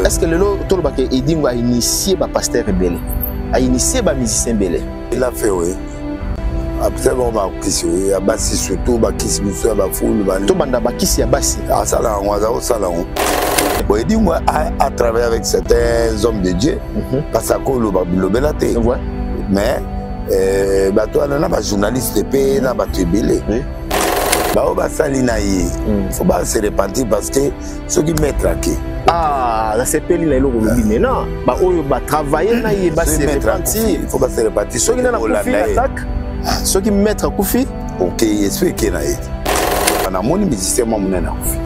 Est-ce que le lot Edingo a initié les pasteurs rebelles, a initié les musiciens rebelles? Il a fait, oui. Après, on va quitter, à Bassi surtout, on va quitter, on va foule, tout le monde va quitter à Bassi. Ah, ça là, on va au salon. Bon, Edingo a travaillé avec certains hommes de Dieu, parce que le belate. Mais, toi, on a des journalistes de paix, on a des rebelles. On va salinaï. Il ne faut pas se repentir parce que ceux qui mettent là. Ah, là c'est peli là le mais non, bah on va travailler là il va se repentir. Il faut pas se repentir. Ceux qui n'ont pas fait l'attaque, ceux qui mettent à Koufi. Ok, est-ce qu'il y a été? On a mon musicien mon na Koufi.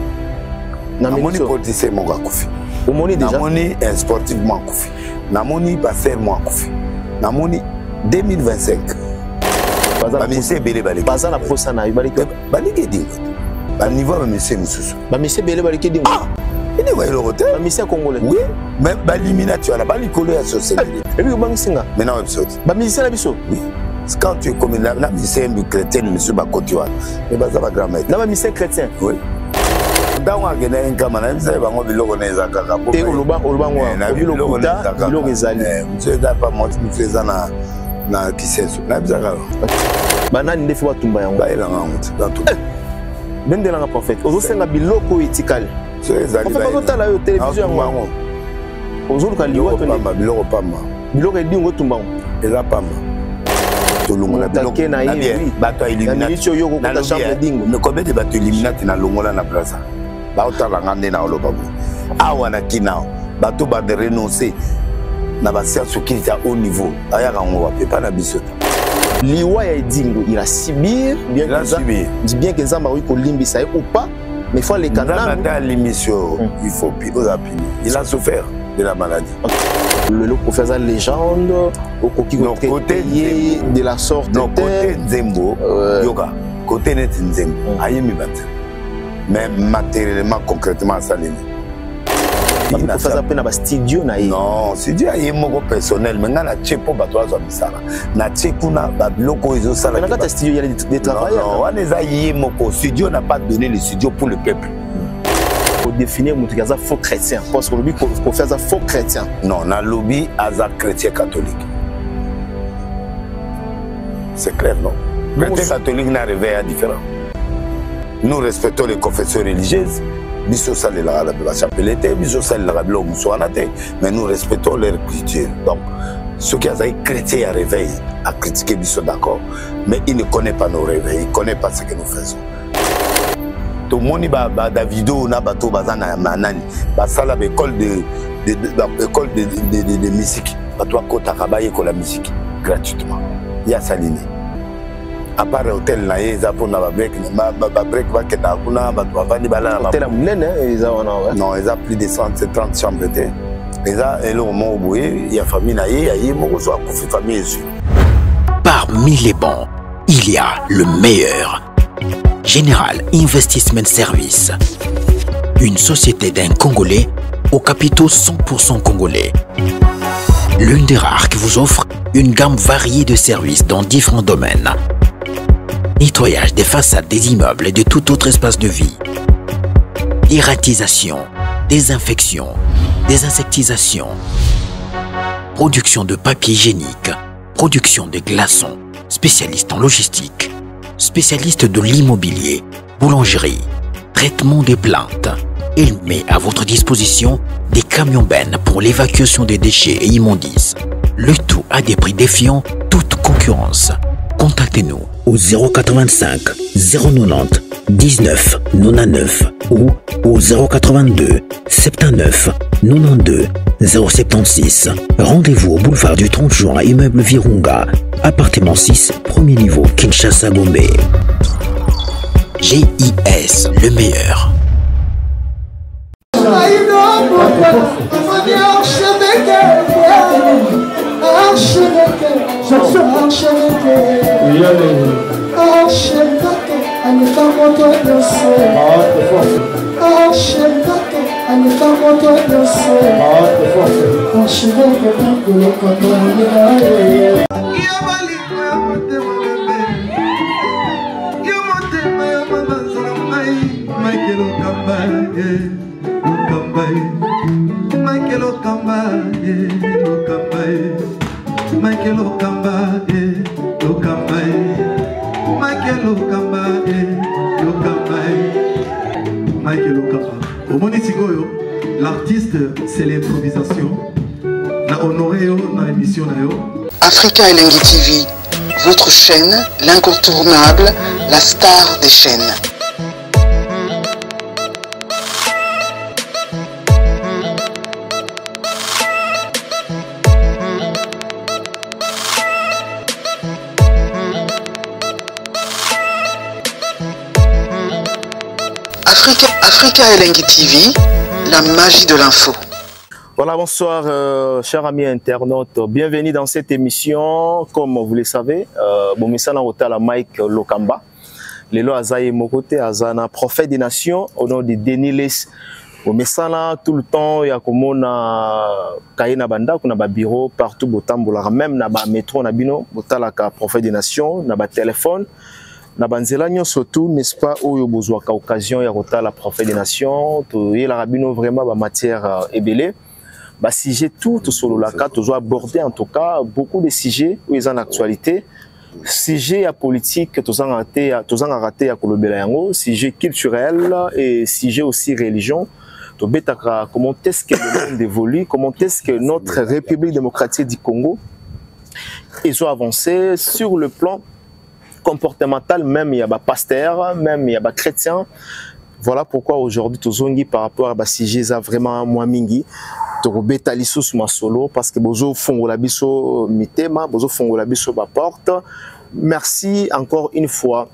Na mon politicien mon Koufi. Au moni déjà. Na moni un sportif mon Koufi. Na moni passer mon Koufi. Na moni 2025. Ba monsieur belé balé. Baza la prosa na ibalike. Balike dingo. Ba niveau ba monsieur mususu. Ba monsieur belé balike dingo. Il est où le hôtel? Ba monsieur congolais. Oui, mais ba liminature là, ba likolo ya société. Et puis ba nginga. Maintenant épisode. Ba musicien la biso. Oui. Quand tu es comme la musicien du chrétien monsieur ba kotiwa. Mais ba za ba grand-mère. Na ba musicien chrétien. Oui. Dans un gena nkama na bisa ba ngo biloko na ezaka ka. Et oloba ngwa. Biloko ta, biloko ezali. Monsieur da pas monter monsieur za na kisenso. Na bisa ka. Banani ndefi batumba yango. Ba ela ngamuti dans tout. Bendela nga prophète. Ozo senga biloko etikali. On fait pas autant la télévision. Aujourd'hui, quand biloko pamba. Biloko est dit on retombe. Et là pamba. Tout le monde a biloko. Bato illuminati. Mais combien de bato illuminati na longola na plaza? Ba otala ngande na oloba. Awa na kinao. Bato ba de renoncer. Na ba science qui est à haut niveau. Aya kango wa pepa na biso. Liwa ya Edingo, il a subir bien que Nzamba oui ko limbisa ou pas. Mais il faut les canards. Dans l'émission, il faut il a souffert de la maladie. Le lot pour faire sa légende, au côté de la sorte. Non, côté Nzembo, yoga, côté net Nzembo, ayemi bat. Mais matériellement, concrètement, ça l'est. Il faut faire appel à studio naïe. Non, studio est mon personnel. Mais na chepo batwa zo bisala. Na chekuna babloko izo sala. Mais dans studio il y a des travailleurs. Non, on est aïe mon studio n'a pas donné le studio pour le peuple. Pour définir mon truc à faux chrétien. Parce que le but pour faire ça faux chrétien. Non, na lobby à chrétien catholique. C'est clair, non? Chrétien catholique n'a réveillé différent. Nous respectons les confessions religieuses. Mais nous respectons leur culture. Donc, ceux qui ont été chrétiens à réveil, à critiquer Bissot, d'accord. Mais ils ne connaissent pas nos réveils, ils ne connaissent pas ce que nous faisons. Tout le monde a des vidéos, na bateau, bazana manani, basala école de musique, bateau kota kabaye ko la musique gratuitement. Il y a Saline. À part l'hôtel là, ils ont pour na break, break va que na kuna bateau va ni bala na. Hôtel munene, ils ont non, ils ont plus de 130 chambres d'été. Ils ont et le moment où il y a famille na il y a mon so pour famille ici. Parmi les bons, il y a le meilleur. Général Investment Service, une société d'un Congolais aux capitaux 100% congolais. L'une des rares qui vous offre une gamme variée de services dans différents domaines. Nettoyage des façades des immeubles et de tout autre espace de vie. Dératisation, désinfection, désinsectisation. Production de papier hygiénique, production de glaçons, spécialiste en logistique. Spécialiste de l'immobilier, boulangerie, traitement des plaintes. Il met à votre disposition des camions-bennes pour l'évacuation des déchets et immondices. Le tout à des prix défiant toute concurrence. Contactez-nous au 085 090 19 99 ou au 082 79 92 076. Rendez-vous au boulevard du 30 juin, immeuble Virunga, appartement 6, premier niveau, Kinshasa, Gombe. GIS, le meilleur. Michael Michael Okamba, Okamba, Michael Okamba, Okamba, Michael Okamba, Okamba, Michael Okamba. Au Monitigoyo, l'artiste, c'est l'improvisation. Na honoré dans l'émission. Africa Elengi TV, votre chaîne, l'incontournable, la star des chaînes. Africa Elengi TV, la magie de l'info. Voilà, bonsoir chers amis internautes, bienvenue dans cette émission. Comme vous le savez, bon message en la Mike Lokamba. Lelo Azaye Mokote, Azana, prophète des nations, au nom de Denis Les. Bon message tout le temps, il y a comme on a Kayena Banda, on a ba bureau partout, botambola, même na ba métro, na bino, botalaka prophète des nations, na ba téléphone. Na banzela surtout n'est-ce pas où yo besoin ka occasion ya rota la prophète des nations to y la rabino vraiment ba matière ébélé ba sujet tout solo la carte toujours aborder en tout cas beaucoup de sujets où ils en actualité sujet politique tous en raté à kolobela yango sujet culturel et sujet aussi religion to betaka comment est-ce que le monde évolue, comment est-ce que notre République démocratique du Congo ils ont avancé sur le plan comportemental, même il y a des pasteurs, même il y a des chrétiens. Voilà pourquoi aujourd'hui, tout par rapport à ces sujets vraiment moins mingi, tu sous ma solo parce que bozo fongo la biso mitema, bozo fongo la biso ba porte. Merci encore une fois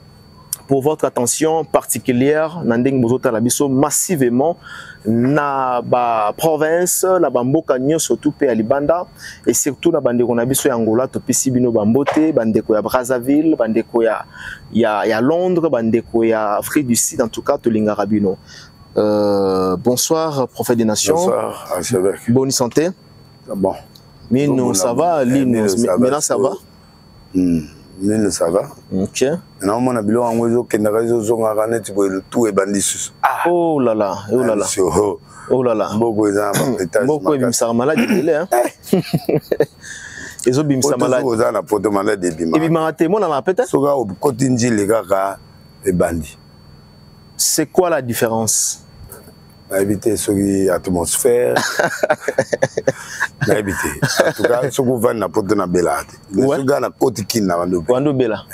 pour votre attention particulière. Nandeng bozo talabiso massivement na ba province, la bamboka nyonso tout pe alibanda et surtout na bandeko na biso ya Angola to pisi bino bambote, bandeko ya Brazzaville, bandeko ya Londres, bandeko ya Afrique du Sud en tout cas to lingara bino. Bonsoir prophète des nations. Bonsoir archevêque. Bonne santé. Bon. Mais nous ça va, maintenant ça va. Nous ça va. OK. Non mon abilo angozo kendarezo zonga kanet boy tout et bandis. Oh là là, oh là là. Oh là là. Beaucoupeza étage. Beaucoup bimsa malade il hein. Ezo bimsa malade. Oza na poto malade de bima. Et bima te mona na peut-être. Soga o kotinji le kaka e bandi. C'est quoi la différence? Éviter ce atmosphère. Éviter. En tout cas, ce qu'on va na poto na belade. Ce gars na koti kina wando bela.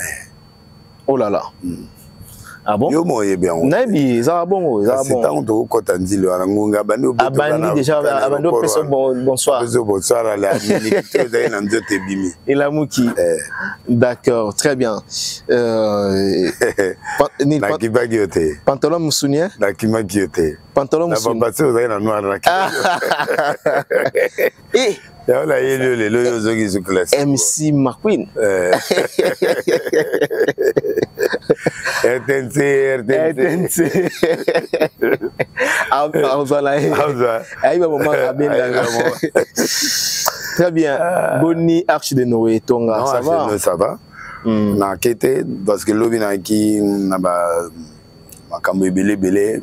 Oh là là. Ah bon? Yo moye bien. Nabi, ça va bon, ça va bon. C'est tant de kota ndilo angonga bandi obeto. Abandi déjà abandi personne bonsoir. Bonsoir à la ministre de na nzote bimi. Et la muki. D'accord, très bien. Pantalon moussounia? Pantalon moussounia. La bambase na noir na ki. Eh là, il est le MC McQueen. RTNC. Très bien. Boni Arche de Noé Tonga. Ça va? Ça va. Na kete parce que l'obi na ki na ba makambo ebele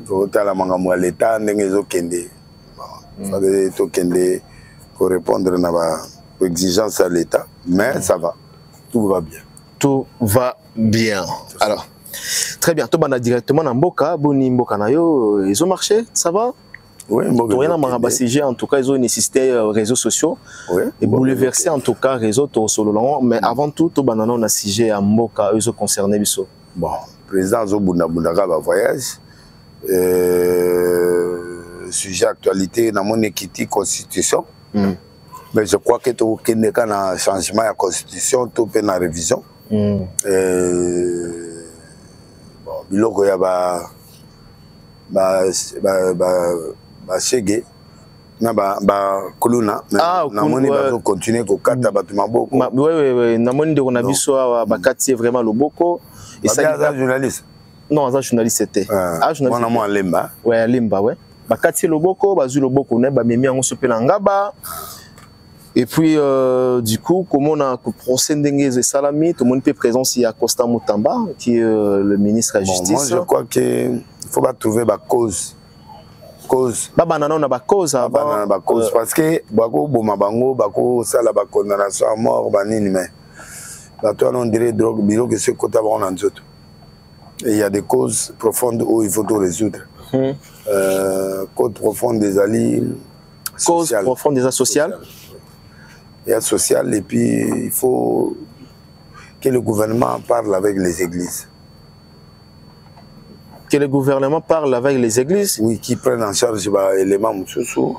totala makambo ya leta ndenge ezokende. Fallait to kende pour répondre à nos exigences à l'État, mais ça va, tout va bien. Tout va bien. Alors, très bien. Tu vas directement dans Mboka, Boni Mboka Nayo, ils ont marché, ça va? Oui, Mboka. Rien à m'arabasser, en tout cas, ils ont nécessité réseaux sociaux et bouleversé en tout cas réseau solo. Mais avant tout, tu vas dans un sujet à Mboka, ils ont concerné Bisso. Bon, président Zobunda Bundaka va voyage. Sujet actualité dans mon équité constitution. Mais je crois que tout le un changement de la constitution, tout est en révision. Bon, il y a chege na kuluna na moni ba continuer ko kata batu maboko. Oui, na moni de on a biso ba kati vraiment le boko et ça journaliste. Non, ça journaliste c'était. Ah journaliste. Moi Lemba. Ouais, Lemba ouais. Bakati loboko bazu loboko ne ba memi ngo sopela ngaba et puis du coup comme on a procès ndenge salami tout le monde peut présence il y a Costa Mutamba qui est le ministre de la justice. Moi je crois que il faut pas trouver ba cause cause. Babana na ba cause avant. Ba cause parce que bako boma bango bako sala ba condamnation à mort banini mais. Là toi on dirait drogue bilo que ce côté on en tout. Et il y a des causes profondes où il faut tout résoudre. Cause profonde des alliés. Cause profonde des sociales. Il y a social et puis il faut que le gouvernement parle avec les églises. Que le gouvernement parle avec les églises? Oui, qui prennent en charge les éléments moussoussou.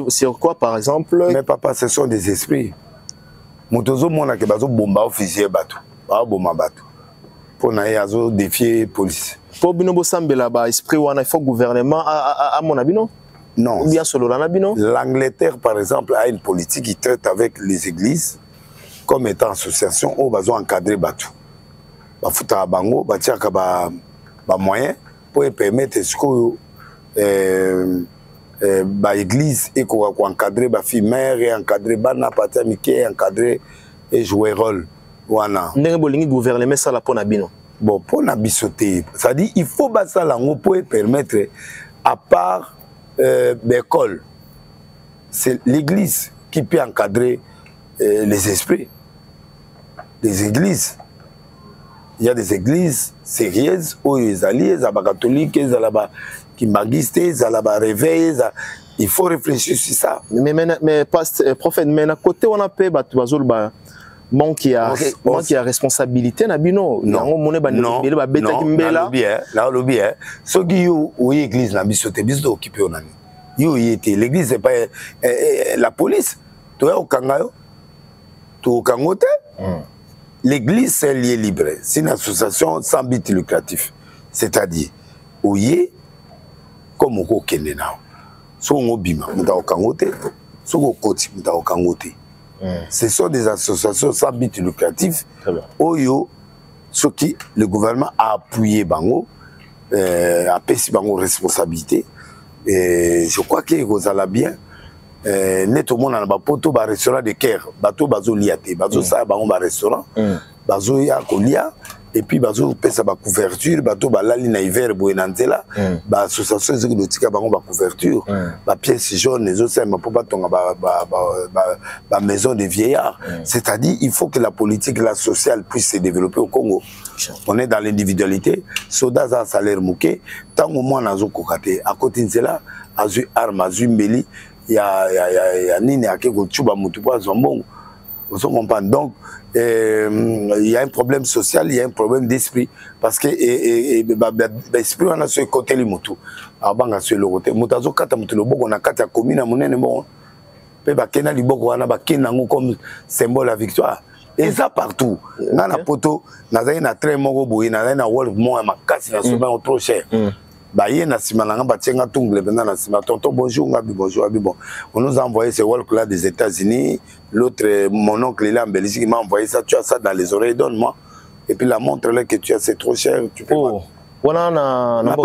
Sur quoi par exemple? Mais papa, ce sont des esprits. Motozo mona ke bazo bomba officier bateau. Ba bomba bateau. Pour na yazo défier police. Pour bino bo sambela ba esprit wana il faut gouvernement à mon abino? Non. Ou bien solo l'anabino? L'Angleterre par exemple a une politique qui traite avec les églises comme étant association où bazo encadrer bateau. Ba futa bango ba tiaka ba moyen pour permettre ce que ba église et qu'on encadrer ba fille mère et encadrer bana patia mike encadrer et jouer rôle wana ndenge bolingi gouvernement ça la pona bino bon pona bisoté ça dit il faut ba ça la pour permettre à part l'école c'est l'église qui peut encadrer les esprits les églises. Il y a des églises sérieuses où les alliés, les catholiques, les kimbangistes, les réveillés. Il faut réfléchir sur ça. Mais prophète, mais à côté on a payé manque à responsabilité na bino. Non. Non. Là au lobby ceux qui ont l'église na bisoté biso occupé on a. L'église c'est pas la police. Tu es au Kangayo. Tu au Kangote. L'église, c'est un lieu libre. C'est une association sans but lucratif. C'est-à-dire, ouye, comme on connaît now. So on bima, muta okangote, so on koti, muta okangote. Ce sont des associations sans but lucratif. Oyo, ce qui le gouvernement a appuyé bango, a payé bango responsabilité. Et je crois que vous allez bien. Net au monde dans bapoto ba restaurant de Caire bato bazo liate bazo ça ba on ba restaurant bazo ya kolia et puis bazo pesa ba couverture bato ba lali na hiver boenantela ba association zikotika ba on ba couverture ba pièces jaunes les autres ma pour ba tonga ba maison de vieillards c'est-à-dire il faut que la politique la sociale puisse se développer au Congo. On est dans l'individualité soda za salaire mouké tant au moins nazo kokate à côté de cela azu arme azu mbeli. Il y a nini à quelque chose donc il y a un problème social, il y a un problème d'esprit parce que l'esprit on a ce côté les motos avant sur le côté motazo kata mutelo boko na kata commune monene bon pe ba kena liboko wana ba kena ngo comme symbole la victoire et ça partout na na poto na za na train moko boye na na wolf mo makasi na soba trop cher. Baye na simalanga batienga tungle benda na sima tonton bonjour ngabi bonjour abi bon on nous a envoyé ce walk là des États-Unis l'autre mon oncle là en Belgique m'a envoyé ça tu as ça dans les oreilles donne-moi et puis la montre là que tu as c'est trop cher tu peux voilà na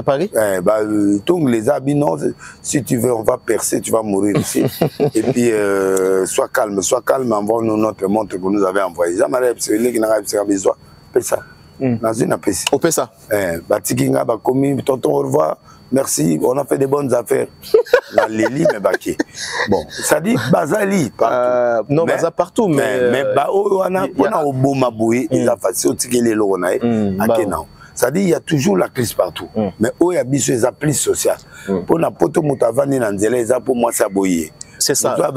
Paris bah tungle les habits non si tu veux on va percer tu vas mourir ici et puis sois calme envoie-nous notre montre que nous avait envoyé ça m'arrête c'est lui qui n'a pas besoin fais ça. Dans une APC. Au PESA. Batikinga, Bakomi, tonton, au revoir. Merci, on a fait des bonnes affaires. La Léli, mais Baké. Bon, ça dit Bazali partout. Non, Baza partout, mais. On a au Bomaboué, il a fait au Tigélé Loronaï, à Kenan. Ça dit il y a toujours la crise partout. Mais où il y a bis les applis sociales. Pour la poto moutavani nanzele, pour moi, ça boyer. C'est ça. La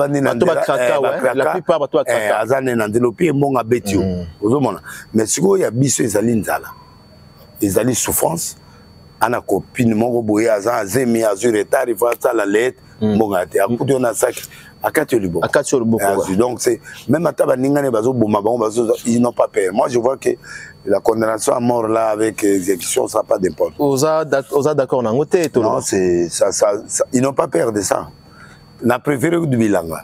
plupart bateau à kraka. Azane nandelopi mon abetio. Mais si il y a bis les alinzala. Les alines souffrance. Ana copine mon boyer azan zemi azur retard il faut ça la lettre mon gâté à coup de on a sac à Katolibo. Donc c'est même à tabaningane bazo boma bazo ils n'ont pas peur. Moi je vois que la condamnation à mort là avec exécution ça n'a pas d'importance. Oza d'accord na ngote to. Non c'est ça ils n'ont pas peur de ça. Na préféré du bilanga.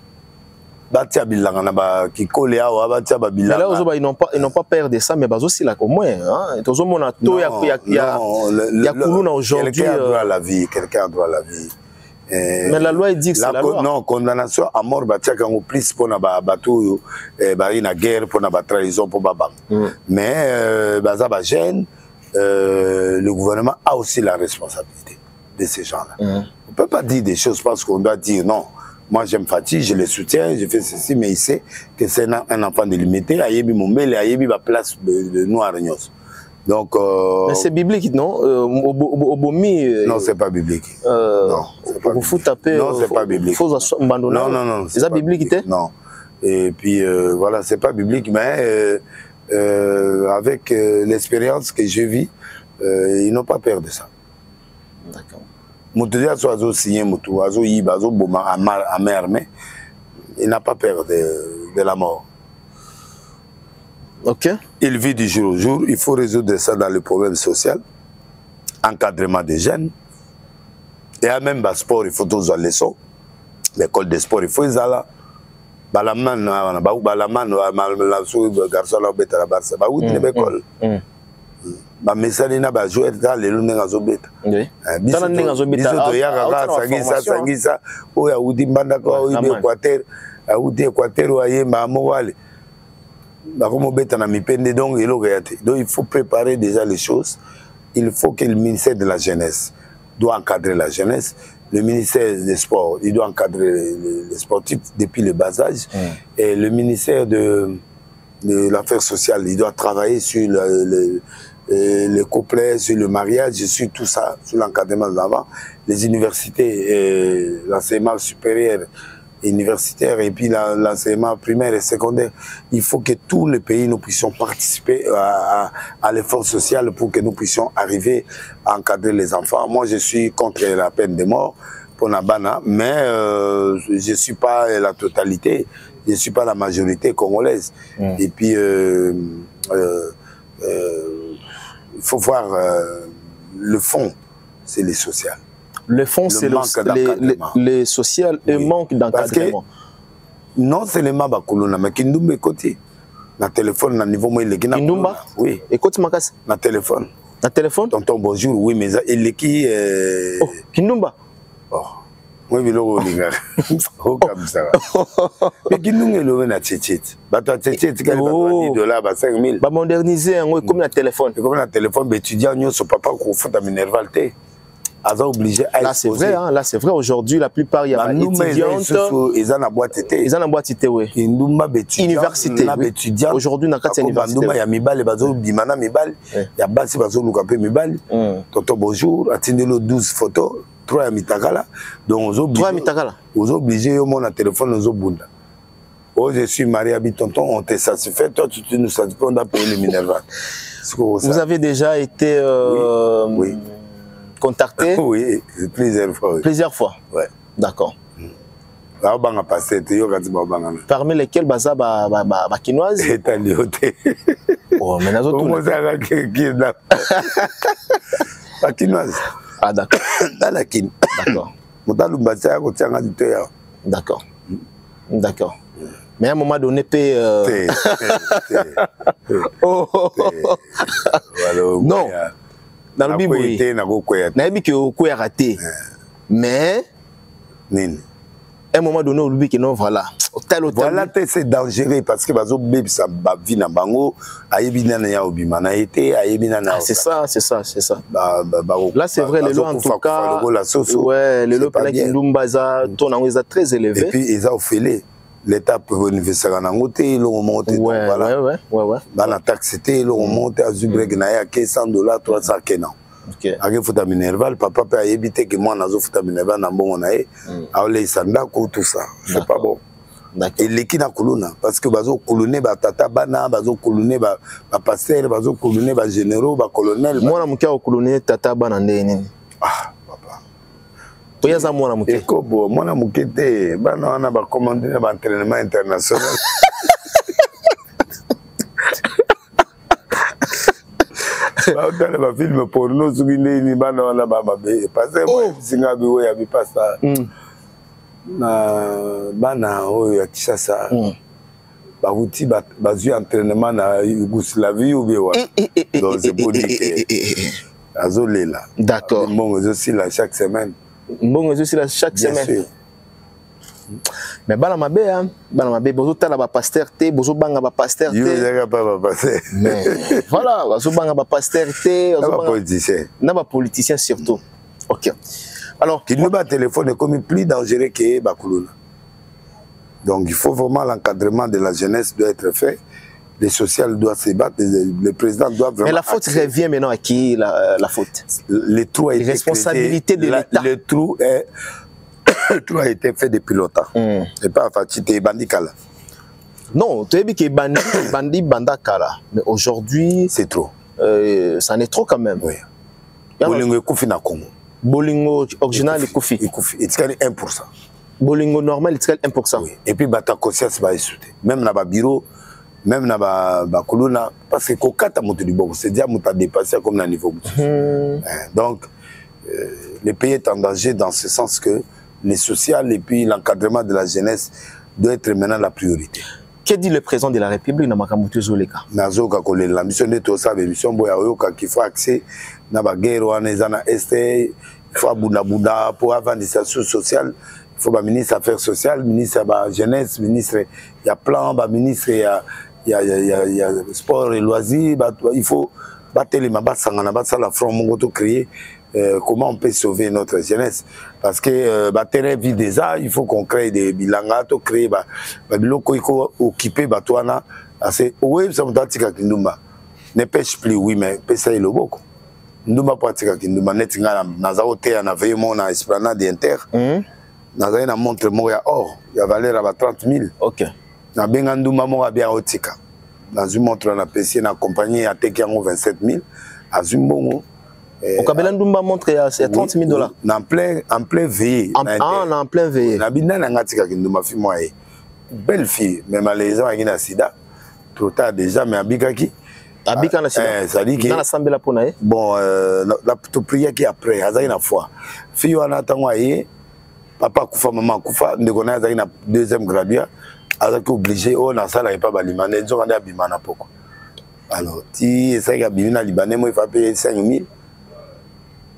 Batia bilanga na ba ki kole awa batia ba bilanga. Là ozo ils n'ont pas peur de ça mais bazo si là au moins hein. Tozo mona to ya kuluna aujourd'hui quelqu'un a droit à la vie, quelqu'un a droit à la vie. Mais la loi dit que c'est la loi. Non, condamnation à mort batia quand on plus pour na bateau ba ina guerre pour na ba trahison pour ba bang. Mais baza ba gêne le gouvernement a aussi la responsabilité de ces gens-là. On ne peut pas dire des choses parce qu'on doit dire non. Moi, j'aime Fatih, je le soutiens, je fais ceci, mais il sait que c'est un enfant de limité. Ayebi Mombele, Ayebi va place de Noir Donc. Mais c'est biblique, non? Obomi. Non, c'est pas biblique. Non, c'est pas biblique. Taper, non, c'est pas biblique. Faut abandonner. Non. C'est ça biblique, non. Et puis voilà, c'est pas biblique, mais avec l'expérience que je vis, ils n'ont pas peur de ça. D'accord. Moutodia soit signé Moutou, Azo Yiba, Azo Boma, Amerme, il n'a pas peur de la mort. Ok. Il vit du jour au jour, il faut résoudre ça dans le problème social, encadrement des jeunes, et à même le sport, il faut tous les leçons, l'école de sport, il faut les aller. Balaman, garçon, la Barça, l'école. Ba mesali na ba jouer dans les lunes ngazobeta. Oui. Biso to yaka sangisa o ya udi mbanda ko o Équateur, a udi Équateur o yemba mowale. Ba komo beta na mipende donc elo gayate. Donc il faut préparer déjà les choses. Il faut que le ministère de la jeunesse doit encadrer la jeunesse. Le ministère des Sports, il doit encadrer les sportifs depuis le bas âge. Et le ministère de l'affaire sociale, il doit travailler sur les couplets, sur le mariage, sur tout ça, sur l'encadrement de l'enfant, les universités, l'enseignement supérieur et universitaire, et puis l'enseignement primaire et secondaire. Il faut que tous les pays, nous puissions participer à l'effort social pour que nous puissions arriver à encadrer les enfants. Moi, je suis contre la peine de mort pour Nabana, mais je ne suis pas la totalité, je ne suis pas la majorité congolaise. Et puis, il faut voir le fond, c'est les sociales. Le fond, c'est les sociales et manque d'encadrement. Non seulement Bakuluna, mais Kindumba côté. Na téléphone, na niveau moi, il est Kindumba? Oui. Écoute, Makas. Na téléphone. Na téléphone? Tonton, bonjour, oui, mais il est qui Oh, Kindumba? Oh. Oui, mais là, oh, comme ça. Mais Kindumba, il est na tchétchét. Bata tchétchét, il y a $10, 5 000. Bah, moderniser, comme un téléphone. Comme un téléphone, étudiant, son papa, qu'on fait à Minervalte. Obligé à là c'est vrai, hein, là c'est vrai. Aujourd'hui, la plupart il y a des étudiantes. Ils ont la boîte été. Ils ont la boîte été, oui. Université. Aujourd'hui, dans la université. Il y a mibal, bazo bimana mibal. Il y a basi bazo lukape mibal. Toto bonjour, attendez-le 12 photos, 3 à Mitakala. Donc aux obligés au monde à téléphone aux obunda. Oh, je suis marié à tonton, on te satisfait, toi tu nous satisfais, on a payé le Minerval. Vous avez déjà été oui. Contacté? Oui, plusieurs fois. Oui. Plusieurs fois? Ouais. D'accord. Parmi lesquels baza kinoise? Oh, mais nous autres. Kinoise. Ah, d'accord. D'accord. D'accord. D'accord. Mais à un moment donné, non. Dans le Bible, il raté. Mais, à un moment donné, on oublie que non, voilà. Voilà, c'est dangereux parce que ça va vivre dans Bango, c'est ça, c'est ça, c'est ça. Là, c'est vrai, les lois, en tout cas, ouais, les lois, sont très élevés. Et puis, ils ont fait l'État peut investir en angoté, ils ont monté. Ouais. Dans la taxe, ils ont monté à Zubreg, à $100, 300 Kenan. Ok. Avec Fouta Minerval, papa peut éviter que moi, nazo Fouta Minerval, n'a bon on a eu. Alors les sanda, tout ça. C'est pas bon. Et l'équipe na kuluna, parce que bazo kuluné, ba tata bana, bazo kuluné, ba pasteur, bazo kuluné, ba généraux, ba colonel. Moi, na mukia kuluné, tata bana ndeni. Ah, papa. Toyaza moi na mukia. Ekobo, moi na mukia te, bana na ba commandé ba entraînement international. Dans le film porno, ce qui n'est pas dans la babé, parce que moi, Singabi, il n'y a pas ça. Bana, il y a ça. Baouti, basu entraînement na Yougoslavie ou bien. Donc c'est pour dire que Azolé là. D'accord. Bon, aussi là chaque semaine. Bon, aussi là chaque semaine. Mais bana mabé hein, bana mabé bozo tala ba pasteur té, bozo banga ba pasteur té. Yo zega pas ba pasteur. Mais voilà, bozo banga ba pasteur té, bozo banga politicien. Na ba politicien surtout. OK. Alors, Kindouba téléphone est comme plus dangereux que Bakuluna. Donc il faut vraiment l'encadrement de la jeunesse doit être fait. Les sociales doivent se battre, le président doit vraiment... Mais la faute revient maintenant à qui la faute? Le trou a été responsabilité de l'État. Le trou a été fait depuis longtemps. Et pas à Fatite Bandikala. Non, tu as dit que Bandi Bandakala. Mais aujourd'hui... C'est trop. Ça en est trop quand même. Oui. Bolingo est Koufi na Congo. Bolingo original est Koufi. Il tient 1%. Bolingo normal, il tient 1%. Oui. Et puis, ta conscience va sauter. Même dans le bureau, même dans le colonna, parce que quand tu as monté du bon, c'est déjà que tu as dépassé comme dans le niveau. Donc, le pays est en danger dans ce sens que les sociales et puis l'encadrement de la jeunesse doit être maintenant la priorité. Que dit le président de la République dans Makamutu Zoleka? Nazoka Kolé, la mission de tout ça, la mission Boyaoka qui faut accès à la guerre ou à il faut abouda pour avoir des situations sociales. Il faut le ministre des Affaires sociales, ministre de la jeunesse, ministre, il y a plan, ministre, il y a sport et loisirs, il faut battre les mabats, la front, mon créer. Comment on peut sauver notre jeunesse? Parce que terrain vide déjà, il faut qu'on crée des bilanga, créer occuper Batouana. Oui, ça me dit que Kindumba ne pêche plus, oui, mais pêche le beaucoup. Ndumba pratique Kindumba net na hôtel na veillement na esplanade inter. Na na montre moya or, il y a valeur à 30 000. OK. Na benga Ndumba mo bien otika. Dans une montre na PC na compagnie à teki 27 000 à Zumbongo. Au Kabela Ndumba montre à 30 000 $. En plein veillé. En plein veillé. Na bina na ngatika Kindumba fi moi. Belle fille, mais malheureusement il y a sida. Trop tard déjà mais abikaki. Abika na sida. Ça dit que dans la sambela pona e. Bon la prière qui après azai na foi. Fille wana tangwa ye papa kufa maman kufa ndekona azai na deuxième graduat azaki obligé on na sala pas balimane nzo kanda bimana poko. Alors ti esa ya bimina libanais moi il faut payer 5 000.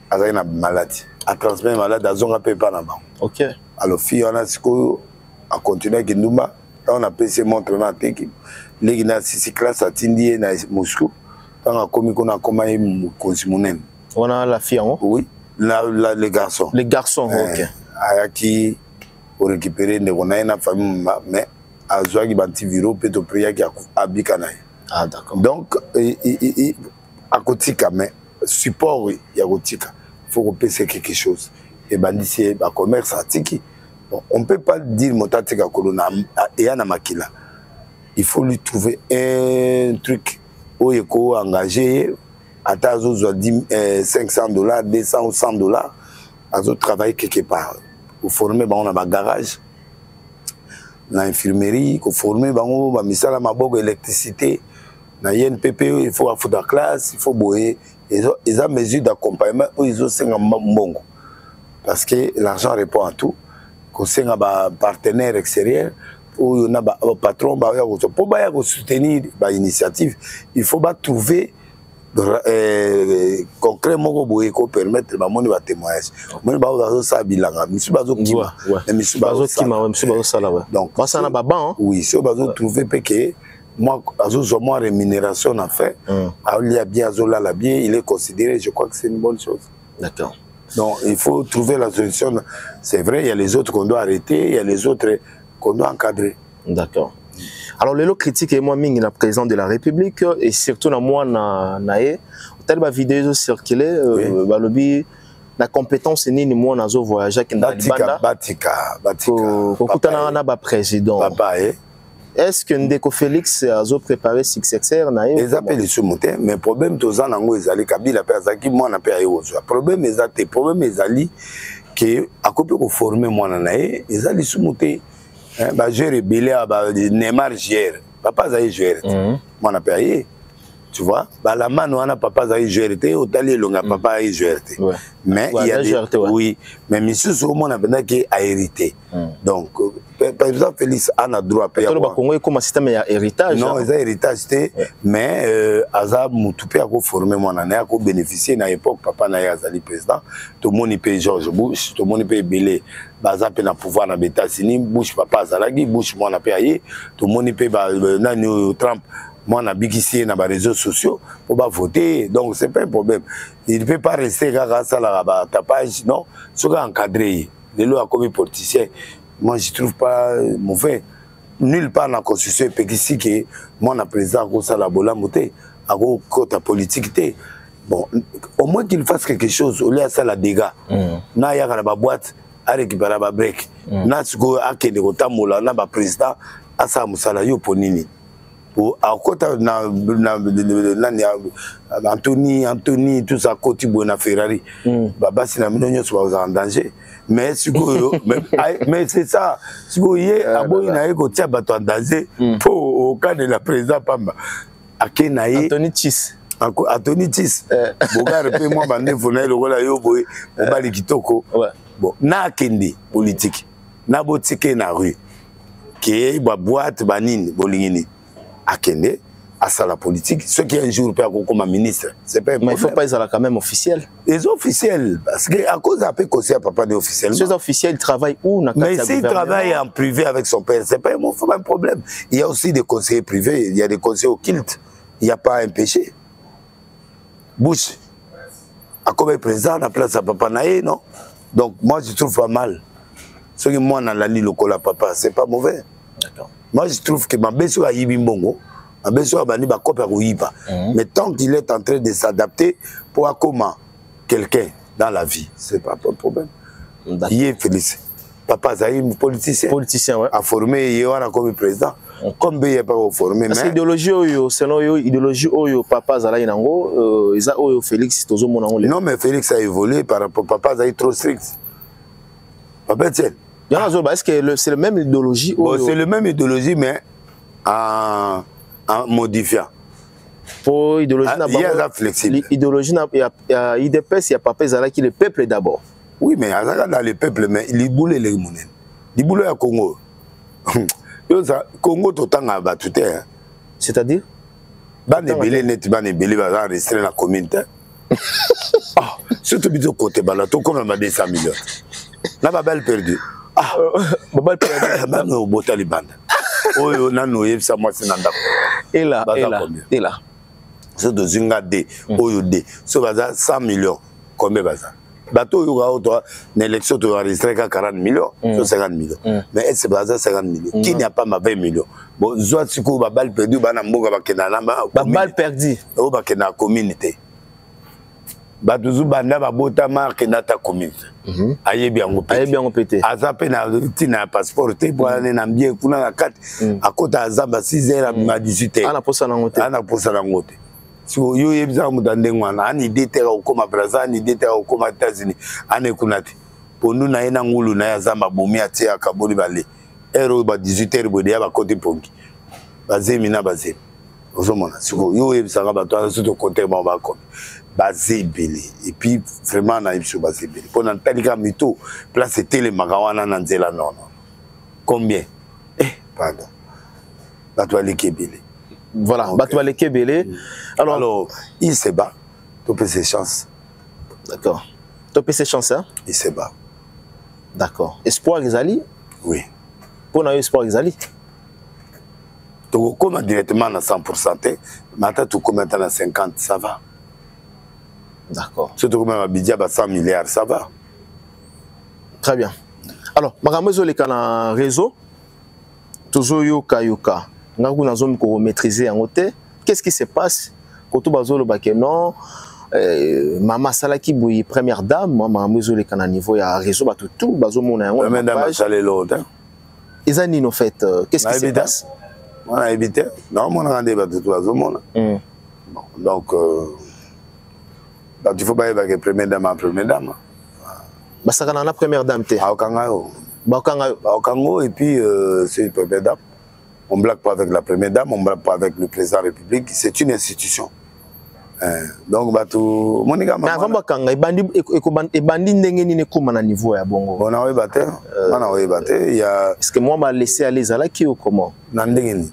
Azai na maladie. A transmettre malade azonga paye pas na banque. OK. Alors fille wana siko a continuer Kindumba. On a PC montre na teki. Les gens qui classe à Tindie na Moscou. On a commis qu'on a commandé Konsimunen. On a la fille en haut? Oui, les garçons. Les garçons, ok. Ayaki, pour récupérer, on a une famille, mais à Zouagi Bantiviro, peut-être prier qui a Abikanaï. Ah, d'accord. Donc, à Kotika, mais support, il y a Kotika. Il faut repérer quelque chose. Et Bandit, le commerce à Tiki. On ne peut pas dire Motatika Kolona et Yana Makila. Il faut lui trouver un truc où il faut engager à 500 $, 200 ou 100 $. À travailler quelque part. Pour former, on a un garage, l'infirmerie, pour former, on a une électricité, on a une PPE, il faut faire la classe, il faut boyer. Ils ont des mesures d'accompagnement où ils ont 5 mbongo. Parce que l'argent répond à tout. Qu'on ait un partenaire extérieur, ou un patron, pour soutenir l'initiative, il faut trouver concrètement pour permettre de témoignage. Donc, oui, si on trouver que moi, rémunération à faire, il y a bien, il est considéré, je crois que c'est une bonne chose. D'accord. Donc, il faut trouver la solution. C'est vrai, il y a les autres qu'on doit arrêter, il y a les autres qu'on doit encadrer. D'accord. Alors, les critiques, moi, le président de la République, et surtout, moi, telle vidéo circulée, la compétence ni moi, on a voyagé qui n'a pas de président. Est-ce que Ndeko Félix a préparé successeur? Ils appellent les sous-montants, mais le problème, c'est que Kabila Zaki, moi, on a payé aux autres. Le problème, c'est que, à côté de former, moi, on a ils ont les sous-montants. J'ai rebellé à Neymar Gier. Papa, ça y est, joué. Moi, on a payé. Tu vois, la main, on a papa, ça y est, joué. Au talier, on a papa, ça y est, joué. Mais il y a des. Oui, mais monsieur, sur le monde, on a hérité. Donc, par exemple, Félix a droit à payer. Le Congo, système il y a héritage. Non, il y a héritage, mais Azab Moutoupe a formé mon année, a bénéficié à l'époque, papa n'a pas été président. Tout le monde paye George Bush, tout le monde paye Belé. Bazap a pouvoir dans les États-Unis, Bush papa Zalagi, Bush moi n'a payé. Tout le monde paye Trump. moi on a bikissé dans les réseaux sociaux pour voter, donc c'est pas un problème. Il ne peut pas rester grâce à la tapage, non, ce qui est encadré. Les lois comme politicien, moi je ne trouve pas mauvais. Nulle part dans la constitution ici que moi on président comme ça la bola moté, à côté politique. Bon, au moins qu'il fasse quelque chose, au lieu de ça la dégâts. Na ya kana ba boîte à récupérer ba break. Na siko akende kotamola na ba président asa musala yo ponini. Pour à côté na Anthony tout ça côté bona Ferrari. Baba sina minonyo soit en danger. Mais siko mais c'est ça. Siko yé aboyi na yeko tia bato en danger pour au cas de la président Pamba. Akenaye Anthony Chis. Anthony Tis, Boga repé moi bande fona le gola yo boy obali kitoko. Bon, na kende politique. Na botike na rue. Ke ba boîte banine bolingini. Akende à ça la politique, ceux qui un jour peut comme ministre, c'est pas un problème. Mais il faut pas être quand même officiel. Les officiels parce que à cause après conseil papa des officiels. Ces officiels travaillent où? Mais s'ils travaillent en privé avec son père, c'est pas un problème. Il y a aussi des conseillers privés, il y a des conseillers occultes. Il n'y a pas un péché. Bush, à comme président, à place à Papa Naé, non? Donc, moi, je trouve pas mal. Ce que moi, dans la ligne, le cola papa, c'est pas mauvais. Moi, je trouve que ma belle-sœur a yibi mbongo, ma belle-sœur a bani ba copia yiba. Mais tant qu'il est en train de s'adapter pour accompagner quelqu'un dans la vie, c'est pas un problème. Il est félix. Papa Zahim, politicien. Politicien, ouais. A formé, il a comme président. Comme il n'est pas formé. Parce que l'idéologie, selon l'idéologie, Papa Zalaï Nango, Félix, Tozo Monango. Non, mais Félix a évolué par rapport à Papa Zalaï trop strict. Papa tiens. Est-ce que c'est la même idéologie? C'est la même idéologie, mais en modifiant. Pour l'idéologie, il y a flexible. L'idéologie, il y a IDPS, il y a Papa Zalaï qui est le peuple d'abord. Oui, mais dans le peuple, mais il boule les monnaies. Il boule à Congo. Congo tout le temps tout. C'est-à-dire? Ban ebele net ban ebele va restreindre la communauté. Ah, surtout du côté balato comme on a 200 millions. La babel perdu. Ah, babel perdu. Ban au botali banda. Oyo nano yebsa moi c'est nanda. Et là. C'est de zinga D, oyo D. Ce baza 100 millions. Combien baza? Bateau l'élection tu vas enregistrer 40 millions, 50 millions. Mais c'est basé 50 millions. Qui n'y a pas ma 20 millions. Bon, soit si tu as balle perdu, balle perdu. Ou la communauté. Badouzou banda babota marque dans ta communauté. Aïe bien pété. Azapé na passeport pour aller na bien kuna na 4 à côté azamba 6h à 18h. Ana posa na ngote. Ana posa na ngote. Si vous avez besoin de ngwana ani déterre au comme Brazza ani déterre au comme États-Unis ani kunati pour nous na ina ngulu na yazamba bomi atia kaboli balé ero ba 18h bodi ba côté pongi bazemi na bazemi ozomona si vous avez besoin ba to surtout côté ba ba comme bazebele et puis vraiment na ibso bazebele pour na talika mito place télé magawana na nzela non combien pardon ba to ali kebele. Voilà, Batouale Kebele. Alors, il se bat. Topé ses chances. D'accord. Topé ses chances, hein? Il se bat. D'accord. Espoir Exali? Oui. Pour nous, espoir Exali? Donc, comme directement à 100%, maintenant, tu commences à 50, ça va. D'accord. Surtout comme un budget à 100 milliards, ça va. Très bien. Alors, Magamezo le kana réseau, toujours yoka. Nous avons maîtrisé en côté. Qu'est-ce qui se passe quand tu as dit non, maman Salaki Bouy, première dame, maman Mouzoule kana niveau ya réseau ba tout bazo mona yango. Première dame salé l'autre. Les années en fait, qu'est-ce qui se passe? On a évité. Non, on a rendu ba tout bazo mona. Donc il faut pas évacuer première dame en première dame. Bah ça kana la première dame té. Okango et puis c'est une première dame. On ne blague pas avec la première dame, on ne blague pas avec le président de la République. C'est une institution. Donc, tout le monde. Mais avant, niveau à Bongo. On a battu. Est-ce que moi, je laissé aller à la qui ou comment? Nandengeni.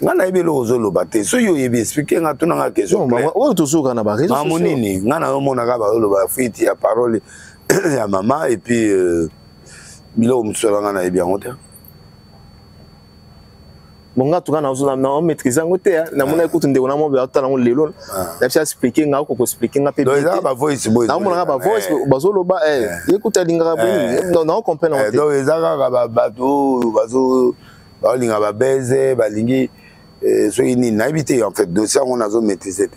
On a eu le battu. Si vous avez expliqué, on a tout une question. On a toujours un barrage. Mamounini, on a eu parole à maman et puis, Milo, on a bien honte. Bonga tu kana na maîtriser ngote na mona écoute ndeko na mo ba ta na lelo na psa expliquer nga ko expliquer nga pe donc ça ba voice boy na mona ba voice bazolo ba écoute linga ba non comprendre donc ezaka ba bato bazo ba linga ba baiser ba lingi so ini na éviter en fait dossier on a zo maîtriser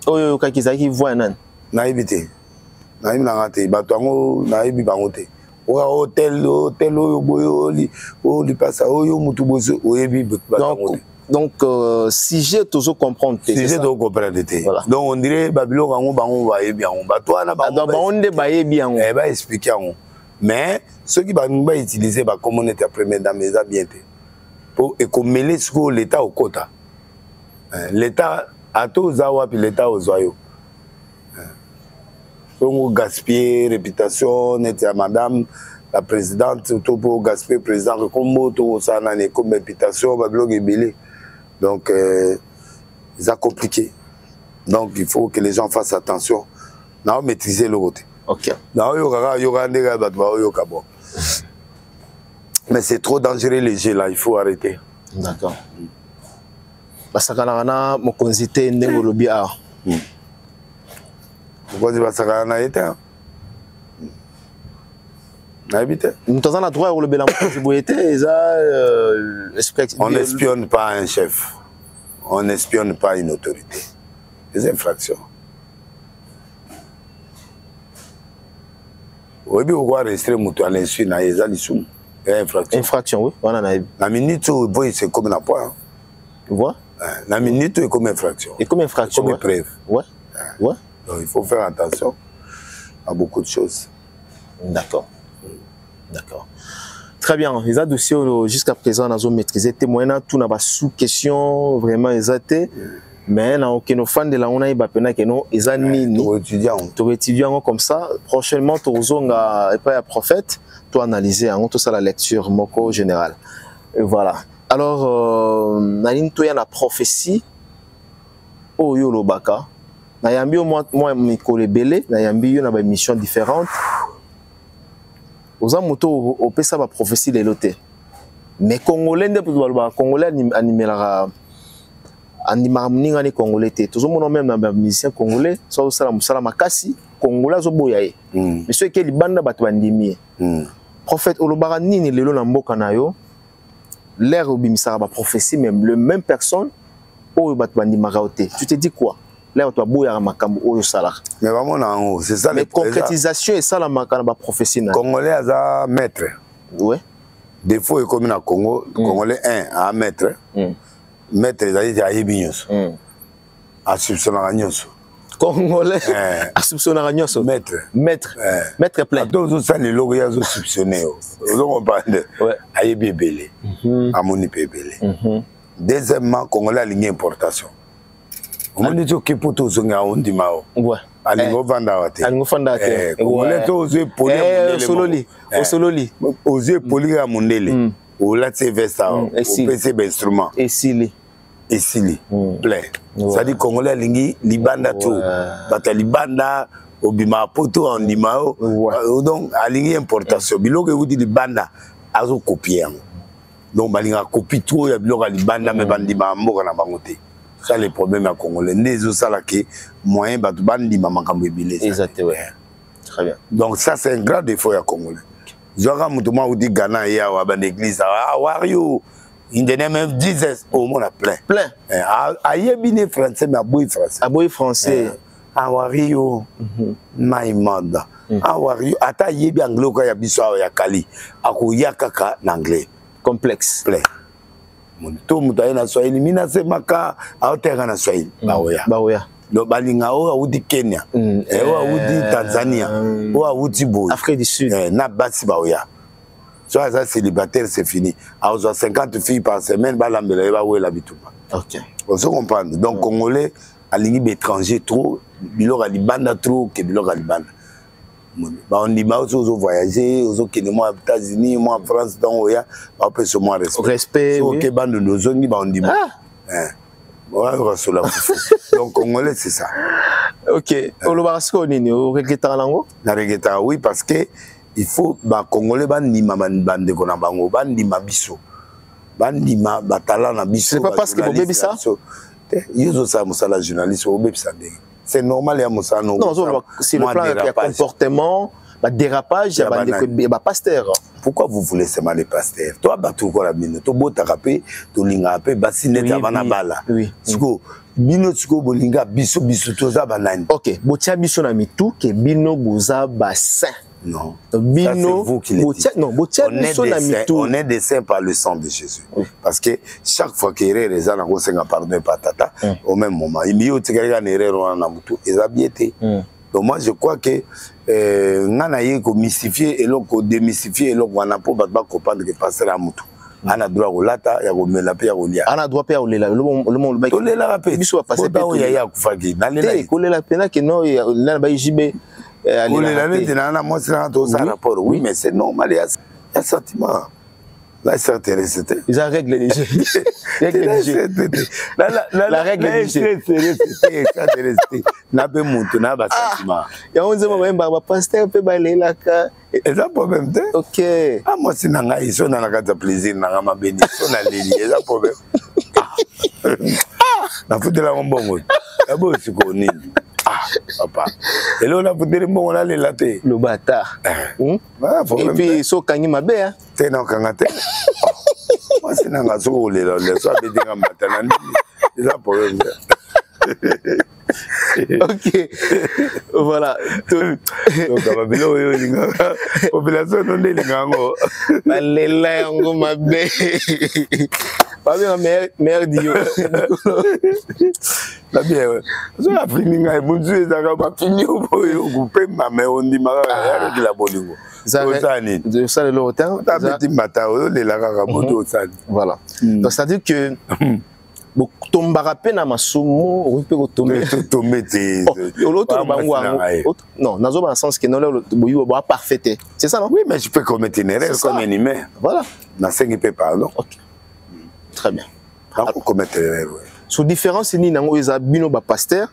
oyo kakizaki voix nan na éviter na imi na ngate bato ngo na ibi bango te o hôtel oyo boyo li passa oyo mutu bozo oyebi bato. Donc si j'ai toujours comprendre si j'ai toujours comprendre donc on dirait babilo bango ba yebi yango bato na bango ba onde ba yebi yango ba expliquer yango mais ceux qui ba utiliser ba communauté après mesdames les bien te pour économiser sur l'état au quota l'état a tout zawa puis l'état aux oyo donc gaspiller réputation net à madame la présidente tout pour gaspiller président comme tout ça na comme réputation ba blog ebele donc c'est compliqué donc il faut que les gens fassent attention na maîtriser le côté OK na yoka ndega ba yoka bon mais c'est trop dangereux les jeux là il faut arrêter. D'accord. Basakana na mokonzité ndengo lobi a Pourquoi basakana na été na habité nous t'en a droit au lebela mokonzi boyete ça on n'espionne pas un chef, on n'espionne pas une autorité. Des infractions. Oui, on va rester mutu à l'insu na ezalisum. Infraction, oui. On en a. La minute où c'est comme un point. Tu vois? La minute est comme infraction. Et comme infraction. Comme preuve. Ouais. Ouais. Donc il faut faire attention à beaucoup de choses. D'accord. D'accord. Très bien. Les dossiers jusqu'à présent, nous avons maîtrisé. Témoignage, tout n'a pas sous question vraiment exacté. Mais là, nos fans de la on a eu bapena que nous, ils ont ni étudiants comme ça. Prochainement, tu auras un prophète. Toi analyser tout ça la lecture moko général et voilà alors naline to ya la prophétie oyo lobaka na yambi moi mikolo belé na yambi yo na ba mission différente oza moto opesa ba prophétie de loté mais congolais nde ba congolais animela anima mninga ni congolais te tozo mona même na ba musicien congolais so sala musala makasi congolais zo boya ye mais ceux qui libanda bato bandimi prophète olobara nini lelo na mboka na yo l'air obimisara ba prophétie même le même personne oyo bat bandimaka ote tu te dis quoi l'air to boya makambo oyo sala mais vraiment non c'est ça les concrétisation et ça la makana ba prophétie na congolais aza maître ouais des fois comme na Congo congolais un à maître maître ezali ayebi nyonso a soupçonnaka nyonso congolais a soupçonnaka nyonso maître plein donc ça les logo ya zo soupçonner on comprendre ayebi ebele amoni pe ebele deuxièmement congolais alingi importation on dit que poto zonga ondima ouais alingo vanda wate congolais to ozo poli sololi ozo poli ya mondele o la se vesta o pc instrument esili plein ça dit congolais lingi libanda tout bata libanda obima poto ondima donc alingi importation biloko udi libanda azo copier donc balinga copie tout ya biloko libanda mais bandima mboka na bango te ça les problèmes à congolais nezo sala ke moyen batu bandima makambo ebile exactement très bien donc ça c'est un grand défaut ya congolais Zora mutuma udi Ghana ya wa ban église how are you in the name of Jesus au monde plein ayebine français mais aboy français how are you my mother how are you ata yebi anglais ko ya biso ya kali akoya kaka na anglais complexe plein tout muta na Swahili mina semaka aoteka na Swahili baoya lo balinga o audi Kenya o audi Tanzania o audi Boy Afrique du Sud na basi baoya so ça célibataire c'est fini à 50 filles par semaine balambela ba wela bituma OK on se comprend donc congolais alingi étranger trop biloko libanda trop que biloko libanda ba on dit ba ozo voyager ozo kene moi aux États-Unis moi en France donc oya ba peut se moi respect OK bande nozongi ba on dit donc congolais c'est ça. OK olobasko nini o regeta lango na regeta oui parce que il faut ba congolais bandima bande kona bango bandima biso bandima batala na biso. C'est pas parce que vous bébé ça. Ils ont ça musala journaliste au bébé ça. C'est normal ya musala no. Non, c'est le plan de comportement, bah dérapage, bah pasteur. Pourquoi vous voulez seulement les pasteurs? Toi batu ko la mino, to bota rapé, to linga pe basi net avana bala. Oui. Siko bino siko bolinga biso toza banani. OK, botia biso na mitu ke bino boza bassin. Non. Bino, vous qui le dites. Non, on est des saints par le sang de Jésus. Oui. Parce que chaque fois qu'il y a des gens qui ont pardonné par tata, au même moment, il y a des erreurs dans le ils ont bien été. Donc moi, je crois que on a mystifié et l'on démystifié et l'on a pas comprendre que passer à Moutou. On a droit au lata, il y a la paix au lia. On a droit au lia. Le monde le la paix. Il faut passer par il y a Koufagi. La peine que non, il y a la JB. Oui, mais c'est normal, il y a un sentiment. Là, c'est intéressant. Ils ont règle les jeux. La règle des jeux. C'est intéressant. N'a pas monté, n'a pas sentiment. Il y a un moment où pasteur peut bailler la carte. Et ça problème. OK. Ah, moi, c'est nanga, ils sont dans la carte plaisir, nanga ma béni, ils sont dans les liens, ça problème. La fout de la bonbon. D'abord, c'est qu'on est. Ah, papa. Et là, on a foutu le bon, on a les latés. Le bâtard. Et puis, so kangi mabe, hein. T'es dans kangate. Moi, c'est dans la soule, les soins de dire matin. C'est ça pour eux. OK. Voilà. Donc, la population non est lingango. Balela yango mabe. Pas bien mère dio. La bien. So la fini ngai munzu ezaka ba fini oboyo couper ma mais on dit ma avec la bolingo. Ça le longtemps. Ta petit matin le la raboto ça. Voilà. Donc ça veut dire que tombara pe na masumo on peut tomber l'autre non nazo dans le sens que non le boyo ba parfait. C'est ça non? Oui, mais je peux commettre une erreur comme un humain. Voilà. Na 5 peut pardon. OK. Très bien. On commettre l'erreur. Sous différence ni nango eza bino ba pasteur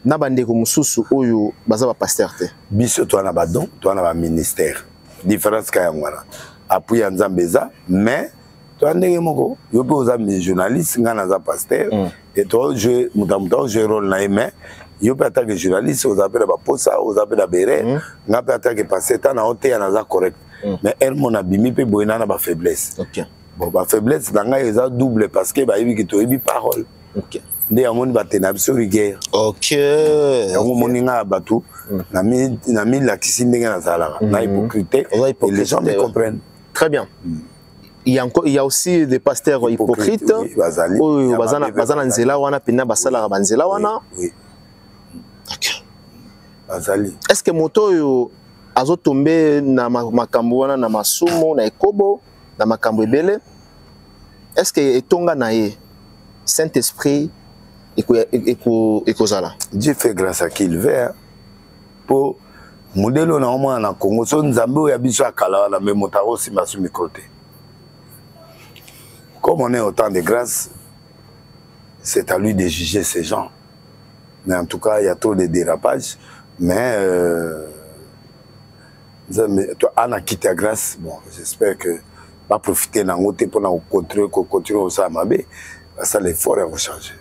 na bandeko mususu oyo baza ba pasteur te. Biso toi na ba don, toi na ba ministère. Différence ka yangwana. Appui nzambeza mais toi ndenge moko yo pe oza journaliste ngana za pasteur et toi je mutamta je rôle na mais yo pe attaque journaliste aux appels ba posa aux appels ba béré nga pe attaque pasteur na hote na za correct mais elle mon abimi pe boyena na ba faiblesse. OK. Bon, ba faiblesse dans les a double parce que ba yebi ki to yebi parole. OK. Ndé amoni ba tena biso rigueur. OK. Yango moninga batu na mi la kisindenge na zala na hypocrite et les gens me comprennent. Très bien. Il y a aussi des pasteurs hypocrites. Oui, bazana nzela wana pena basala banzela wana. Oui. OK. Bazali. Est-ce que moto yo azo tomber na makambo wana na masumo na ekobo? Dans ma cambre. Est-ce que etonga nae Saint-Esprit ekozala? Dieu fait grâce à qui il veut pour modèle na oma na Congo so nzambe ya biso akala na même motaro si masu microté. Comme on est au temps de grâce, c'est à lui de juger ces gens. Mais en tout cas, il y a trop de dérapages. Mais toi, Anna quitte la grâce. Bon, j'espère que va profiter d'un côté pour continuer ça à Mabé, ça l'effort va changer.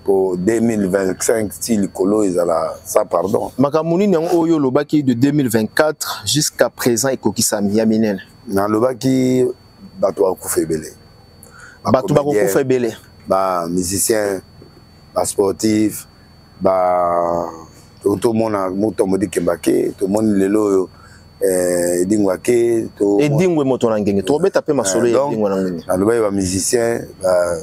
Pour 2025, si le colo est à la ça pardon. Makamouni n'a oyo lobaki de 2024 jusqu'à présent et kokisami yaminen. Na lobaki bato akufebele. Bato bakufebele. Ba musicien, ba sportif, ba tout le monde a moto modi kembake, tout le monde lelo edingwake to edingwe moto na ngenge to beta pe masolo edingwa na ngenge na loba ba musicien ba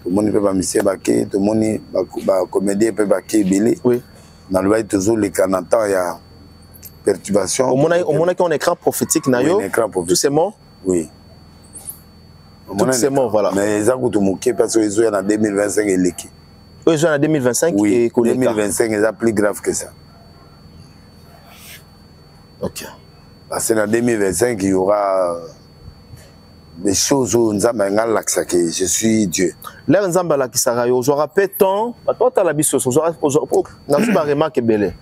to moni pe ba musicien bake to moni ba comédien pe bake belé oui na loba toujours les canatants ya perturbation on a qu'on écran prophétique na yo tout c'est mort oui tout c'est mort voilà mais ça ko to moké parce que ils ont en 2025 eleki ils ont en 2025 et 2025 est plus grave que ça. OK. Parce qu'en 2025, il y aura des choses où nous avons que je suis Dieu. Là, nous avons dit que nous aurons peu de temps. Nous avons remarqué belé.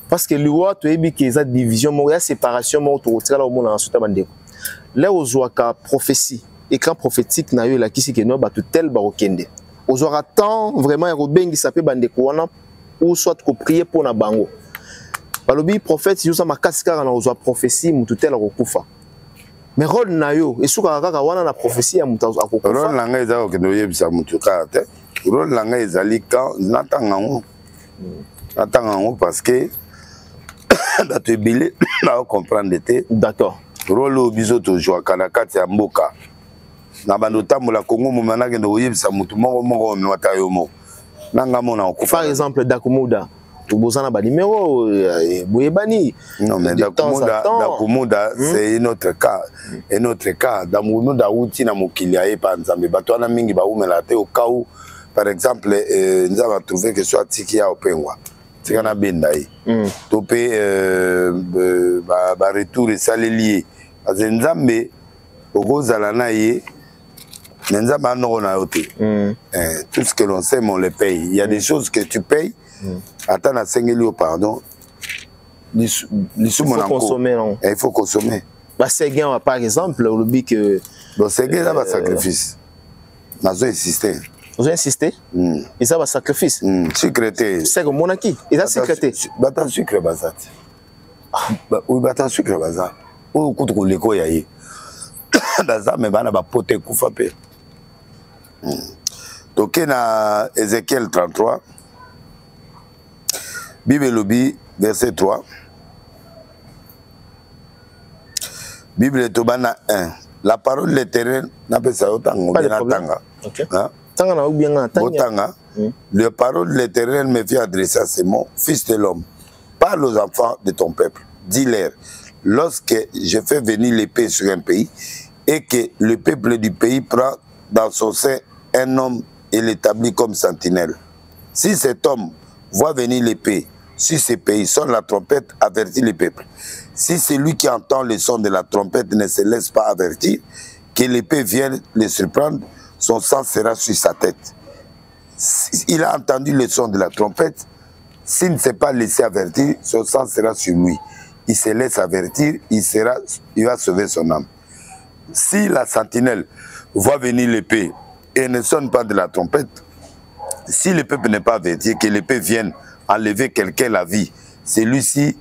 Parce que l'Iwa, tu as dit qu'il y a division, il y a séparation, là, où nous avons prophétie. écran prophétique na yo la kisi ke no ba tout tel ba okende aux aura temps vraiment robengi sapé bande ko wana ou soit ko prier pour na bango balobi prophète yo sa makasi kaka na ozwa prophétie mutu tel akokufa mais rôle na yo esuka kaka wana na prophétie ya mutu akokufa rôle langa eza okende oyebisa mutu kaka te rôle langa ezali quand natanga ngo parce que bato ebele na comprendre te d'accord rôle oyo biso tozwaka na kati ya mboka na bando tambola Congo moma nakende oyebisa mutu moko omemata yo moko nanga mona okufa par exemple Dakumuda tobozana ba numéro boyebani non mais Dakumuda c'est un autre cas Dakumuda uti na mokili aye pa nzambe bato wana mingi baumela te au cas où par exemple nous avons trouvé que soit tiki ya opengwa tika na benda ye topé ba retour esaleli parce que nzambe okozala na ye nzambe anoko na yo te tout ce que l'on sème on le paye il y a des choses que tu payes attends na sengeli yo pardon il faut consommer ba seguin par exemple le but que donc seguin là ba sacrifice nazo insister vous insistez et ça va sacrifice secrété c'est comme monaki et ça secrété bata sucre bazat oui bata sucre bazat o kutu leko yaye daza me bana ba pote kufa pe donc na Ézéchiel 33 Bible lobi verset 3 Bible tobana 1 la parole de l'Éternel n'a pas ça autant tanga le parole de l'Éternel me fait adresser à ces mots fils de l'homme parle aux enfants de ton peuple dis-leur lorsque je fais venir l'épée sur un pays et que le peuple du pays prend dans son sein un homme et l'établit comme sentinelle. Si cet homme voit venir l'épée sur ce pays, sonne la trompette, avertit le peuple. Si celui qui entend le son de la trompette ne se laisse pas avertir, que l'épée vienne le surprendre, son sang sera sur sa tête. Il a entendu le son de la trompette, s'il ne s'est pas laissé avertir, son sang sera sur lui. Il se laisse avertir, il va sauver son âme. Si la sentinelle voit venir l'épée et ne sonne pas de la trompette, si le peuple n'est pas averti, que l'épée vienne enlever quelqu'un la vie, celui-ci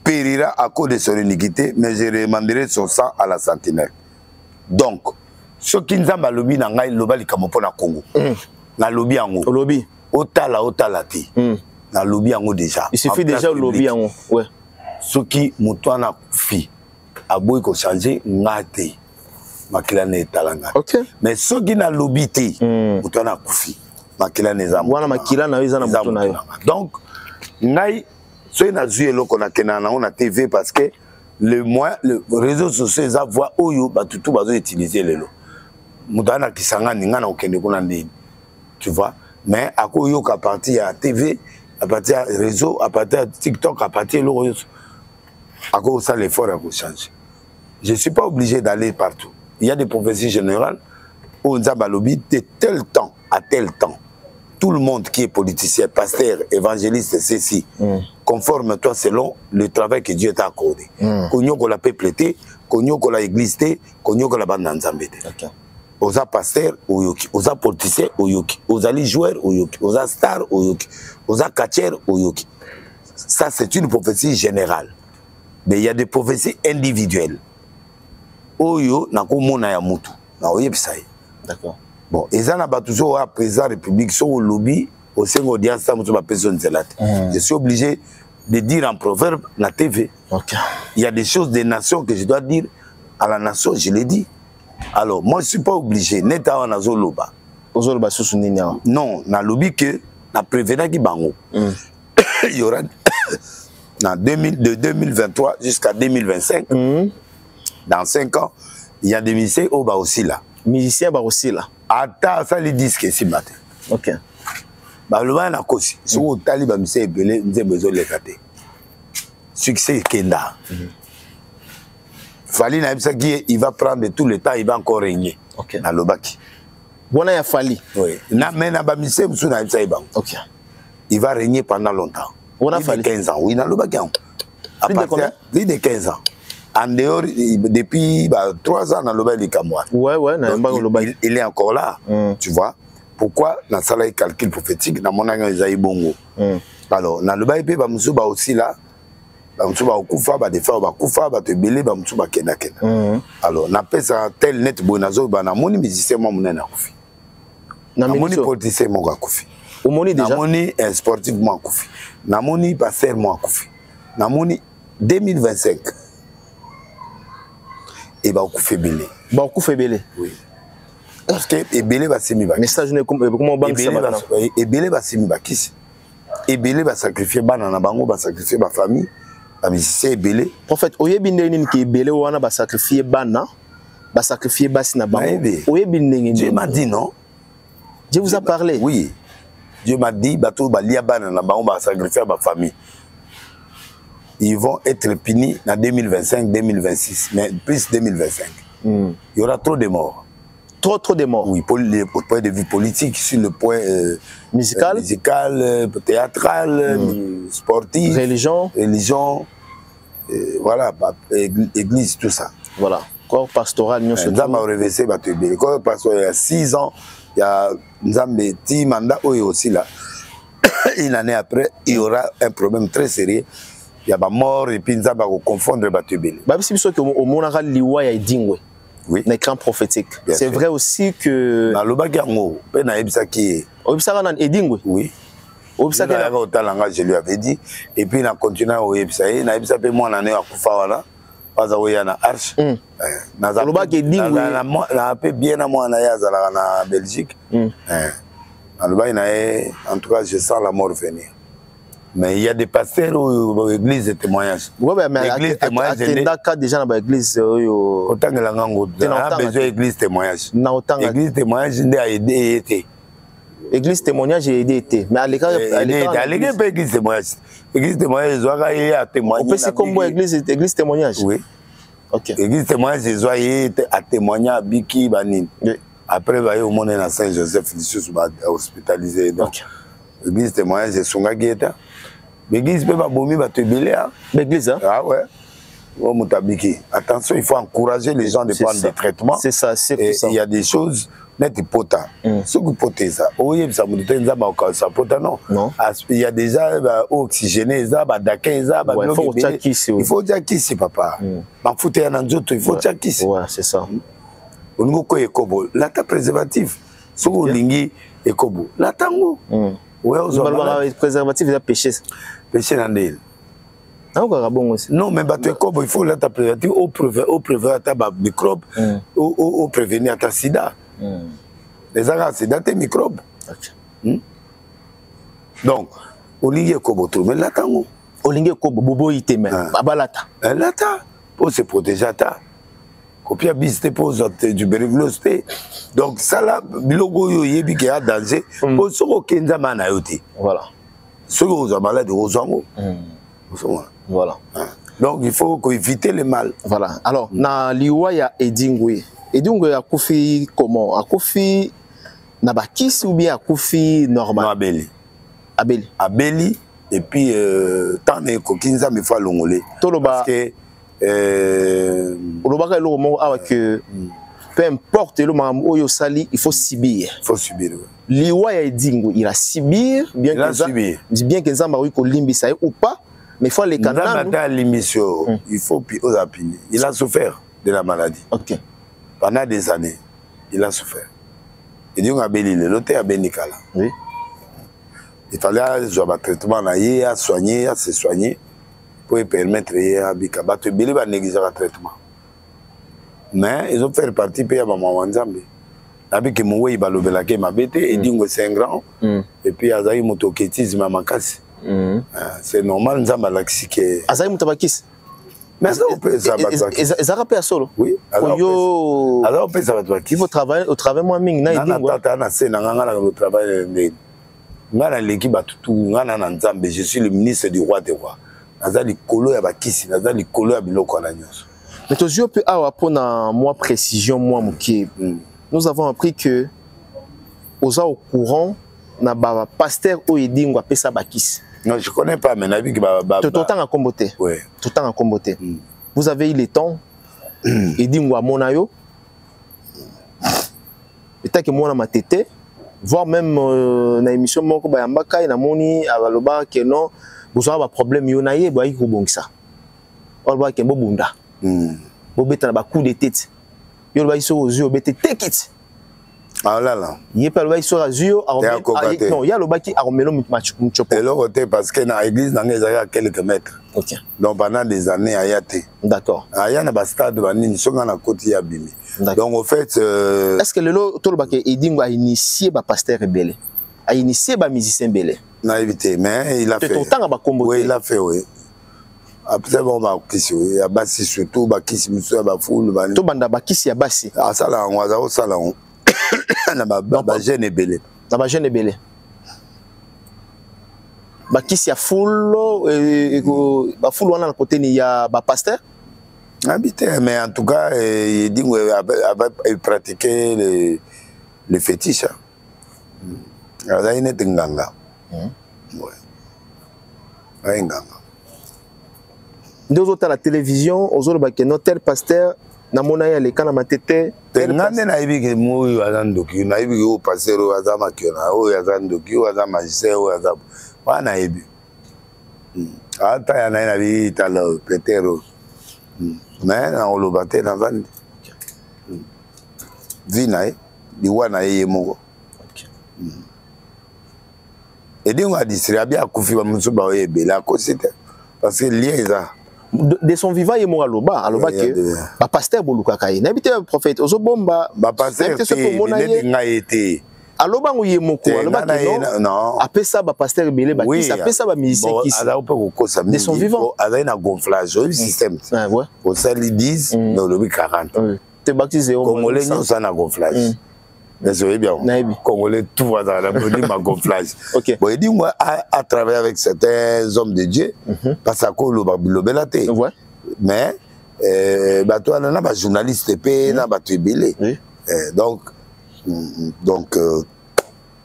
périra à cause de son iniquité, mais je demanderai son sang à la sentinelle. Donc, ce qui nous a malobi na ngai loba likamopo na Congo, na lobi ango, lobi, otala ti, na lobi ango déjà. Il suffit déjà lobi ango, ouais. Ce qui mutwana fi, aboy ko changer ngate, makila ne talanga. Ok. Mais ce qui na lobi ti, mutwana kufi, makila ne zamu. Wana makila na weza na mutuna yo. Donc, ngai, so na zuye loko na kenana on a TV parce que le réseau social ça voit oyo batutu bazo utiliser lelo. Mutana kisanga ninga na okende kuna ndini. Tu vois? Mais à quoi yo ka partir à TV, à partir à réseau, à partir à TikTok, à partir de à quoi ça l'effort à changer. Je suis pas obligé d'aller partout. Il y a des prophéties générales où on a de tel temps à tel temps. Tout le monde qui est politicien, pasteur, évangéliste, ceci, conforme-toi selon le travail que Dieu t'a accordé. Konyo ko la peuple té, konyo ko la église té, konyo ko la bande nzambe té. Oza pasteur oyoki, oza politicien oyoki, oza joueur oyoki, oza star oyoki, oza catcher oyoki. Ça c'est une prophétie générale. Mais il y a des prophéties individuelles. Oyo na ko mona ya mutu, na oyebisa ye. D'accord. Bon, et ça n'a pas toujours à président République sur le lobby au sein audience ça mutu ba personne zelate. Je suis obligé de dire en proverbe la TV. OK. Il y a des choses des nations que je dois dire à la nation, je l'ai dit. Alors, moi, je ne suis pas obligé. Neta wana zoloba. Ozoloba susu nini? Non, na lobby que na prévenant qui bango. Il y aura de 2023 jusqu'à 2025. Dans 5 ans, il y a des musiciens au bas aussi là. Musiciens bas aussi là. Attends, ça les disques ici matin. OK. Bah le na kosi. Si au taliban musicien belé, nous avons besoin de les cater. Succès kenda. Fali na qui il va prendre tout le temps, il va encore régner. OK. Na lobaki. Bona ya Fali. Oui. Na mais na ba musicien musu na ibsa ibang. OK. Il va régner pendant longtemps. On a Fali 15 ans. Oui, na lobaki. À partir de 15 ans. En dehors, depuis 3 ans, dans le Bail Kamoa. Ouais, il est encore là. Tu vois? Pourquoi dans le salaire calcul prophétique, dans mon avis, ils ont bongo. Alors, dans le Bail P, Bamoussouba aussi là. Bamoussouba Okufa, Defa, Bakufa, Batebele, Bamoussouba Kena Kena. Alors, on appelle ça tel net bonazo, Banamoni, musicien, moi, mon akoufi. Namoni politicien, mon akoufi. Omoni déjà. Namoni sportif, mon akoufi. Namoni passer, mon akoufi. Namoni 2025. Et bah, on fait belé. Bah, on fait belé. Oui. Parce que et belé va s'aimer. Message ne comment banque ça va. Et belé va s'aimer qui? Et belé va sacrifier banana bango va sacrifier ma famille. La musicien belé. Prophète, oye bindé qui belé wana va sacrifier bana, va sacrifier basina bango. Oye bindé. Dieu m'a dit non. Dieu vous a parlé. Oui. Dieu m'a dit bateau ba lia banana bango va sacrifier ma famille. Ils vont être punis en 2025, 2026, mais plus 2025. Il y aura trop de morts. Trop de morts. Oui, pour le point de vue politique, sur le point musical, théâtral, sportif, religion, voilà, église, tout ça. Voilà, corps pastoral, nous sommes. Nous avons reversé le corps pastoral il y a 6 ans, il y a un mandat aussi là. Une année après, il y aura un problème très sérieux. Il y a des morts et puis nous allons confondre les batubés. Si vous au Monara Liwa et Dingwe, oui, l'écran prophétique. C'est vrai aussi que. Dans le bagarre, ben na ebisa qui. Obisa na Edingwe. Oui. Obisa que je lui avais dit et puis na continué au ebisa et na ebisa pe moi na ne akufa wana. Pas awoya na arche. Na za. Le bagarre Edingwe. Na pe bien na moi na ya za na Belgique. Dans le bagarre en tout cas je sens la mort venir. Mais il y a des pasteurs aux églises de témoignage. Oui, mais l'église témoignage. Il y a déjà dans l'église. Autant que la gangue. On a besoin d'église témoignage. L'église témoignage a aidé. L'église témoignage a aidé. Mais à l'église pas église témoignage. L'église témoignage, ils ont à témoigner. On peut c'est comme église témoignage. Oui. Ok. L'église témoignage, ils ont à témoigner à Biki Banin. Après, il y a au monde à Saint-Joseph, ils sont hospitalisés. Donc, l'église témoignage, c'est son gars. L'église peut pas bomber, va te belé. L'église, hein? Ah ouais. Attention, il faut encourager les gens de prendre des traitements. C'est ça, c'est tout ça. Il y a des choses, net potas. Ce que potes ça, oui, ça me dit ça pota non. Il y a déjà oxygéné ça, dakin ça, il faut dire qui c'est. Il faut dire qui c'est papa. Ma foute un anjoto, il faut dire qui c'est. Ouais, c'est ça. On nous connaît kobo, la ta préservatif. Ce que lingi et kobo, la tango. Ouais, le préservatif il a péché. Péché dans l'île. Non, mais il faut la préservatif au prévenir ta microbe, au prévenir ta sida. Les agents sida, tes microbes. Donc, au ligne kobo trouver la tango. Au ligne kobo bobo ite mais abalata. Lata pour se protéger ta. Copia bisté pour du bérévlosté. Donc ça là, bilogo yo yebi qui a danger. Pour ce que kenza mana yote. Voilà. Ce que vous avez malade aux hommes. Voilà. Donc il faut éviter le mal. Voilà. Alors, na liwa ya Edingwe. Edingwe a koufi comment? A koufi na bakisi ou bien a koufi normal? Abeli. Abeli. Abeli et puis tant de kokinza me fa longolé. Parce que peu importe le moment où sali, il faut subir. Il faut subir. Liwa ya Edingwe, il a subir bien que Zamba ko limbisa ou pas. Mais il faut les canaux. Il faut puis aux appuyer. Il a souffert de la maladie. Ok. Pendant des années, il a souffert. Et donc, l'autre a bénicala. Oui. Il fallait avoir un traitement, à soigner, à se soigner, pour permettre à Bikaba de négliger le traitement. Mais ils ont fait partie de maman Wanzambi. Avec que mon il va le m'a bêté, et dit que c'est un grand. Et puis, il y a un motokétisme à ma casse. C'est normal, nous avons l'accès que. Azaï Moutabakis. Mais ça, on peut ça. Ils ont rappelé solo. Oui. Alors, on peut ça. Il faut travailler au travail moins ming. Non, travail. Je suis le ministre du roi des rois. Mais tes yeux peuvent avoir pour moi précision, moi mouki. Nous avons appris que aux au courant na ba pasteur au Edingwe pesa bakis. Non, je connais pas, mais Nabi qui tout le temps à comboter. Oui. Tout le temps à comboter. vous avez eu le temps et dit moi mon ayo et tant que moi ma tête voire même na émission moko ba yambaka na moni abaloba que non vous avez un problème yonaye ba yi ko bongisa on va que bobunda bo beta na ba coup de tête yo ba iso aux yeux beta take it ah là là il pas ba iso aux yeux non il y a le baki a romelo mchopo et l'autre côté parce que dans l'église dans les à quelques mètres. OK Donc pendant des années ayate. D'accord. Aya na ba stade banini songa na côté ya bimi. Donc en fait est-ce que le lot tout le baki Edingo a initié ba pasteur rebelle a initié ba musicien belé na évité mais il a fait autant ba combo oui il a fait oui après bon ba kisi oui ya basi surtout ba kisi muso ya ba foule ba to banda ba kisi ya basi ah ça là on va au salon na ba jeune belé na ba jeune belé ba kisi ya foule ba foule wana na côté ni ya ba pasteur habité mais en tout cas il dit il pratiquer les fétiches là il est nganga ouais ay nganga deux autres à la télévision aux autres ba que tel pasteur na mona ya le kana matete ngane na ibike moyo azandoki na ibike o pasteur o azama kiona o azandoki o azama magicien o azama wana ibi ata ya na bi talo petero mais na olobate na vandi vinae di wana yeye moko et donc a distribué bien akufi ba musuba o ebela ko c'était parce que lieza de son vivant et mo aloba que ba pasteur boluka kai na bité prophète ozo bomba ba pasteur te nga été aloba ngo yemoko aloba que non après ça ba pasteur belé ba qui ça après ça ba musicien qui ça on peut kosa de son vivant avec un gonflage au système ouais au ça ils disent dans le 40 te baptisé au congolais nous ça na gonflage mais c'est bien congolais tout va dans la body ma gonflage OK bon il dit moi à travailler avec certains hommes de Dieu parce que le belate mais bah toi na ba journaliste pe na ba tubile donc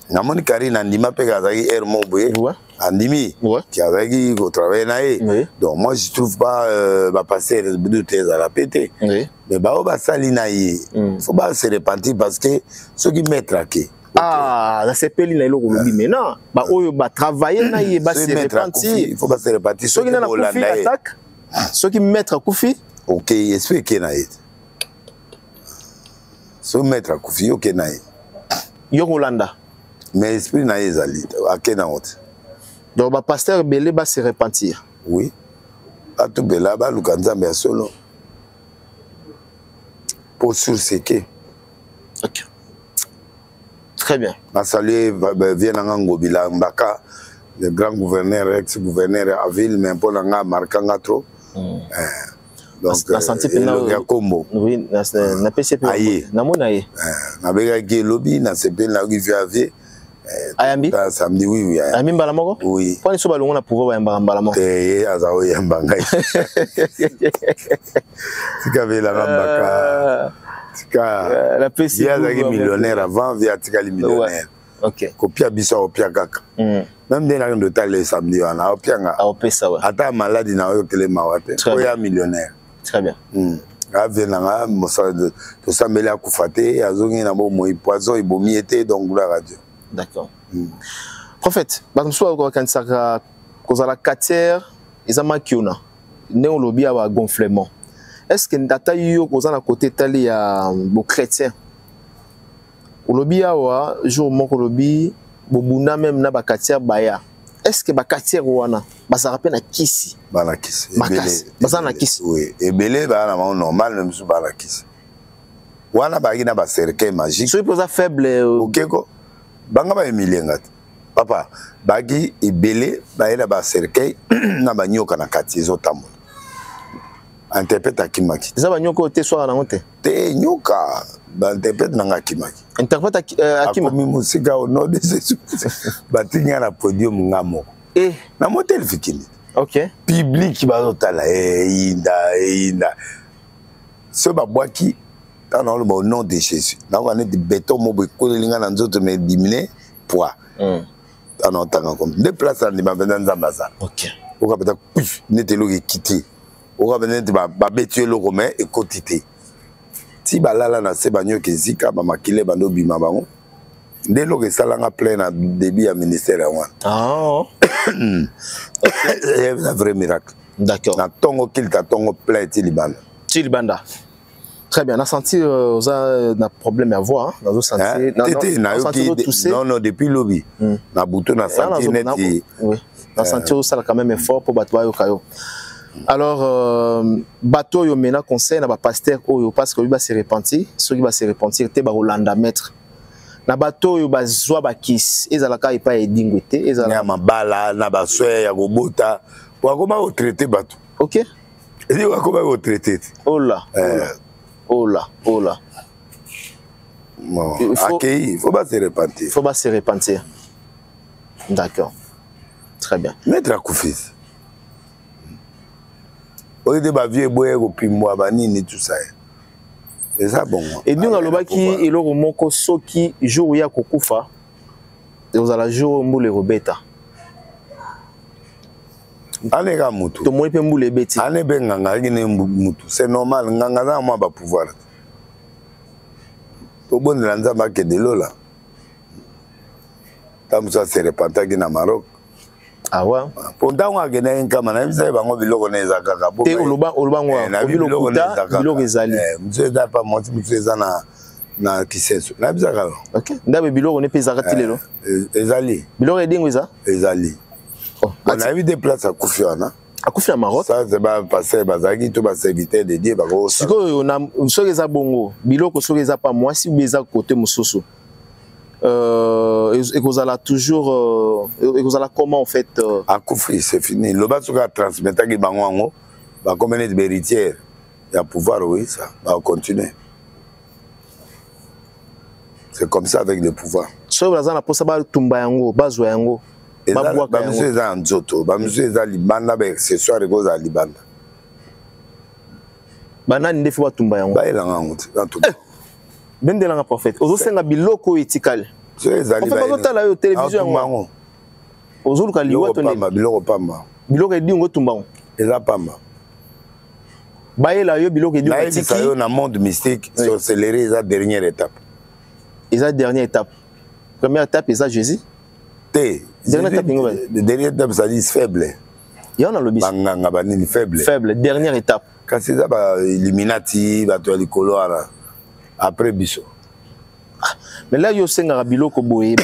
na moni Karine andima pe kazaki Hermo Boye andimi qui avait au travail naé donc moi je trouve pas va passer le bout de à la pété mais bah ba sali naé faut pas se repentir parce que ceux qui mettent traqué ah ça c'est peli na eloko lobi maintenant ba oyo ba travailler naé ba se repentir il faut pas se repentir ceux qui na kufi attaque ceux qui mettre kufi OK explique naé ceux mettre kufi OK naé yo Holanda mais esprit na ezali akena honte donc ba pasteur belé ba se repentir oui atu bela ba lukanza ya solo pour sur ce que OK très bien na saluer vient ngango bilambaka le grand gouverneur ex-gouverneur à ville mais pour nga markanga trop donc na senti pena ya kombo oui na PCP na mona ye na bega ki lobby na CP na ki viave ayambi samedi oui ayambi mbala moko oui kwa ni so balongo na pouvoir yamba mbala moko azao yamba ngai tika vela ngambaka tika la PCP il y a millionnaire avant via tika les millionnaire OK kopia biso opia kaka même des gens de tal samedi wana opia nga opesa wa ata maladie na yo telema wate oya millionnaire très bien avenanga mosa de sambela kufate azongi na bo moi poison ibomi était donc la radio d'accord prophète batumso ko kansaka kozala katière ezama kiona ne olobi ya gonflement est-ce que ndata yo kozana côté tali ya bo chrétien olobi awa jour moko lobi bobuna même na ba katière baya est-ce que ba katière wana bazara pe na kisi bana kisi bazana kisi oui ebele ba na normal même sous bana kisi wana ba gina ba cercueil magique so posa faible okeko banga ba emilenga papa bagi ebele ba ela ba cercueil na ba nyoka na kati ezotambola interprète akimaki za ba nyoko te soa na ngote te nyoka ba interprète na akimaki interprète akimaki mi musika au nom de Jésus batinga na podium ngamo na motel fikini OK public bazotala inda so ba bwaki dans le nom de Jésus na on est de béton mo bokolinga na nzoto me diminuer poids on comme deux places en dimabenda nzambaza OK okapeta netelo ki quitter on va venir ba betue le romain et quotité si balala na se banyo kezika ba makile bando bima bango dès lo que salanga plein na débit à ministère à wan c'est un vrai miracle. D'accord. Na tongo qu'il ta tongo plein Tilibanda. Très bien, on a senti un problème à voir, on a senti non depuis lobby na bouton na senti net oui, on a senti ça quand même effort pour battre au caillou. Alors bateau yo mena conseil na ba pasteur oyo parce que lui va se repentir, ceux qui va se repentir te ba Rolanda maître. Na bateau yo ba zwa ba kiss, ezalaka ipa edingwete, ezalaka mabala na ba soya ya gobota, wa koma au traiter bateau. OK. Et wa koma au traiter. Oh là. Oh là, oh là. Bon, il faut pas se repentir. Il faut pas se repentir. D'accord. Très bien. Maître Akoufis. Au lieu de ma vie, au pimo, banini, tout ça. Et ça, bon. Et nous, on a qui est le romoko soki jour ya kokufa. Et vous allez jouer moule robeta. Allez, Gamoutou. Tout le monde peut mouler bêtis. Allez, c'est normal. Nganga moi va pouvoir. Tout bon de l'anzama que de l'eau là. Tam ça se répandra au Maroc. Ah ouais. Pendant qu'on a gagné un camarade, vous savez pas moi bilo connaît ça kaka. Te oloba ngwa. Bilo kuta bilo rezali. Monsieur da pas monter monsieur ça na kisenso. Na bizaka. OK. Ndabe bilo on est pesaka tilelo. Ezali. Bilo edingwe ça? Ezali. On a vu des places à Koufiana. À Koufiana Maroc. Ça c'est pas passer bazaki tout ba serviteur de Dieu ba ko. Siko on a sokeza bongo. Biloko sokeza pas moi si beza côté mususu. Et vous allez toujours et vous allez comment en fait à Koufri c'est fini. Le bas soka transmettre ki bango ba comme une héritière. Il y a pouvoir oui ça. Va continuer. C'est comme ça avec le pouvoir. So vous allez posa ba tumba yango, bazwa yango. Ba monsieur za nzoto, ba monsieur za libanda ba accessoire ko za libanda. Bana ndefi wa tumba yango. Ba elanga nguti, ba tumba. Bendelanga prophète. Ozo senga biloko etikal. So ezali ba. On peut la télévision yango. Ozo luka liwa to ne. Biloko pamba. Biloko edingo tumba. Eza pamba. Ba ela yo biloko edingo etiki. Ça yo na monde mystique, sorcellerie eza dernière étape. Eza dernière étape. Première étape eza Jésus. Dernière étape, ça dit faible. Il y en a le bis. Banganga banini faible. Faible, dernière étape. Quand c'est ça, Illuminati, bato likolo après biso. Mais là, yo senga biloko boye.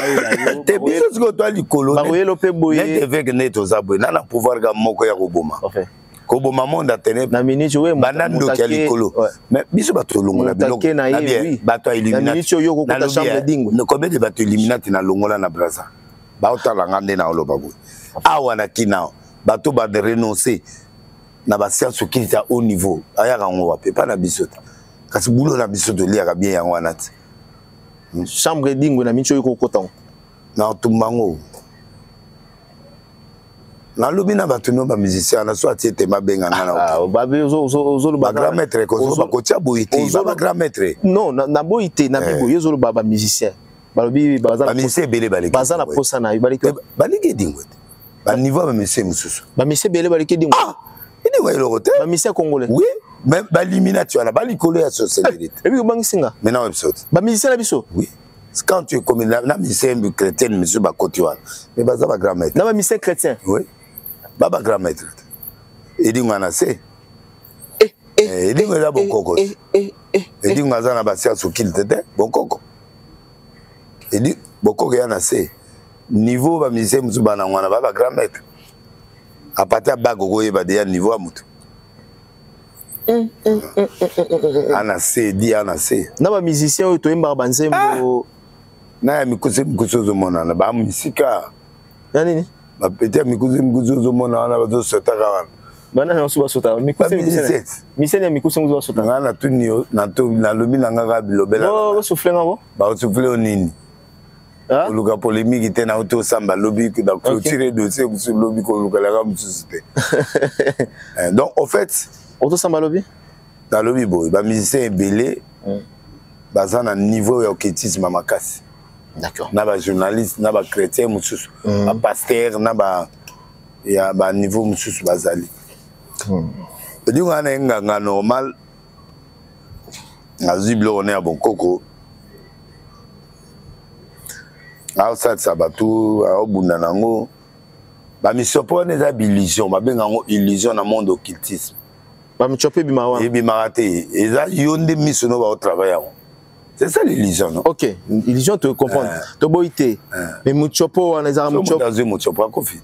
Te biso siko to likolo. Ba boye lope boye. Net avec net ozaboye. Nana pouvoir ga moko ya koboma. Okay. Koboma monde atene. Na minute we banando ya likolo. Mais biso bato longola biloko. Na bien, bato Illuminati. Na minute yo ko ta chambre dingue. Combien de bato Illuminati na longola na Brazza. Baotala ngande na oloba boy awa na kina bato ba de renoncer na ba science qui est à haut niveau aya ka ngwa pe pa na bisoto kasi bulo na bisoto li ya bien yango anati chambre dingo na micho yiko kotan na tumbango na lobi na bato no ba musicien na so atiete mabenga na ba be zo ba grand maître ko ba ko tia boité ba grand maître non na boité na bibo yezo ba musicien balobi bazala monsieur belé balé bazala posa na balike balike dingote ba niveau ba monsieur mususu ba monsieur belé balike dingo ini wa le hôtel ba monsieur congolais oui même ba Illuminati wala ba likolo ya société et puis bangi singa maintenant episode ba musicien na biso oui quand tu es comme la musicien chrétien monsieur ba kotiwa mais baza ba grand maître na ba musicien chrétien oui ba grand maître et dingo na c'est et dingo la bokoko et dingo za na ba sia sokil tete bokoko. Et dit, beaucoup de gens niveau ba musicien musu bana ngwana ba grand maître. À partir de bago goye ba déjà niveau amutu. Ana C dit ana C. Na ba musicien o to imba banzembo. Na ya mikuzo zo mona na ba musika. Na nini? Ba peut-être mikuzo zo mona na ba zo sotaka wana. Bana na suba sota mikuzo musicien mikuzo zo sota. Na tunio na to na lobi na ngaka bilobela. Oh souffler ngabo. Ba souffler onini. Oluka polémique était na auto samba lobby que dans clôturer dossier sur lobby ko luka la comme société. Donc en fait auto samba lobby dans lobby boy ba musicien belé baza na niveau ya kétisme makasi. D'accord. Na ba journaliste na ba chrétien mususu ba pasteur na ba ya ba niveau mususu bazali. dis on a un normal aziblo on est à bon coco ça ça va tout au bunanango ba mi sopo ne za illusion ba benga ngo illusion na monde occultisme ba mi chope bi mawa et bi marate et ça yonde misono ba au travail. C'est ça l'illusion, non? Ok, l'illusion, tu comprends. Tu boité. Mais Muchopo, on est à Muchopo. Dans un Muchopo, à quoi fait?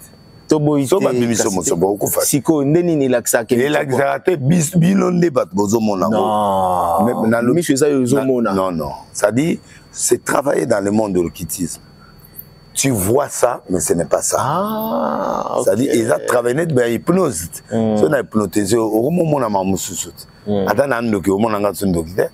Tu boité. Tu boité. Muchopo, à quoi fait? Si tu n'es ni l'accent. Et l'accent, bilonné, pas de bozomona. Non. Mais je suis à non, non. Ça dit, c'est travailler dans le monde de l'occultisme. Tu vois ça, mais ce n'est pas ça. Ah, ok. Ça dit, ils ont travaillé dans l'hypnose. Si on a hypnotisé, au moment où on a mamoussou. Attends, on a un docteur.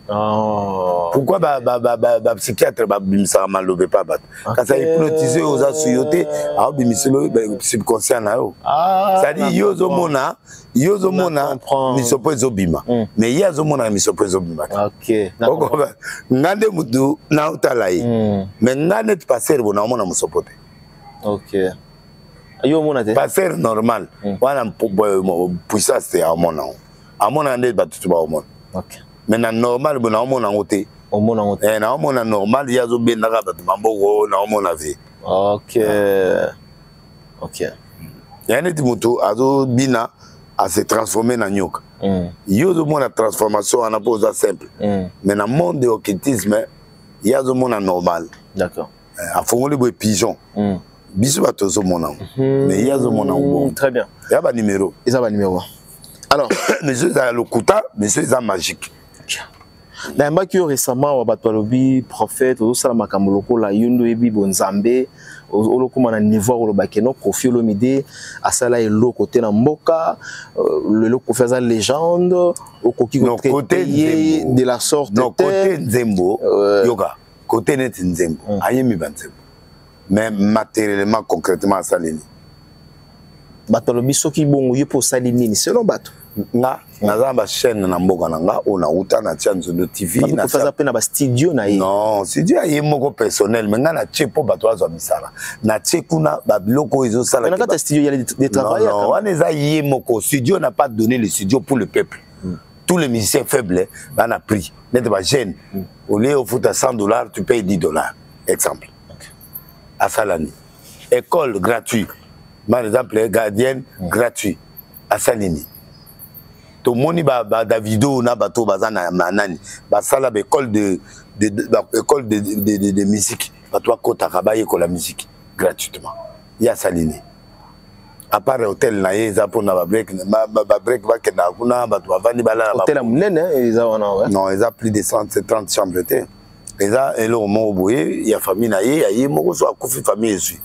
Pourquoi les psychiatres ne sont pas malobés pas? Quand ça hypnotisé aux assuyotés, le subconscient. Ça dit, Yozomona, ne sont pas obima. Mais il y a Zomona, ne sont pas obima. Ok. Nande mutu na utalai. Mais nande passer bon na mona musopote. Ok. Ayo mona te. Passer normal. Wana puissance c'est à mona. À mona nde batutu ba mona. Ok. Mais na normal bon na mona ngote. Au mona ngote. Na mona normal ya zo benda ka batu mamboko na mona ve. Ok. Ok. Yani mutu azo bina à se transformer na nyoka. Yo zo mona transformation en pose simple. Mais dans le monde de l'occultisme, il y a un monde normal. D'accord. À fond les pigeons. Bisous à tous au monde. Mais il y a un monde. Très bien. Il y a un numéro. Il y a un numéro. Alors, monsieur c'est le kuta, monsieur c'est magique. Dans le cas récemment, on a parlé prophète, on a parlé la yundo ebi bonzambe, on a parlé niveau où le bakeno Kofi Olomide, à ça là il côté na mboka, le Kofi sa légende, au côté de la sorte. Non côté Nzembo, yoga, côté net Nzembo, ayemi banzembo. Mais matériellement, concrètement, ça l'est. Batalobi soki bongo yepo salini selon bato. Nga naza ba chaîne na mboka na nga ona uta na Tianzono TV na faza pe na ba studio na ye. Non, studio ye moko personnel mais nga na chepo bato azo misala. Na chekuna ba biloko ezo sala. Mais na studio il y a des travailleurs. Non, on eza ye moko studio n'a pas donné le studio pour le peuple. Tous les musiciens faibles on a pris. N'était pas jeune. Au lieu de foutre $100, tu payes $10. Exemple. À Salani. École gratuite. Par exemple, gardienne gratuit à Salini. Tout le monde a Davido na bato bazana manani. Basala école de musique. Bato kota kabaye ko la musique gratuitement. Il y a Salini. À part hôtel na yeza pour na break ba kena kuna bato bavandi bala na hôtel munene ils ont non, ils ont plus de 130 chambres d'été. Ils ont et au moment où il y a famille na ye moko so akufi famille ici.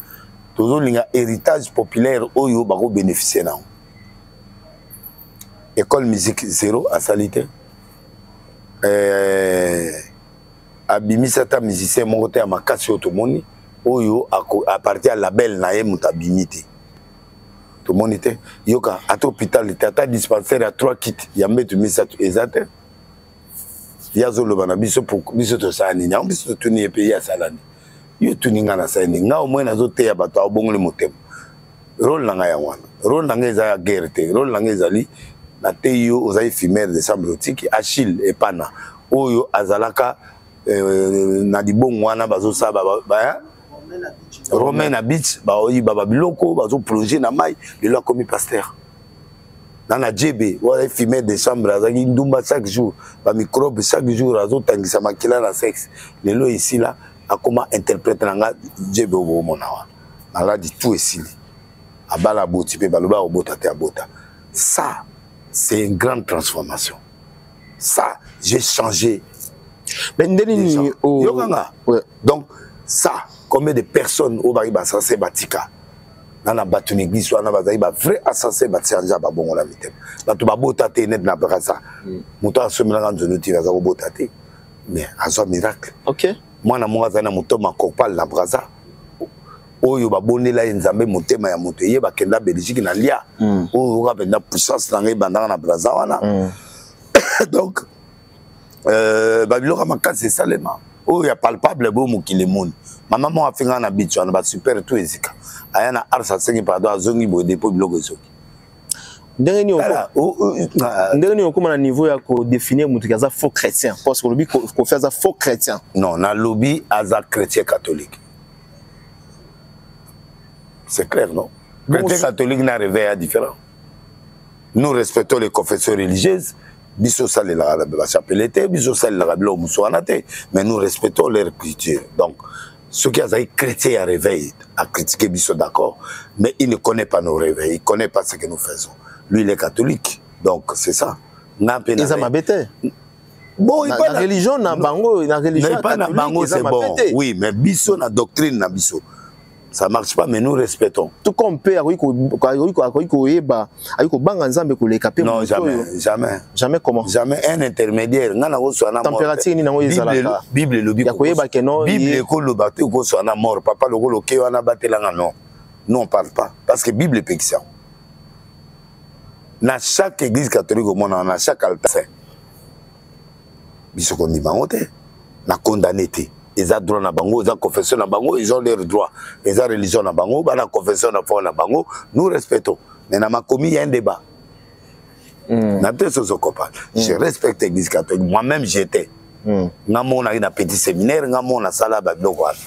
Toujours l'héritage populaire oyo bako bénéficier na. École musique 0 à Salité. Abimisata musicien mon côté à makasi otomoni oyo à partir à label na ye mutabimité. Tout le monde était yoka à l'hôpital tata dispensaire à 3 kits yambe tu misatu exact. Yazo lo bana biso pour biso to sani na biso to ni pays à salani. Yo tuninga na sani nga au moins nazo te ya bato abongole motema. Rôle nanga ya wana. Rôle nanga eza guerre te. Rôle nanga ezali na te yo ozali fumeur de chambre érotique Achille et Pana. Oyo azalaka na dibongo wana bazo saba ba Romain na beach ba oyi baba biloko bazo plonger na mai le la commis pasteur. Nana djebe wala fumeur de chambre azaki ndumba chaque jour ba microbe chaque jour azo tangisa makila na sexe. Lelo ici là a comment interpréter nga djebe o mona wa. Nala dit tout ici. Abala boti pe baloba obota te abota. Ça c'est une grande transformation. Ça, j'ai changé. Mais donc, ça, combien de personnes au Bariba Sansé Batika, dans la batte une église, soit dans la vrai assassin Batia Babon la mitem. Dans tout babotate net na brasa. Mouton se mélange de notre tirage au botate. Mais à un miracle. Ok. Moi, na moi, zana mouton ma copal la brasa. Oyo babonné la nzambe motema ya moto ye bakenda Belgique na lia oyo kapenda puissance na ngai bandanga na Brazza wana donc babiloko makasi esalema oyo ya palpable bo mokili moni mama mo afinga na bicho na ba super tout ezika aya na arsa sengi pardon azongi bo depo biloko ezoki Ndenge ni comment na niveau ya ko définir mutu kaza faux chrétien parce que lobby ko faire ça faux chrétien. Non, na lobby aza chrétien catholique. C'est clair, non? Chrétien catholique n'a réveil différent. Nous respectons les confessions religieuses. Biso sale la chapelete, biso sale la rablo musuanate, mais nous respectons leur culture. Donc ceux qui ont chrétien à réveil à critiquer biso d'accord, mais il ne connaît pas nos réveils, il ne connaît pas ce que nous faisons. Lui il est catholique, donc c'est ça. Ils ont m'abêté. Bon, il la religion na bango, la religion catholique c'est bon. Oui, mais biso na doctrine na biso. Ça ne marche pas, mais nous respectons. Tout comme père, non, jamais, jamais. Jamais comment? Jamais un intermédiaire. Température ni nango ezalaka. Bible le Bible ko so na mort. Papa le ko ke wana batelanga non. Nous on parle pas parce que Bible est péction. Dans chaque église catholique au monde, dans chaque altar, biso ko ni bangote, na condamné té. Ils ont droit na bango, ils ont confession na bango, ils ont leur droit. Ils ont religion na bango, ils ont confession na foi na bango. Nous respectons. Mais dans ma commis, il y a un débat. Je respecte l'église catholique. Moi-même, j'étais. Namo na un petit séminaire, namo na sala ba biloko wana.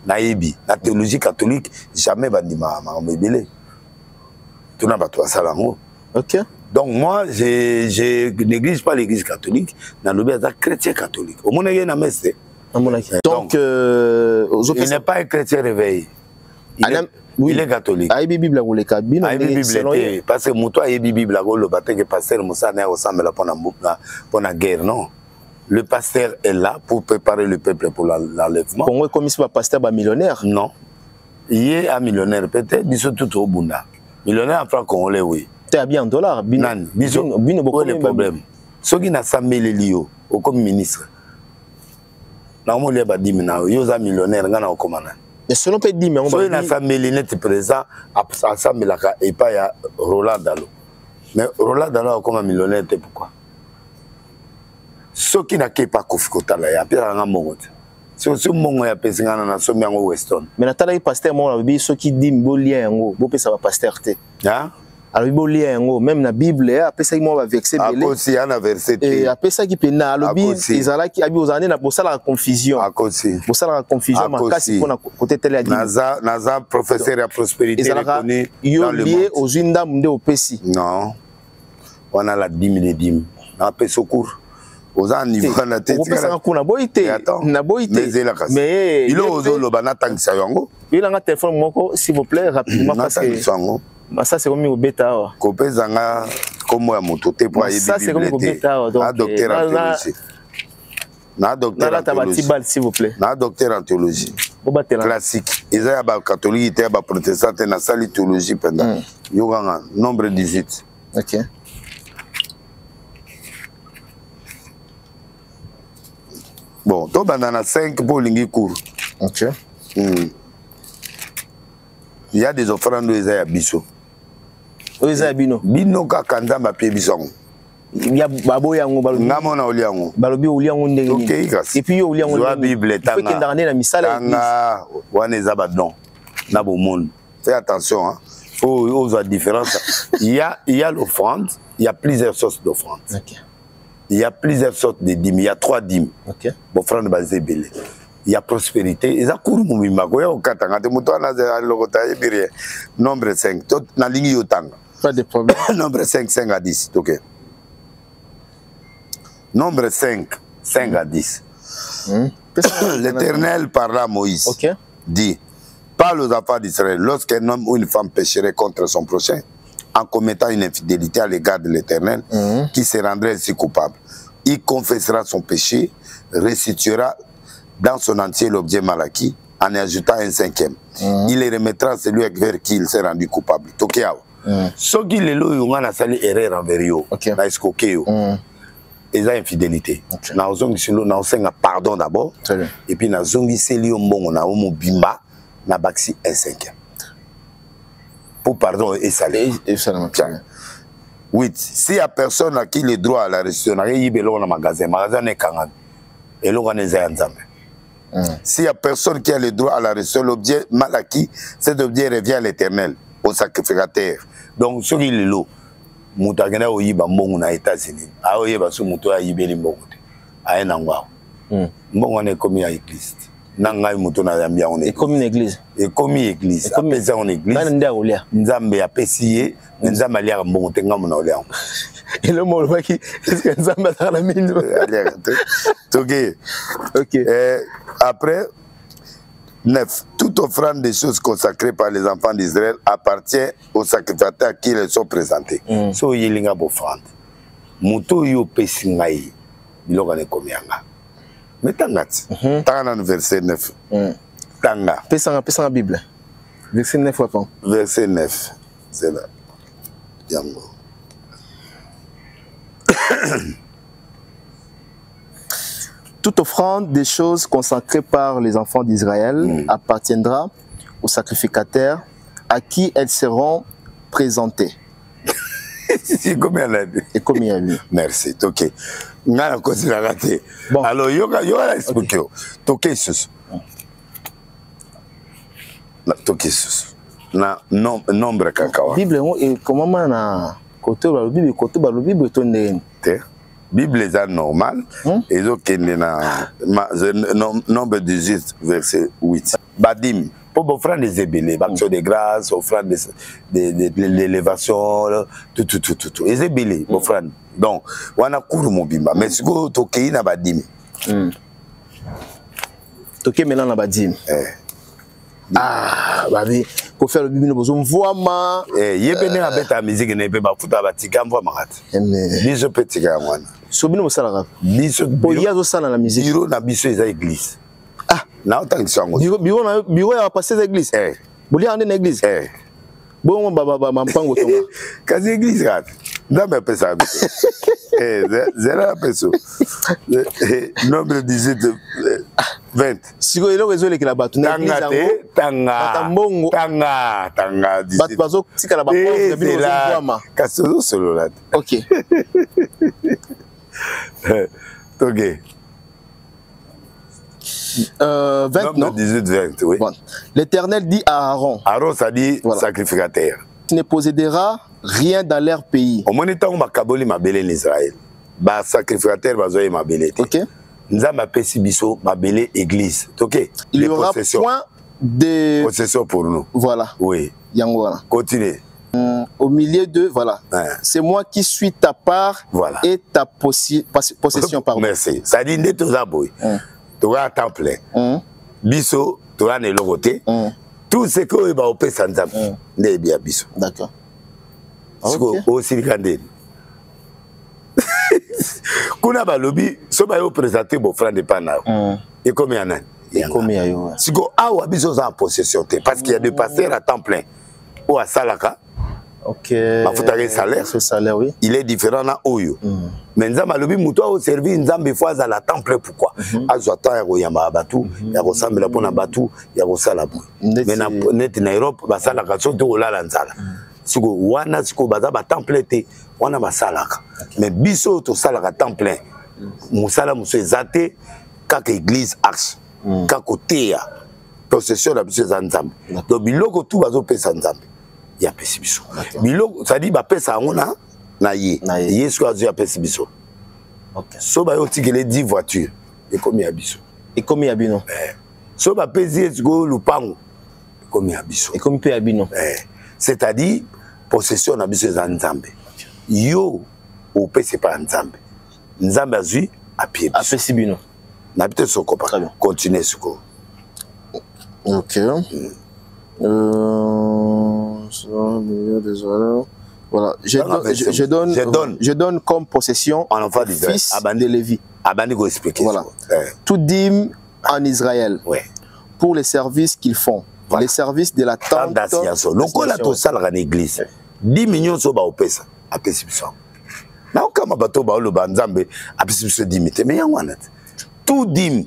Na yebi, na théologie catholique, jamais bandima ma mebele. Tout na ba toi sala ngo. OK. Donc moi, je néglige pas l'église catholique, na lobi za chrétien catholique. Au monde il y a na messe. Donc, il n'est pas un chrétien réveillé. Il est catholique. Il y a Bible parce que moi, il y a Bible que pasteur Moussa n'est au centre pour la guerre, non. Le pasteur est là pour préparer le peuple pour l'enlèvement. Congo comme si pasteur est millionnaire. Non. Il est un millionnaire peut-être, ils sont tout au Bunda. Millionnaire en franc congolais, oui. Tu as bien en dollars. Non, beaucoup de problèmes. Ceux qui n'ont pas mis les comme ministre. Non, il y a 10 000 yoza millionnaire ngana okomana. Mais selon peut 10 000 on va na melinette présent à ça melaka et pas ya Roland Dalo. Mais Roland Dalo comme millionnaire pourquoi? Ceux qui n'a pas kofiko là ya pira nga mongote. Ce mongo ya pesingana na somi yango Weston. Mais na tala pasteur mo bi ceux qui dit bo lien yango, bo pesa ba pasteur te. Hein? Alors il y a même la Bible après ça il m'a vexé belé aussi un verset et après ça qui pena le Bible ils allaient qui abi aux années na pour ça la confusion pour ça la confusion ma kasi pour na côté télé naza professeur à prospérité reconnu dans le lié aux inda munde au pesi non on a la 10 000 et 10 000 na peso cours aux an niveau na tête ça kuna boité na boité mais il ozo lo bana tangisa yango il a un téléphone moko s'il vous plaît rapidement parce que ça c'est comme au bêta. Copé zanga comme moi mon toté pour aller ça c'est comme au bêta donc docteur en théologie. Na docteur en théologie s'il vous plaît. Na docteur en théologie. Classique. Ils ont ba catholique et ba protestant na salle théologie pendant. Yoganga nombre 18. OK. Bon, to bandana 5 pour lingi cours. OK. Il y a des offrandes où ils ont biso. Bino ka kanda ma pie bisongo. Ya babo yango balobi. Ngamo na oliango. Balobi oliango ndenge nini. Et puis yo oliango ndenge. Bible tanga. Faut que na misala. Tanga wana ezaba don. Na bo monde. Fais attention hein. Faut aux différence. Il y a l'offrande, il y a plusieurs sortes d'offrandes. OK. Il y a plusieurs sortes de dîmes, il y a 3 dîmes. OK. Offrande basée belé. Il y a prospérité. Ils ont couru mon mimako. Il y a aucun temps. Nombre 5. Na ligne yotanga. Pas de problème. Nombre 5, 5 à 10. OK. Nombre 5, 5 à 10. L'Éternel parla à Moïse. OK. Dit, parle aux enfants d'Israël. Lorsqu'un homme ou une femme pécherait contre son prochain, en commettant une infidélité à l'égard de l'Éternel, qui se rendrait ainsi coupable, il confessera son péché, restituera dans son entier l'objet mal acquis, en ajoutant un 5e. Il les remettra à celui vers qui il s'est rendu coupable. Tokéao. Ce qui est là, il a sali erreur envers eux. Na escroqué. Ils ont infidélité. Na ozongi silo na osenga pardon d'abord. Et puis na zongi selio mbongo na omo bimba na baxi un 5e. Pour pardon et salut. Oui, s'il y a personne à qui le droit à la restitution, il y a un magasin. Magasin est kangan. Et l'on a s'il y a personne qui a le droit à la restitution, l'objet mal acquis, cet objet revient à l'Éternel, au sacrificateur. Donc, ce qui est l'eau, Moutagena oyiba mbongo na États-Unis. A oyiba so muto ya yibeli mbongo te. Aye nangwa. Mbongo ne komi ya église. Nanga muto na yambia on église. Komi église. Et komi église. Apesa on église. Bana nda olia. Nzambe ya pesiye, nzambe alia mbongo te ngamo na olia. Et le mot qui est-ce que nzambe dans la mine. OK. Après 9. Toute offrande des choses consacrées par les enfants d'Israël appartient aux sacrificateurs à qui elles sont présentées. So yilinga offrande. Muto yo pesingai biloka ne komianga. Metangati. Tanga verset 9. Tanga. Pesanga Bible. Verset 9 fois. Verset 9. C'est là. Yango. Toute offrande des choses consacrées par les enfants d'Israël appartiendra aux sacrificateurs à qui elles seront présentées. Et combien il y a vu. Merci. Ok. Bon. Alors, il y a expliqué. Toké sus. Toké sus. Na nombre kakawa. Bible et comment na côté la Bible côté la Bible tonne. Bible est normal et donc nombre 18 verset 8. Badim pour offrande des ébélés, action de grâce, offrande de l'élévation, tout. Les ébélés, offrande. Donc, on a couru mon bimba. Mais si vous toquez na badim. Toquez maintenant na badim. Ah, babi, pour faire le bible nous besoin voir ma. Yébéné avec ta musique ne peut pas foutre batika voir marat. Biso petit gars moi. Sobino musala. Biso. Pour y a zo sala la musique. Biro na biso eza église. Ah, na autant sango. Biro ya passer l'église. Boli ande na église. Bon baba mampango tonga. Kazi église rat. Ndambe pesa biso. Zera peso. Nombre 18 20. Siko elo rezole ki la batu na église yango. Tanga. Batu bazo tika la bakwa de bino zomama. Kaso solo là. OK. OK. 20 non 18 20 oui. Bon. L'Éternel dit à Aaron. Aaron ça dit sacrificateur. Tu ne posséderas rien dans leur pays. Au moment où makaboli mabele en Israël. Ba sacrificateur bazoye mabele. OK. Nzamba pesi biso mabele église. OK. Il y aura point de possession pour nous. Voilà. Oui. Yangoana. Continuez. Au milieu de voilà. C'est moi qui suis ta part et ta possession pardon. Merci. Ça dit ndé tozaboy. Tu as temps plein. Biso, tu as le côté. Tout ce que va au pesa nzambe. Ndé bien biso. D'accord. OK. Aussi kandé. Kuna ba lobi so ba yo présenter bo frère de pana. Et combien en a? Combien yo? Siko awa biso en possession parce qu'il y a des pasteurs à temps plein. Ou à salaka. OK. Mafuta salaire. Ce salaire oui. Il est différent na oyo. Mais nzamba lobi muto au servir nzambe fois à la temps plein pourquoi? Azwata ya koyamba batu, ya kosambela pona batu, ya kosala boy. Mais na net na Europe ba salaka soto olala nzala. Siko wana siko baza ba temps plein te, wana ba salaka. Mais biso to salaka temps plein. Musala muso ezate kaka église axe. Kako teya. Possession la biso za nzambe. Donc biloko tout bazo pesa nzambe. Ya pesi biso. Biloko ça dit ba pesa ngona na ye. Yesu azo ya pesi biso. OK. So ba yo tikele 10 voitures. Et combien biso? Et combien bino? So ba pesi go lupango. Combien biso? Et combien pe bino? C'est-à-dire possession na biso za nzambe. Yo o pesi pa nzambe. Nzambe azui a pied biso. A pesi bino. Na bite soko pa. Continuez soko. OK. Voilà, je donne comme possession en enfant d'Israël, fils de Lévi. Abandi go expliquer. Voilà. Tout dîme en Israël. Pour les services qu'ils font. Les services de la tente d'assignation. Donc on a tout ça dans l'église. 10 millions so ba opesa a pesi biso. Na kama bato ba lo banzambe a pesi biso 10 mite mais yangwana. Tout dîme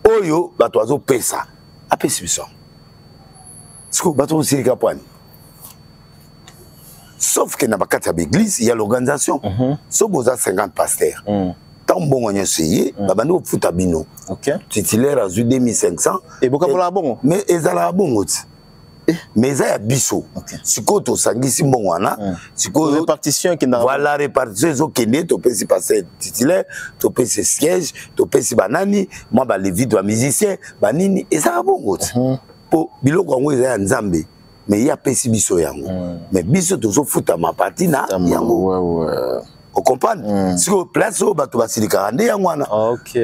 oyo bato azo pesa a pesi biso. Siko bato sirika poani. Sauf que dans l'église, il y a l'organisation. Sauf que 50 pasteurs. Tant bon on y essayé, babano au futabino. OK. Titulaire à 2500. Et beaucoup pour la bon. Mais ils allaient bon aussi. mais ça y a biso siko to sangisi mbongo wana siko répartition qui n'a voilà répartition zo kene to pesi passer titulaire to pesi siège to pesi banani moi ba levi de musicien banini et ça bongo po biloko ngo ya nzambe mais il y a pesi biso yango mais biso to zo futa ma partie na yango on comprend siko place au bato basilika nde yango wana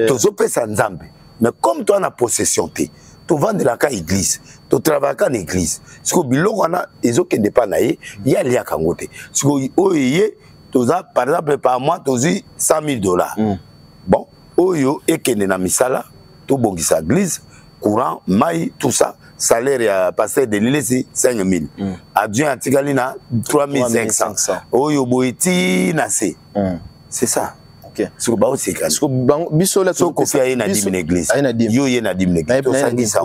to zo pesa nzambe mais comme toi na possession te tu vends de la église, tu travailles en église. Ce que biloko na ezo kende pa na ye, ya lia kangote. Ce que oye, par exemple par mois tu as 100 000 $. Bon, oyo ekende na misala, tu bongisa église, courant, maï, tout ça, salaire ya pasteur de l'île c'est 5 000. Adjoint atikali na 3 500. Oyo boiti na se. C'est ça. Sur ba aussi kan so biso la so ko fi ayena dim l'église yo yena dim l'église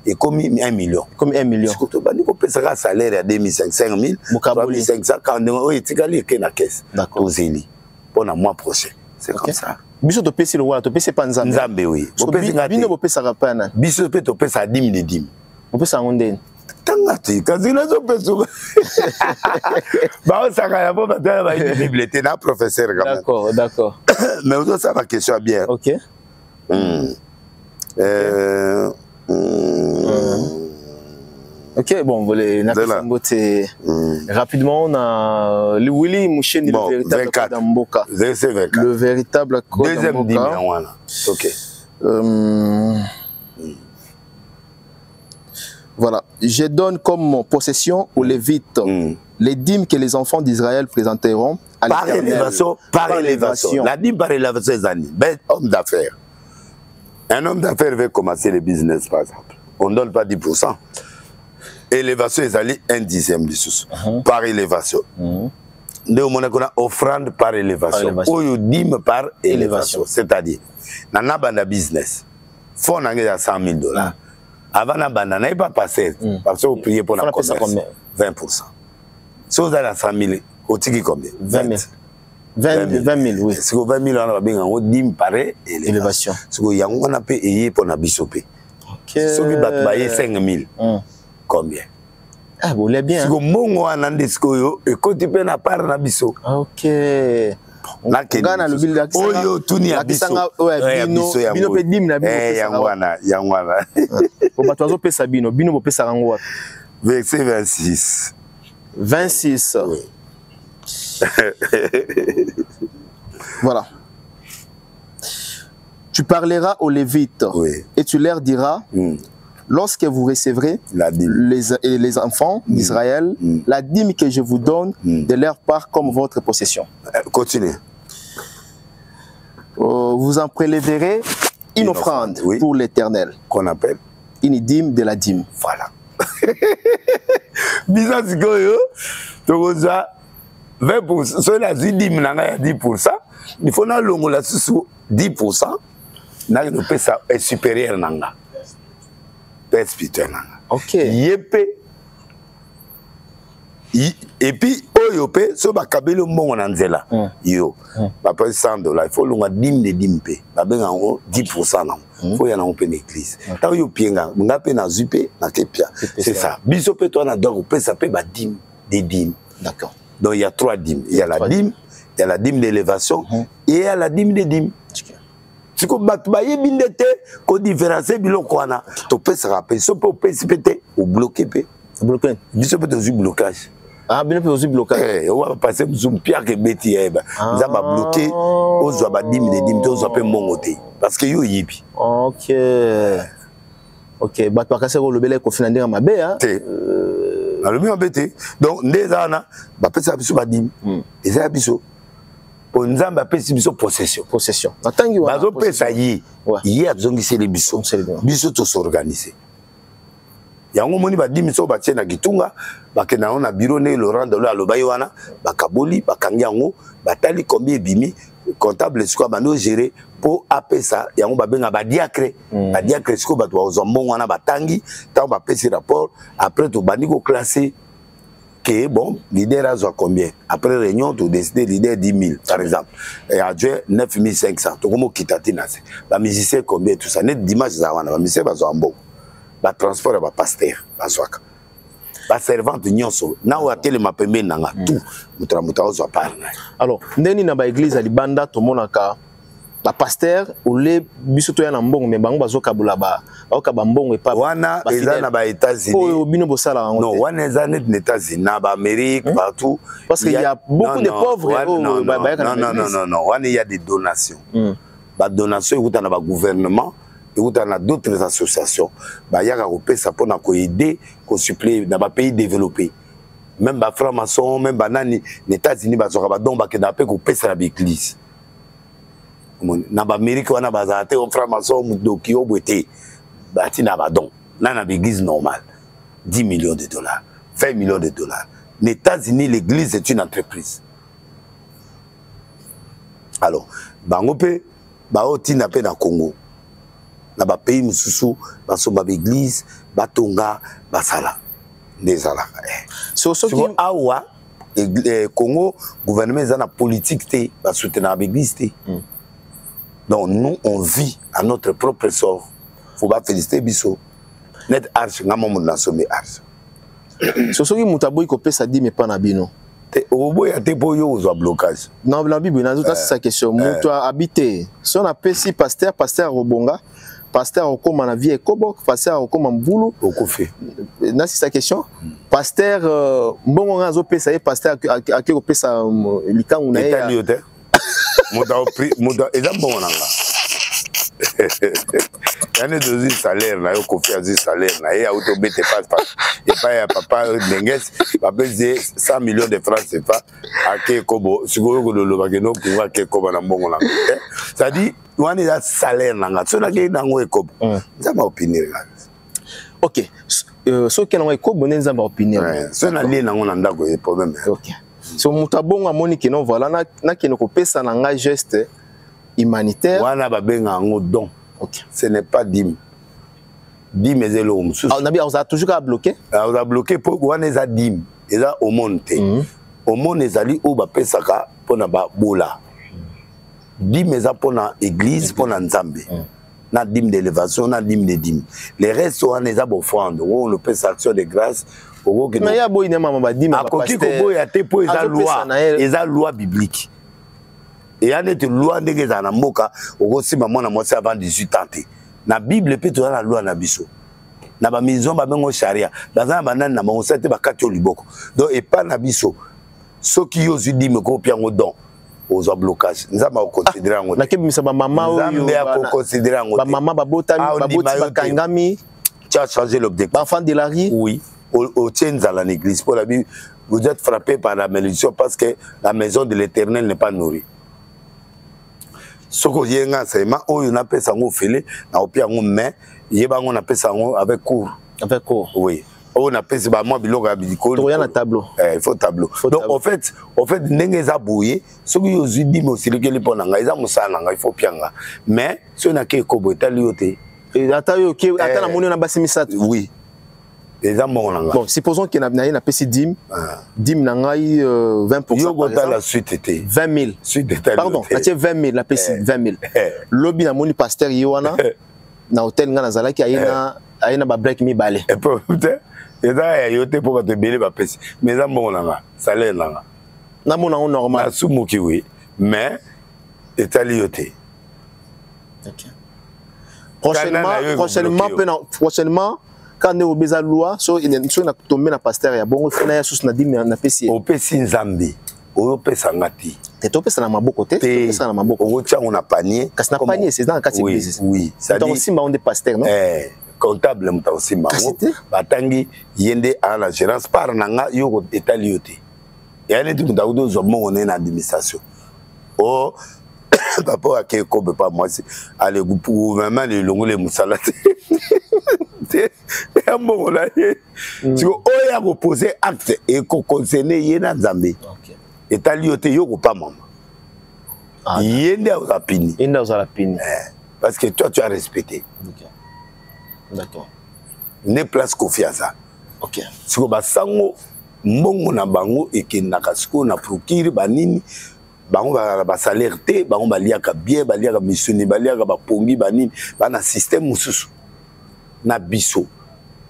et comme 1 million comme 1 million so to bani ko pesa ka salaire à 2500 5000 3500 quand on etikali ke na caisse to zeli pour na mois prochain c'est comme ça biso to pesi le wala to pesi pa nzambe oui to pesi ngati bino bo pesa kapana biso pe to pesa dim de dim bo pesa ngondeni tangati kazina zo peso ba on saka bo ba ba bibliothèque na professeur quand même d'accord mais on ça ma question bien OK OK, bon, les rapidement, on a le Willy Mouchen, bon, le véritable code d'Amboka. Le véritable code d'Amboka. Deuxième dimension, OK. Voilà. Je donne comme possession aux Lévites les dîmes que les enfants d'Israël présenteront à l'Éternel. Par élévation. La dîme par élévation, c'est un homme d'affaires. Un homme d'affaires veut commencer le business, par exemple. On ne donne pas 10%. Élévation, ils allaient 1/10 du sous. Par élévation. Nous avons offrande par élévation. Ou dîme par élévation. C'est-à-dire, dans le business, il faut 100 000 $. Avant la bande, on n'a pas passé. Parce que vous priez pour la commerce. 20%. Si vous avez 100 000, vous avez combien? 20 000, oui. Si vous avez 20 000, on a dit par élévation. Si vous avez on a payé pour la bisopé. Si vous avez 5 000, combien? Ah, vous l'avez bien. Si vous avez un discours, et quand tu peux la part de la biso. Ok. Ngana le bill d'accès. Oyo tuni ya biso. Bino pe dim na bino. Yangwana. Bo batwazo pesa bino, bino bo pesa rango wapi? Verset 26. 26. Oui. Voilà. Tu parleras aux Lévites et tu leur diras lorsque vous recevrez les enfants d'Israël, la dîme que je vous donne de leur part comme votre possession. Continuez. Vous en prélèverez une offrande pour l'Éternel. Qu'on appelle une dîme de la dîme. Voilà. Bizarre, c'est quoi, yo? 20%. Si on a dit 10%, il faut que l'on ait 10%. Nous peut ça est supérieur nanga. OK. Yépé. Et puis oyopé so ba kabelo mbongo na nzela. Yo. Ba pa 100 $, il faut longa dîme de dîme pe. Ba benga 10% na. Faut ya na open église. Ta yo pienga, nga pe na zupe na kepia. C'est ça. Biso pe toi na donc pe ça pe ba dîme des dîmes. D'accord. Donc il y a 3 dîmes. Il y a la dîme, il y a la dîme d'élévation et il y a la dîme des dîmes. Si vous avez une différence, vous pouvez se rappeler. Si vous pouvez bloquer. Vous pouvez blocage. Ah, bien sûr, blocage. On va passer sur pierre que Betty vous avez bloqué. Vous avez dit vous avez monté. Parce que vous avez OK. OK. Bah, tu as cassé le belé qu'on finit à ma baie. Donc, les gens, bah, peut-être ça va dire. Et ça va pour nous avons appelé possession. Possession. Bazo pesa yi. Yi azongisi les biso. Biso to s'organiser. Yango moni ba dimiso ba tiena gitunga, ba kena on a bureau ne Laurent de aloba wana, ba kaboli, ba kangiango, ba tali combien bimi, comptable siko ba no gérer pour apesa yango ba benga ba diacre. Ba diacre siko ba to ozombo wana ba tangi, ta ba pesi rapport, après to baniko classer. Que bon, leader a combien? Après réunion, tu décides leader 10 000, par exemple. Et adjoint 9 500. Tu comment quitter Tinase? La musicien combien tout ça? Net dimanche ça va. La musicien va en bon. La transport va pasteur, va soaka. ba servante nyonso na wa tele mapembe nanga tout mutra ozo parna. Alors ndeni na ba église libanda to monaka ba pasteur ole biso to ya na mbongo me bango bazokabula ba okaba mbongo epa wana eza na ba États-Unis oh bino bosala non wana eza net na États-Unis na ba Amérique partout parce qu'il y a beaucoup de pauvres non wana il y a des donations ba donations écoute na ba gouvernement écoute na d'autres associations ba yaka ko pesa pona ko aider ko suppléer na ba pays développés même ba franc-maçon même ba nani les États-Unis ba soka ba don ba ke na pe ko pesa na église na ba Amérique wana bazate on franc-maçon mudoki obwete bati na ba don na na l'église normale 10 millions de dollars 20 millions de dollars. Les États-Unis l'église est une entreprise. Alors bango pe ba oti na pe na Congo na ba pays mususu ba so ba église ba tonga ba sala ndezala so qui awa Congo gouvernement eza na politique te ba soutenir l'église te. Donc nous on vit à notre propre sort. Faut pas féliciter biso. Net arche ngamo mona sommet arche. So qui mutaboy ko pesa di me pa na bino. Te obo ya te po yo ozo blocage. Non la Bible na c'est sa question. Muto habité. Si on appelle si pasteur Robonga, pasteur okoma na vie ekobo, pasteur okoma mbulu okofe. Na c'est sa question. Pasteur mbongo ngazo pesa e pasteur akiko pesa likangu na ya. Moda eza mbongo nanga. Yane dozi salaire na yo kofi azi salaire na ye auto bete passe et pas ya papa Nenges papa 100 millions de francs CFA ake kobo sikoyo ko lolo ba keno pour ake kobo na mbongo nanga. Ça dit wana ya salaire nanga so na ke nango ekobo. Ça ma opinion. OK. So ke nango ekobo nenza ma opinion. So na li nango na ndako e problème. OK. So mutabongo amoni ke non voilà na ke no ko pesa na nga geste humanitaire. Wana ba benga ngo don. Okay. Ce n'est pas dim. Dim est le homme. On a toujours à bloquer. On a bloqué pour qu'on ait ça dim. Et ça au monde. Au monde est allé au bas pesaka pour na ba bola. Dim est ça pour na église pour na nzambe. Na dim d'élévation, na dim de dim. Les restes on est à offrande. On le pèse action de grâce. Mais il y a beau ina mama ba dim. A koki kobo ya te po eza loi. Eza loi biblique. Et il y a des lois qui sont moka aussi maman na moi avant 18 ans. Na Bible peut la loi na biso. Na ba maison ba bengo charia. Dans un banane na mo sete ba katio liboko. Donc et pas na biso. Ceux qui osent dire me ko piango don aux blocage. Nzamba ko considérer ngo. Na kebimisa ba mama oyo ba considérer ngo. Ba mama ba botami ba boti ba kangami. Tu as changé l'objectif. Ba enfant de la rue. Oui. Au tien à l'église pour la Bible, vous êtes frappé par la malédiction parce que la maison de l'Éternel n'est pas nourrie. Ce que j'ai enseignement, on appelle ça en fêlé, na opia en main, on appelle ça avec cours. Avec cours. Oui. On appelle ça moi biloga abidiko. Il y a un tableau. Il faut tableau. Donc en fait, n'engeza bouillé, ce que vous dit mais aussi le que les ponanga, ils ont ça nanga, il faut pianga. Mais ce n'a que kobo talioté. Et atayo ki ata na moni na basimi oui. Bon, supposons qu'il y a une PC dim, dim nangai 20%. Yo la suite était 20 000. Pardon, la 20 000, la PC 20 000. Lobby na moni pasteur Yoana, na hôtel nga nazala ki aina ba break mi balé. Et peut-être, et ça yote pour te belé ba PC. Mais ça mon nanga, salaire nanga. Na mon nanga normal. Na sumuki oui, mais yote. OK. Prochainement quand on a besoin de loi, il y a tombé na pasteur ya bongo fina ya sous na dim na pesi. O pesi nzambe. O pesa ngati. Te to pesa na maboko te, pesa na maboko. O tia on a panier. Kasi na panier, c'est dans le cas de l'église. Oui, ça dit aussi on est pasteur, non? Comptable mta aussi ma. Batangi yende à la gérance par nanga yo etalioté. Ya ne tu ndaudo zo mo on est na administration. Oh papa a ko be pas moi allez gouvernement le longole musala. C'est un bon là. Tu oya ko poser acte et ko concerner yena nzambe. OK. Et talioté yo ko pas maman. Yende aux apini. Yende aux apini. Parce que toi tu as respecté. OK. D'accord. Ne place confiance. OK. Siko basango mbongo na bango ekendaka siko na procure banini bango ba salaire te bango baliaka bien baliaka missionné baliaka ba pongi banini bana système mususu na biso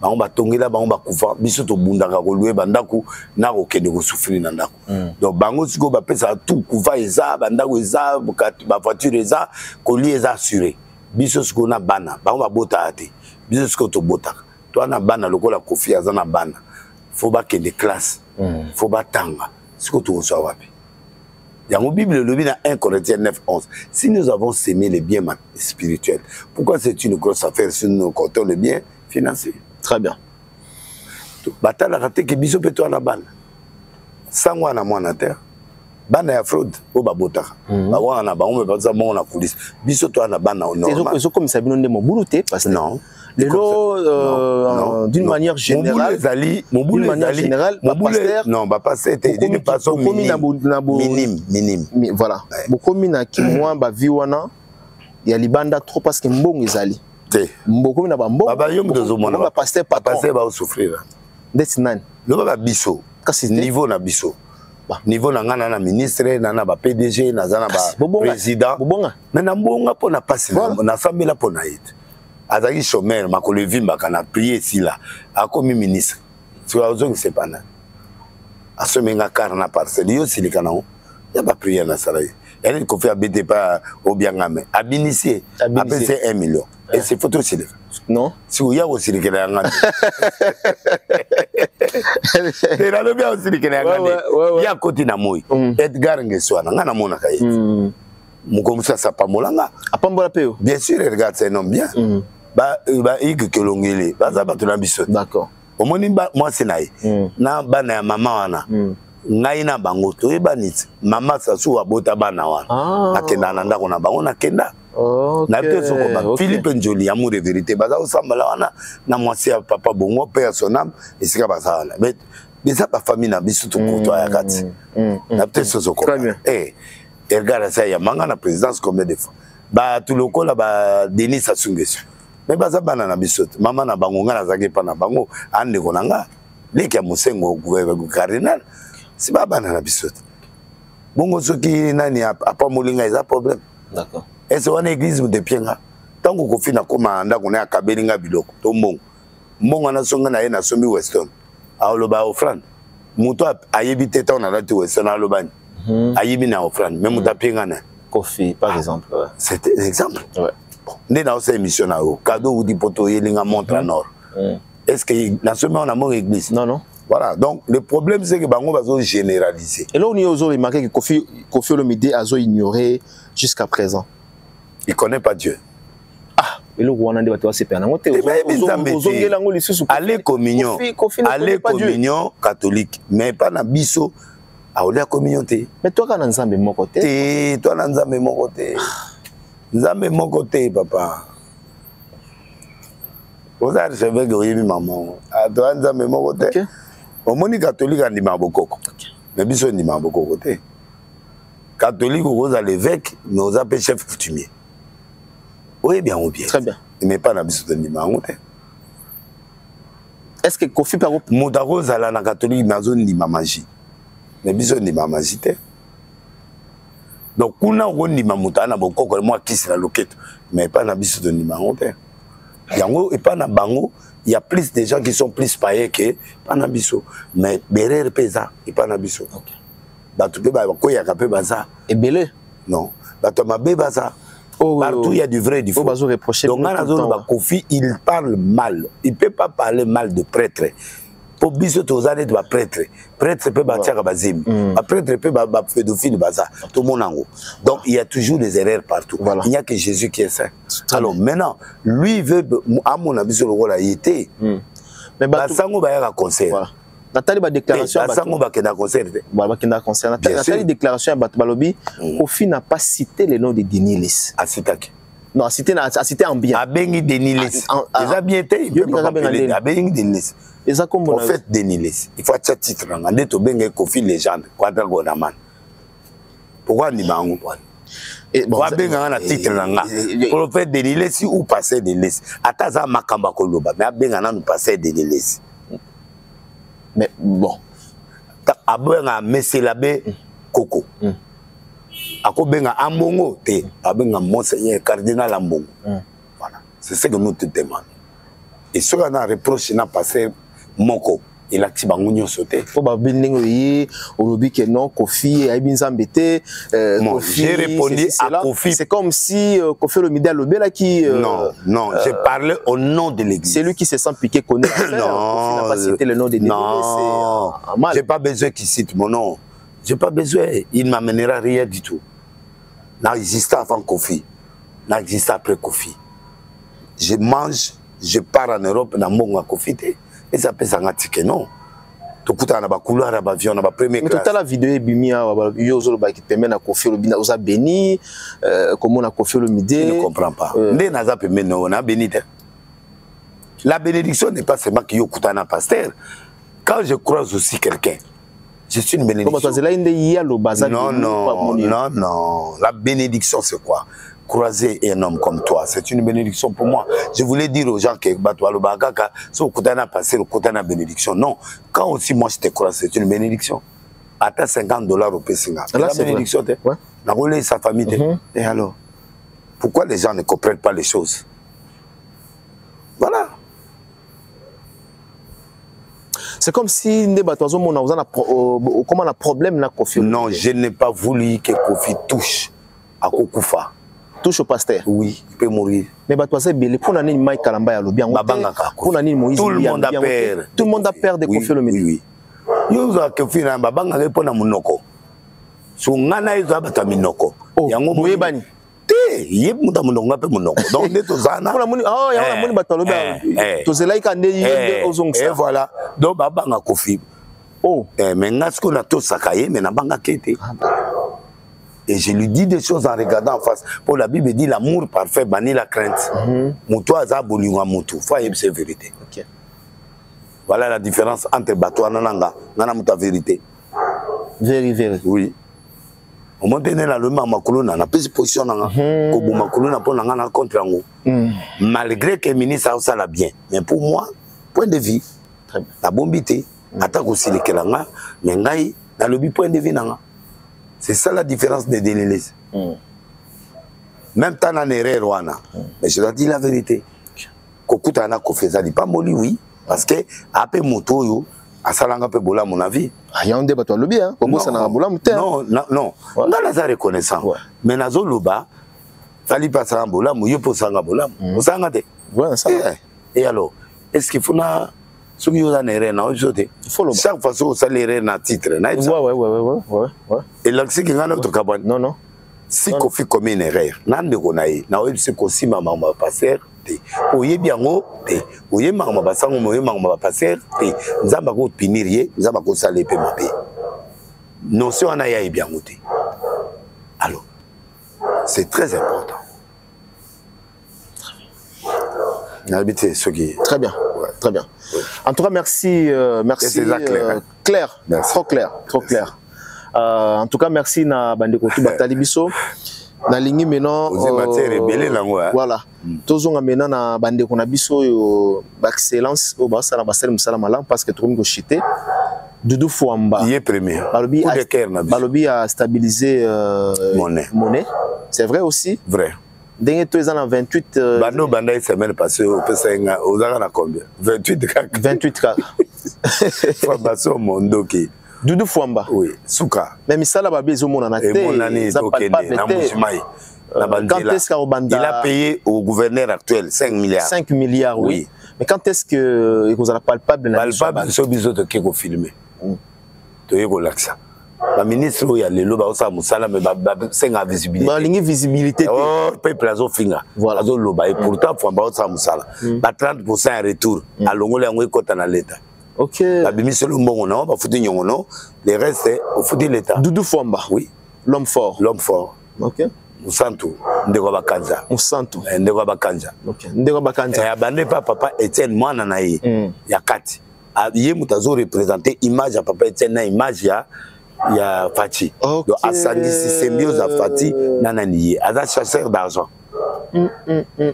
bango batongela bango bakufa biso tobundaka kolue bandako na kokende kosouffrir na ndako donc bango siko bapesa tout kufa eza bandako eza bavoiture eza kolia eza assuré biso siko na bana bango babota te biso siko tobotaka to na bana lokola kofi aza na bana faut bakende classe faut batanga siko tokozwa wapi yango Bible le dit dans 1 Corinthiens 9:11 si nous avons sémé les biens spirituels pourquoi c'est une grosse affaire si nous comptons les biens financiers. Très bien. Batala raté que biso peto na bana. Sangwa na mwana terre. Bana ya fraude o babota. Ba wana ba on me pas bon na police. Biso to na bana au normal. Ils ont comme ça bino ndemo buluté parce que non. D'une manière générale, d'une manière générale, non, pas passer d'une façon minime. Voilà. Beaucoup mina ki moi ba viwana ya libanda trop parce que mbongo ezali. Mboko na bambo baba yom dozo mona ba pasteur pas pasteur ba souffrir that's nine le baba biso niveau na biso niveau na ngana na ministre na ba PDG na zana ba président mais na mbonga po na passe na sambela po na it azaki chômeur makolo vimba kana prier si là a comme ministre tu as besoin que c'est pas na asomenga car na parcelle yo silikana ya ba prier na salarié elle ko fait abété pas au bien ngame abinitié après c'est 1 million. Et c'est photo aussi. Non. Si vous y avez aussi les Kénéans. C'est là le bien aussi les Kénéans. Il y a côté d'Amoy. Edgar Ngeswana. N'a mon akaye. Mon ça ça pas molanga. A pas mbola peo. Bien sûr, regarde c'est un homme bien. Bah il que l'ongélé. Bah ça pas tout l'ambition. D'accord. Au moins moi c'est naï. Na bana maman wana. Ngai na bango to ebanit. Maman ça sou abota bana wana. Nakenda na ndako na bango nakenda. Philippe Njoli, amour de vérité, baza osambala wana na mwasi ya papa bongo père son âme et c'est comme ça mais ça pas famille na biso to koto ya kati na peut sozo ko regarde ça ya manga na présidence combien de fois ba tout le kola ba Denis Sassou Nguesso mais baza bana na biso mama na bango ngana zake pa na bango ande konanga leki ya musengo gouvernement cardinal si ba bana na biso bongo soki nani apa molinga eza problème. D'accord. Et c'est une église de Pienga. Tant qu'on fait na commanda qu'on est à Kabelinga biloko. To mbongo. Mbongo na songa na ye na sombi Weston. Aloba offrande. Muto ayebite ta na lati Weston alobani. Ayebi na offrande. Même muta Pienga na. Kofi par exemple. C'était un exemple. Ouais. Né dans cette émission là au cadeau ou di poto yelinga montre en or. Est-ce que na sombi on a mon église? Non non. Voilà, donc le problème c'est que bango va généraliser. Et là on y a remarqué que Kofi Olomide a ignoré jusqu'à présent. Il ne connaît pas Dieu. Ah, et le Rwanda de Bateau c'est permanent. Allez communion, allez communion catholique, mais pas na biso. Ah, on est communion té. Mais toi quand Nzambe mon côté. Toi Nzambe mon côté. Nzambe mon côté papa. Vous avez je vais gagner maman. Ah, toi Nzambe mon côté. Au moni catholique on dit mabokoko. Mais biso on dit mabokoko té. Catholique vous avez l'évêque, mais vous avez chef coutumier. Oui, bien ou bien. Très bien. Mais pas dans le numéro. Est-ce que Kofi Paro Moudaro Zala na catholique na zone ni magie. Mais biso ni magie te. Donc kuna on ni mamuta na bokoko moi qui c'est la loquette, mais pas na biso de numéro te. Yango et pas na bango, il y a plus de gens qui sont plus païens que pas na biso, mais berer pesa et pas na biso. OK. Ba tu peux ba ko ya kapé baza. Et belé. Non. Ba to ma be baza. Partout il y a du vrai et du faux. Donc Kofi il parle mal. Il ne peut pas parler mal de prêtre. Pour biso tozane de prêtre. Prêtre peut bâtir bazim. Prêtre peut bâtir pédophile baza. Tout le monde en haut. Donc il y a toujours des erreurs partout. Voilà. Il n'y a que Jésus qui est saint. Alors maintenant, lui veut à mon avis sur le rôle il était. Mais basango ba ya conseil. Nathalie ba déclaration basango ba kenda concert. Ba kenda concert. Nathalie déclaration à Balobi, Kofi n'a pas cité le nom de Denis Lis. A cité. Non, a cité en bien. A bengi Denis Lis. Déjà bien été, il peut pas appeler a bengi Denis Lis. Eza comme prophète Denis Lis. Il faut acheter titre nga ndeto bengi Kofi légende, Quadra Gonaman. Pourquoi ni bango quoi? Et bon, benga na titre nga. Prophète Denis Lis ou passer Denis Lis. Ataza makamba koloba, mais benga na nous passer Denis Lis. Mais bon, abenga Meselabe Koko. Ako benga Ambongo te, abenga Monseigneur Cardinal Ambongo. Voilà, c'est ce que nous te demandons. et ce qu'on a reproché n'a passé moko il a activé bangunyo sauté faut ba bindingo yi olobi que non Kofi a bien embêté j'ai répondu à Kofi c'est comme si Kofi Olomide Alobela qui non j'ai parlé au nom de l'église c'est lui qui se sent piqué connaît non n'a pas cité le nom de l'église non j'ai pas besoin qu'il cite mon nom j'ai pas besoin il m'amènera rien du tout n'existe avant Kofi n'existe après Kofi je mange je pars en Europe dans mon Kofi et ça peut s'engager non tout à na ba couloir na ba avion na ba première classe mais toute la vidéo est bimia yo zo ba qui permet na Kofi Olomide oza béni comment na Kofi Olomide je ne comprends pas ndé na za permet non na béni la bénédiction n'est pas seulement que yo kutana pasteur quand je croise aussi quelqu'un je suis une bénédiction non non non la bénédiction c'est quoi croiser un homme comme toi, c'est une bénédiction pour moi. Je voulais dire aux gens que c'est bénédiction. Non, quand aussi moi je te croise, c'est une bénédiction. Attends $50 au Pessinga. C'est la bénédiction. Ouais. Sa famille. Et alors, pourquoi les gens ne comprennent pas les choses? Voilà. C'est comme si on a un problème na Kofi. Non, je n'ai pas voulu que Kofi touche à Kokufa. Touche au pasteur. Oui, il peut mourir. Mais Batoise Belé, pour l'année Mike Kalamba ya Lobi, pour l'année Moïse, tout le monde a peur. Tout le monde a peur de Kofi Olomide. Oui, oui. Yo za Kofi na babanga répond na munoko. So ngana izo abata minoko. Yango moyebani. Te, yeb muta munonga pe munoko. Donc neto zana. Pour la muni, oh ya muni batalobi. Tozela ikande yende ozongsa. Et voilà. Donc babanga Kofi. Oh. Mais ngasko na to sakaye mais na banga kete. Et je lui dis des choses en regardant en face. Pour la Bible dit l'amour parfait bannit la crainte. Moutou aza bolinga moutou. Faut y c'est vérité. Okay. Voilà la différence entre bateau et nanga. Nana mouta vérité. Very. Oui. Au moment donné, la loi makuluna na prise position nanga. Kobu makuluna pour nanga na contre ngo. Malgré que le ministre a ça la bien. Mais pour moi, point de vue. La bombité. Attaque aussi les kelanga. Mais ngai, na lobby point de vue nanga. C'est ça la différence des délais. Même temps en erreur wana. Mais je dois dire la vérité. Kokuta na kofeza di pas moli oui parce que après moto yo asalanga pe bola mon avis. Ah ya ndé bato lobi hein. Kobo ça na bola muté. Non. Ngala za reconnaissant. Mais nazo loba fali pas ça bola mu yo posanga bola. Osanga te. Ouais ça. Et alors est-ce qu'il faut na ce qui est en erreur, chaque fois que ça l'erreur na titre, ouais. Et là, c'est qu'il y a un autre cabane. Non. Si Kofi commet une erreur, n'en dégonaï, n'a pas c'est qu'aussi maman va passer. Oye bien haut, oye maman va passer, oye maman va passer. Nous avons pinirier, nous avons salé PMP. Non, si on a eu bien haut. Alors, c'est très important. Très bien. Très bien. En tout cas, merci. Clair. Merci. Trop clair. En tout cas, merci na bandeko tu batali biso. Na lingi maintenant. Voilà. Tozonga maintenant na bandeko na biso yo excellence au basala basel musala malam parce que tout le monde chité. Doudou Fouamba. Il est premier. Balobi a stabilisé monnaie. C'est vrai aussi. Vrai. Dernier tous en 28 Bano Banda semaine passée au Pessinga aux à combien 28 kaka 28 kaka Fabaso Mondoki Doudou Fouamba oui Souka mais misala babi zo mona na te ça parle pas quand est-ce qu'Obanda il a payé au gouverneur actuel 5 milliards 5 milliards oui mais quand est-ce que il vous a palpable na palpable so biso to keko filmer to yeko laksa la ministre il y a le loba osa musala mais c'est la visibilité ba lingi visibilité oh peuple azo finga voilà azo loba et pourtant Fouamba osa musala ba 30% en retour à longole yango ekota na l'état OK la ministre le mbongo na ba futi nyongo no le reste au futi l'état Doudou Fouamba oui l'homme fort OK Musantu ndeko bakanza Musantu ndeko bakanza OK ndeko bakanza ya bande papa Etienne mwana na ye ya kati ye mutazo représenter image ya papa Etienne na image ya Fati. Donc Assani symbiose à Fati nanani aza chasseur d'argent.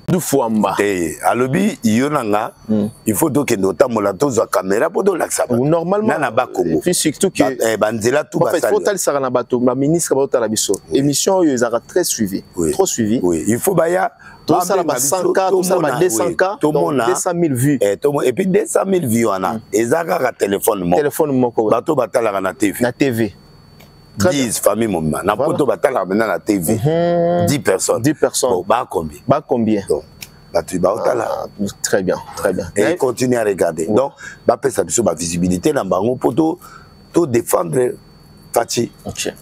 Du Fouamba. Alobi yonanga il faut donc que notamment tozo caméra pour do l'accès. Normalement na ba Congo. Et puis surtout que banzela tout basali. En fait, faut tal sarana bato, ma ministre ba tala biso. Émission yo ezaka très suivi. Trop suivi. Oui, il faut baya tout ça là 100K, tout ça là 200K, donc 200 000 vues. Et puis 200 000 vues on a. Ezaka téléphone mo. Téléphone moko. Bato batala na TV. Na TV. 10 familles moment. Na poto batala maintenant na TV. 10 personnes. 10 personnes. Bon, bah combien? Bah combien? Donc, bah tu vas très bien, très bien. Et continue à regarder. Donc, bah peut ça sur ma visibilité dans bango poto to défendre Fati. OK.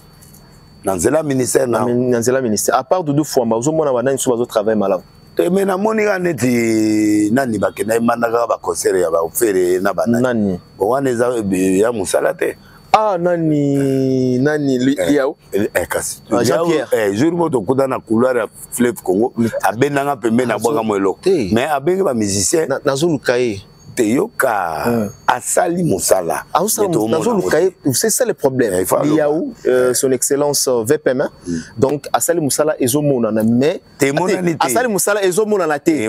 Dans le ministère dans le ministère à part Doudou Fouamba vous mona bana sur bazo travail malamu. Mais na moni neti nani bakena imandaka ba concert ya ba ofere na bana. Nani? Bon wana ya musala te. Ah nani Liao kasi Jean-Pierre jour moto kuda na couloir ya fleuve Congo abenanga pembe na bwanga mwelo mais abenga ba musicien nazolukaye te yoka asali musala nazolukaye c'est ça le problème Liao son excellence VPM donc asali musala ezomona mais asali musala ezomona na te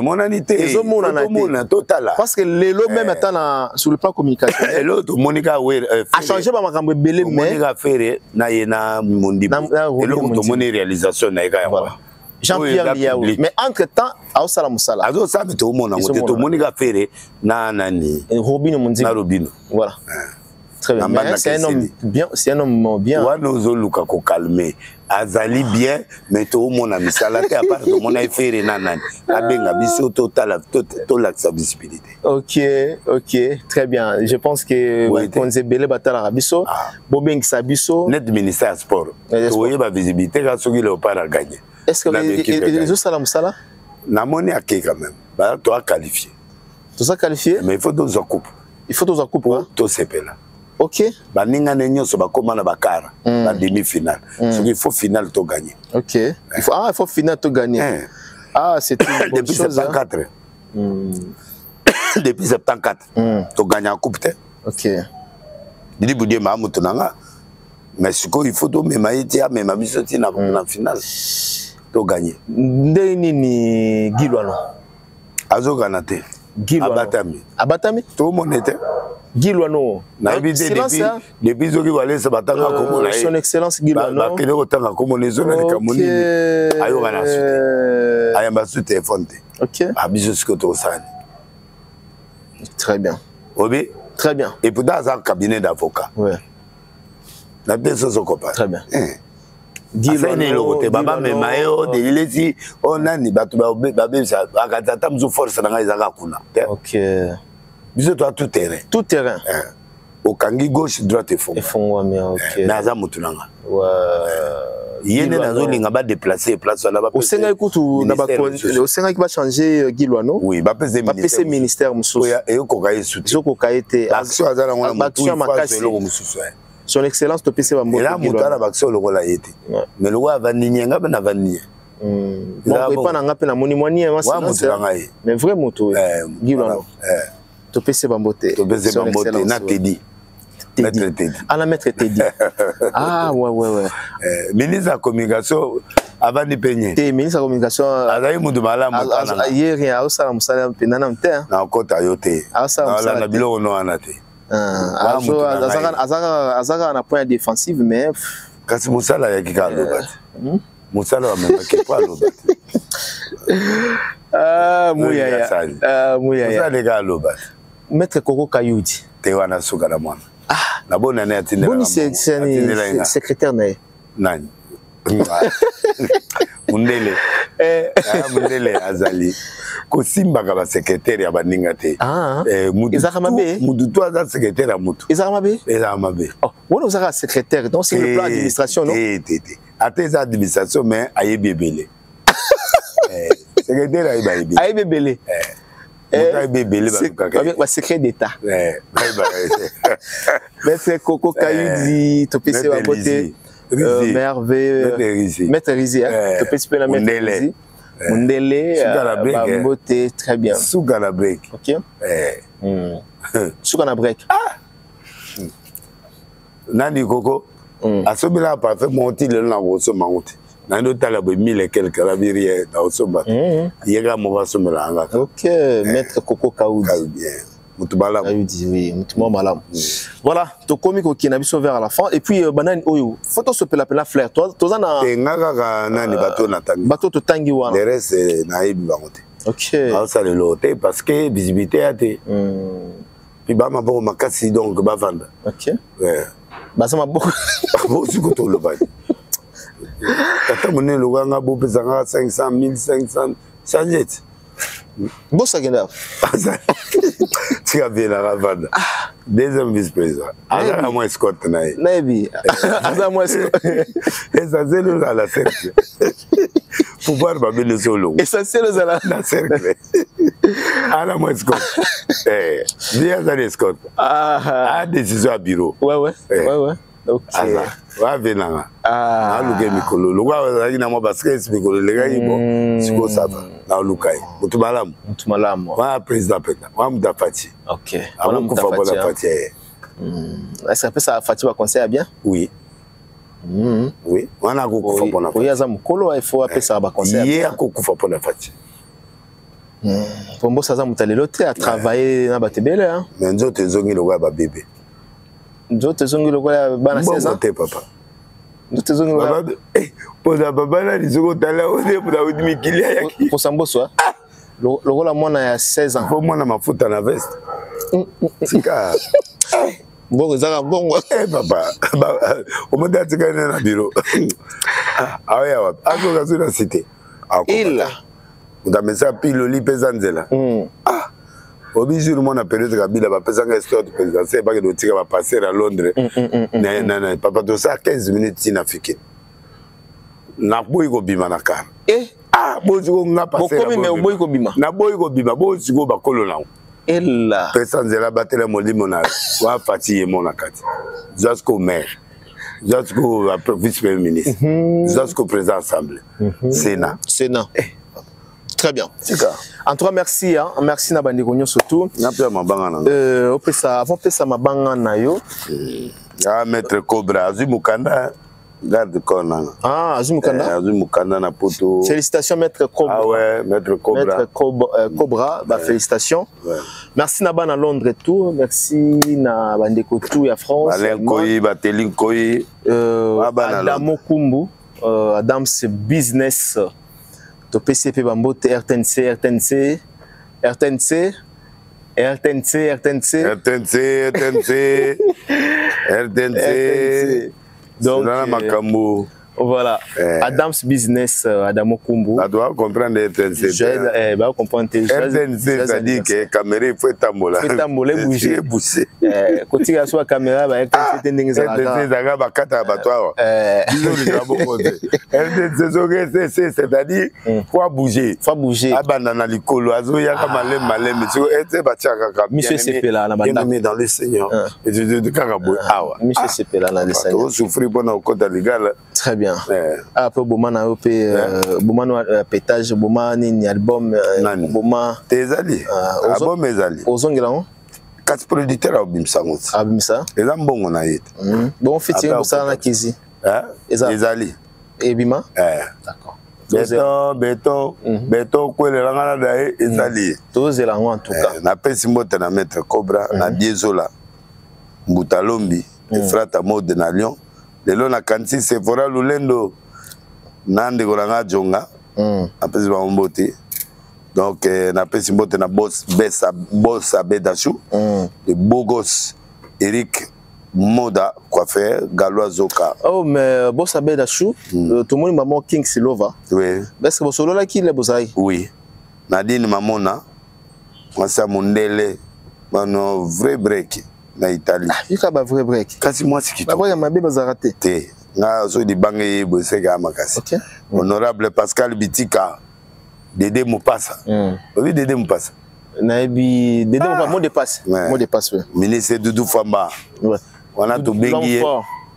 ezomona na total parce que lelo même attend sur le plan communication l'autre Monica a changé ba makambo belé mais Monica Ferre na yena mundi l'autre moni réalisation na eka voilà Jean-Pierre Liao mais entre temps aosala musala azo sabe to mona ngote to Monica Ferre na nani Robino Mundi na Robino voilà très bien c'est un homme bien wana ozoluka ko calmer azali bien mais to mona misala te à part to mona Ferre na nani abenga biso total to la visibilité. OK très bien je pense que konze belé batala rabiso bobeng sabiso net ministère sport to yeba visibilité ka soki le para gagner. Est-ce que les autres salams ça là na moni aké quand même ba to a qualifié tout ça qualifié mais il faut deux coupe to sepela. OK ba ninga nyonso ba koma na bakara ba demi-finale il faut finale to gagner. OK il faut finale to gagner. C'est une bonne depuis chose 74 depuis 74 to gagner en coupe te. OK Didi Boudie ma mutunanga mais il faut to mema iti même biso ti na finale to gagner. Ndeni ni Gilwano azo ganate abatami to monete Gilwano na bidé depuis zoki wale se batanga comme na son excellence Gilwano ba kene ko tanga comme les zones de kamoni ayo gana suite ayamba su téléphone te. OK abiso ce que to sani très bien obi très bien et pour dans un cabinet d'avocat ouais la personne se compare très bien Gilwano te baba mema yo de lesi onani batu ba besa akatata mzo force na ngaiza kuna. OK biso to tout terrain au kangi gauche droite et fond mais OK naza mutunanga ouais yene nazo linga ba déplacer place là ba au senga ikutu na ba au senga ki ba changer Gilwano oui ba pese ministère mususu et ko kaye soutien zoko kaete action azala ngona mutu mususu son excellence to pese ba mboto là mutana ba action lokola yete mais lo wa vaninyenga na vaninya bon pas na ngape na moni mwani mais vrai moto Gilwano to pese ba mbote na Teddy la maître Teddy ouais ministre de la communication avant de peigner ministre de la communication azali mutu malamu hier rien osala musala penana mte na kota yote ala na biloko no wana te azaka na point défensive mais kasi musala ya kika loba musala wa même que pas loba muyaya musala ga loba maître Koko Kayudi te wana suka na mwana na bona na atindela boni secrétaire na nani mundele mundele azali kosimbaka ba secrétaire ya baninga te mudu to aza secrétaire ya mutu ezaka mabe wona ozaka secrétaire donc c'est le plan administration non ate eza administration mais ayebi ebele secrétaire ayebi ebele avec ma secret d'état maître Koko Kayudi to pese ba bote merveilleux maître Rizi to pese pe la maître Rizi Mundele ba bote très bien suka na break OK suka na break nani Koko asobela parfait monti le na woso mangote Nando tala bo 1000 et quelques rabirier dans Osoba. Yega mo somela anga. OK, maître Coco Kaoudi. Mutumalam. Kaoudi, oui, Mutumalam. Voilà, to komi ko kina biso vers à la fin et puis banane oyo. Photo se pela flair. Toi na ngaka nani bateau na tangi. Bateau to tangi wana. Le reste na ibi bangote. OK. Ça le loté parce que visibilité a été. Puis ba ma bo makasi donc ba vendre. OK. Ouais. Ba ça ma beaucoup. Bo su ko to le ba. Tata mone lo nga bo pesanga 500 1500 changet. Bossa genda. Tu as bien la ravade. Deuxième vice-président. Aga moi escorte nae. Naebi. Aga moi escorte. Essentiel dans la cercle. Pouvoir ba bien solo. Essentiel dans la cercle. Aga moi escorte. Bien ça escorte. Ah décision à bureau. Ouais. OK. Wa venanga. Aluke mikolo. Lokwa zaki na mo basket mikolo lega yibo. Siko saba. Na lukai. Mutumalam. Wa président peta. Wa mudafati. OK. Wala mudafati. Est-ce que ça Fati va conseiller bien? Oui. Oui. Wana kukufa pona. Oui, aza mukolo il faut appeler ça ba conseiller. Yé akukufa pona Fati. Pombo saza mutalelo te a travailler na batebele hein. Mais nzote zongi lokwa ba bébé. Nzote zongi lokwa bana 16 ans. Bon papa. Nzote zongi lokwa. Poza baba na lisoko tala ode pour udimi kilia yaki. Pour samboso. Lokola mwana ya 16 ans. Faut mwana mafuta na veste. Sika. Bongo zaka bongo. Papa. O moda tika na bureau. Ah ouais ouais. Azo kazo na cité. Il. Ndamesa pilo li pezanzela. Obijuru mona période kabila ba pesanga escort présidentiel ba ke do tika ba passer à Londres. Na papa to ça 15 minutes inafike. Na boy ko bima na kar. Bozi ko nga passer. Bokomi me boy ko bima. Na boy ko bima bozi ko ba kolo na. Ella. Pesanzela batela molimo na wa Fati mona kati. Jusqu'au maire. Jusqu'au vice-premier ministre. Jusqu'au président assemblée. Sénat. Très bien. En tout cas, merci. Hein. Merci na bandi konyo surtout. Avant pesa mabanga na yo. Maître Cobra, Azu Mukanda. Garde Kona. Azu Mukanda. Azu Mukanda na poto. Félicitations Maître Cobra. Ah ouais, Maître Cobra. Maître Cobra, félicitations. Ouais. Merci na bana Londres et tout. Merci na bandi kotou ya France. Alain Koyi, Batelin Koyi. Adamo Kumbu. Adam's Business. To PCP Bambote, RTNC. Donc, voilà. Adam's Business, Adamo Kumbu. Ça doit comprendre RTNC. Je vais comprendre. RTNC, ça dit que la caméra, il faut tambola. Il faut tambola, bouger. Quand il y a la caméra, RTNC, c'est-à-dire, il faut bouger. Il faut bouger. Monsieur Sepela, dans le Seigneur. Monsieur Sepela, dans le Seigneur. Très bien. Après Bomana pétage Bomani album Boma Tezali album ezali ozongela quatre producteurs abimsa eza mbongo na yete bon fiti ça na kizi ezali ebima d'accord beton kwelela ngana dae ezali tozela en tout cas na pesi mbote na Maître Cobra na Diezola Mbutalombi Efrata Mode na Lyon lelo na kanti Sephora Lulendo nande kolanga jonga apesi ba mbote donc na pesi mbote na boss Abedachou de Bogos Eric Moda coiffeur Galois Zoka. Oh mais boss Abedachou tout le monde maman King Silova. Oui. Est-ce que bosolo la ki le bosai? Oui. Nadine Mamona Masa Mundele bano vrai break na Italie. Il y a un vrai break. Kasi moi c'est qui toi. Il y a raté. Nga so di bangi bosega makasi. OK. Honorable Pascal Bitika Dédé Moupassa. Oui Dédé Moupassa. Naibi Dédé Moupassa mot de passe. Mot de passe. Ministre Doudou Famba. Ouais. On a tout bengié.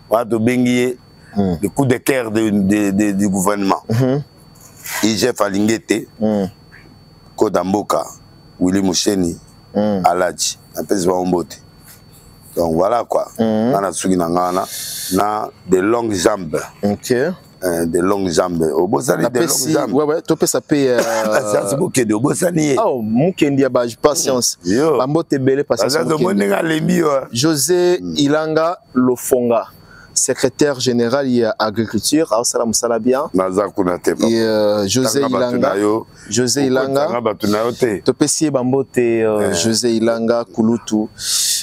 On a tout bengié le coup de cœur du gouvernement. IGF Alingete. Kodamboka Willy Moucheni Aladji. Apesi ba mbote. Donc voilà quoi. On a suivi na de longues jambes. OK. de longues jambes. Au Bossani, de longues jambes. Ouais, tu peux s'appeler. Ça, c'est pour que de Bossani. Oh, mon Kendi, patience. Bambo Tebele, patience. José Ilanga Lofonga, secrétaire général de l'agriculture. Alors, salam salabia. José Ilanga. José Ilanga. Tu peux essayer Bambo José Ilanga Kulutu.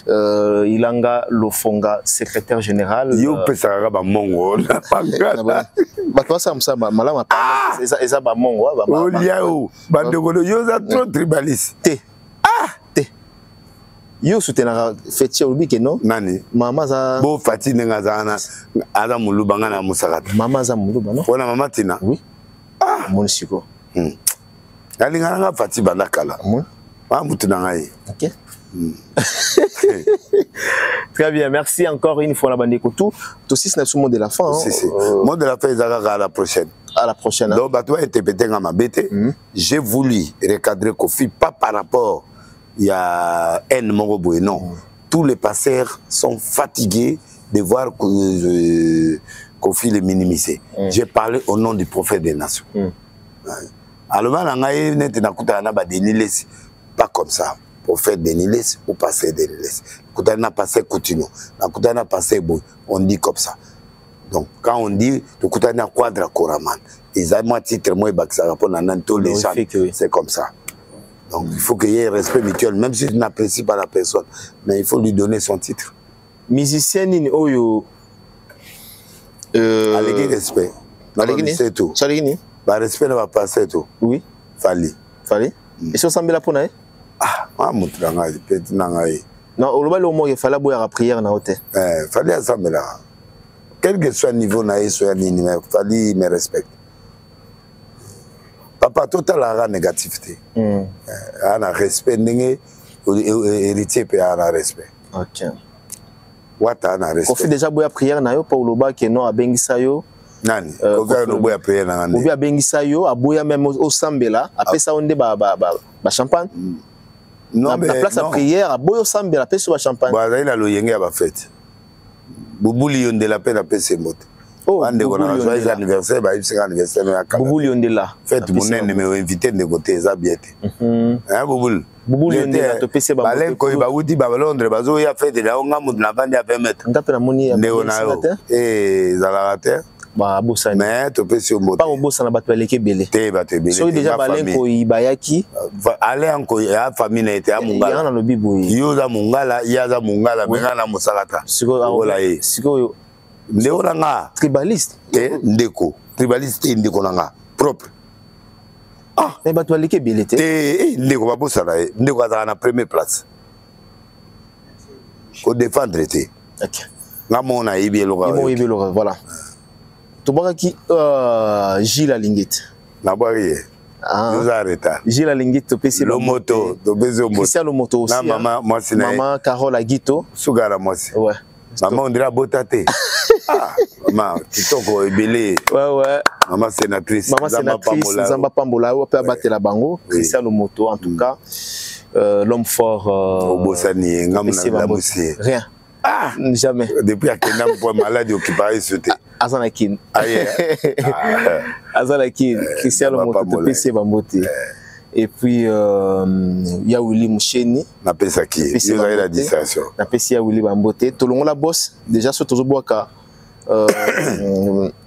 Ilanga Lofonga, secrétaire général. Yo pesara ba mongo na pangata. Ba toi ça malama pa eza ba mongo ba. Oh liao, bandeko yo za trop tribaliste. Te. Yo soutenaka fetier obi ke non? Nani? Mama za bo fati nenga zana ala muluba ngana musakata. Mama za muluba non? Ona mama tina. Oui. Mon siko. Ali ngana fati bandakala. Ba mutuna ngai. OK. Très bien, merci encore une fois la bande écoute. Tout aussi c'est le mot de la fin. Mot de la fin, à la prochaine. À la prochaine. Donc, bah, toi, interpréter dans ma bête. J'ai voulu recadrer Kofi, pas par rapport il y a un Mongoboué, non. Tous les passeurs sont fatigués de voir Kofi les minimiser. J'ai parlé au nom du prophète des nations. Alors, pas comme ça. Prophète de Niles ou passer de Niles. Quand on a passé Coutinho, quand on a passé Boy, on dit comme ça. Donc quand on dit le Coutin a quadra Koraman, ils ont moi titre moi ça répond dans tous les gens. C'est comme ça. Donc il faut qu'il y ait un respect mutuel, même si tu n'apprécies pas la personne, mais il faut lui donner son titre. Musicien ni oyo. Avec respect. C'est tout. Par respect ne va passer tout. Oui. Fali. Et si on s'en met la pour naï? Ah, mon travail, petit nangaï. Non, au global, au moins, il fallait boire la prière dans l'hôtel. Fallait assembler là. Quel que soit le niveau naï, soit il fallait me respecter. Papa, total a négativité. On a respect, héritier peut avoir respect. Ok. Wata a respect. On fait déjà boire la prière dans l'hôtel pour le bas qui est non à Bengisayo. Nani, on fait boire la prière dans l'hôtel. On fait à Bengisayo, à boire même au Sambela. Après ça, on dit bah champagne. Non, mais la place à prière, à Boyo Sambe, la paix sur la champagne. Bah, il a le yenge à la fête. Boubou Lyon de la paix, la paix, c'est mot. Oh, on a joyeux anniversaire, bah, il sera anniversaire. Boubou Lyon de là. Fête, mon nez, mais invité de côté, ça bien. Hein, Boubou? Boubou Lyon de là, te PC, bah, Balen, quand il va vous dire, bah, Londres, bah, il a fait de la honte, on a vendu à 20 mètres. On tape la monnaie, et Zalarater. Bah, Bossani. Mais tu peux se montrer. Pas au Bossana, bah, tu vas l'équipe belé. T'es battu belé. Sur déjà, Balen, ko Ibayaki. Allez encore, il y a famille n'était à Mungala. Il y a un bibou. Il y a Mungala, il y a Mungala, mais il y a Moussarata. Siko, Ndéolanga. Tribaliste. Ndéko. Tribaliste, Ndékolanga. Propre. Ah, mais bah, tu vas l'équipe belé. Ndéko, va Bossana. Ndéko va la première place. Faut défendre. Ok. Là, mon a Ibi Lora. Voilà. Tu vois qui Gilles Alinguit. La barrière. Nous arrêtons. Gilles Alinguit, tu peux essayer le moto. Christian le moto aussi. Maman, moi c'est maman Carole Aguito. Sougara moi c'est. Ouais. Maman on dirait Botate. Ah, maman, tu t'en belé. Ouais. Maman sénatrice. Maman sénatrice. Zamba Pambola. On peut abattre la bango. Christian le moto en tout cas. L'homme fort. Au Bossani, rien. Ah, jamais. Depuis à Kenya, pour malade qui paraît sauter. Azanakin. Azanakin. Christian Moto, PC Bambote. Et puis, il y a Willy Moucheni. Na pesa qui? Il y a la distraction. Na pesa Willy Bambote. Tout le monde la bosse. Déjà, sur tout boaka.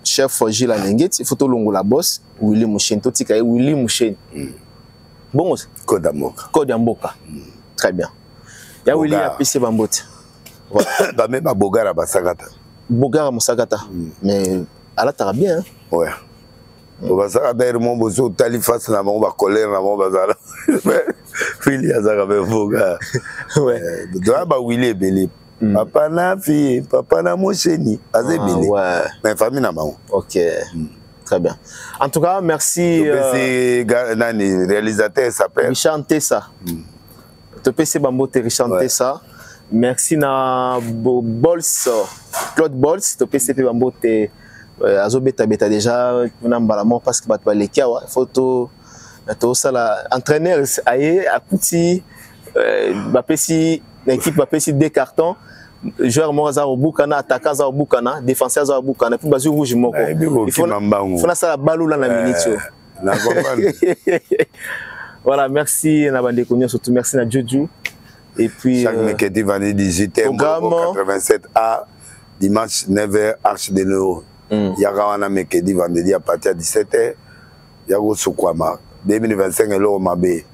Chef Gilles Alinguit, il faut tout le monde la bosse. Willy Moucheni. Tout tika Willy Moucheni. Bon aussi. Kodamboka. Kodamboka. Très bien. Il y a Willy PC Bambote. Bah même à Bogara Basagata. Bogara Mosagata. Mais elle a bien. Ouais. Basagata est mon bozo tali face na mon colère na mon bazala. Fili azara be Bogara. Ouais. Doit ba Willy belé. Papa na fille, papa na Moucheni, azé belé. Ouais. Mais famille na maman. OK. Très bien. En tout cas, merci nani réalisateur s'appelle Richard Tessa. Te PC Bambote Richard Tessa. Merci na Bols, Claude Bols, to PCP Bambote azobeta beta déjà na mbalamon parce que batwa lekiawa photo to sala entraîneur aye akuti ba pesi l'équipe ba pesi 2 cartons joueur Moraza au Bukana, attaquant au Bukana, défenseur au Bukana, puis Bazou Rouge Moko. Il faut ça balou là la minute. Voilà, merci Nabande Konyo, surtout merci na Jojo. Et puis chaque mercredi vendredi 18h 87A dimanche 9h Arche de l'Euro. Yaga wana mercredi vendredi à partir de 17h. Yago Sokwama 2025 l'Euro Mabé.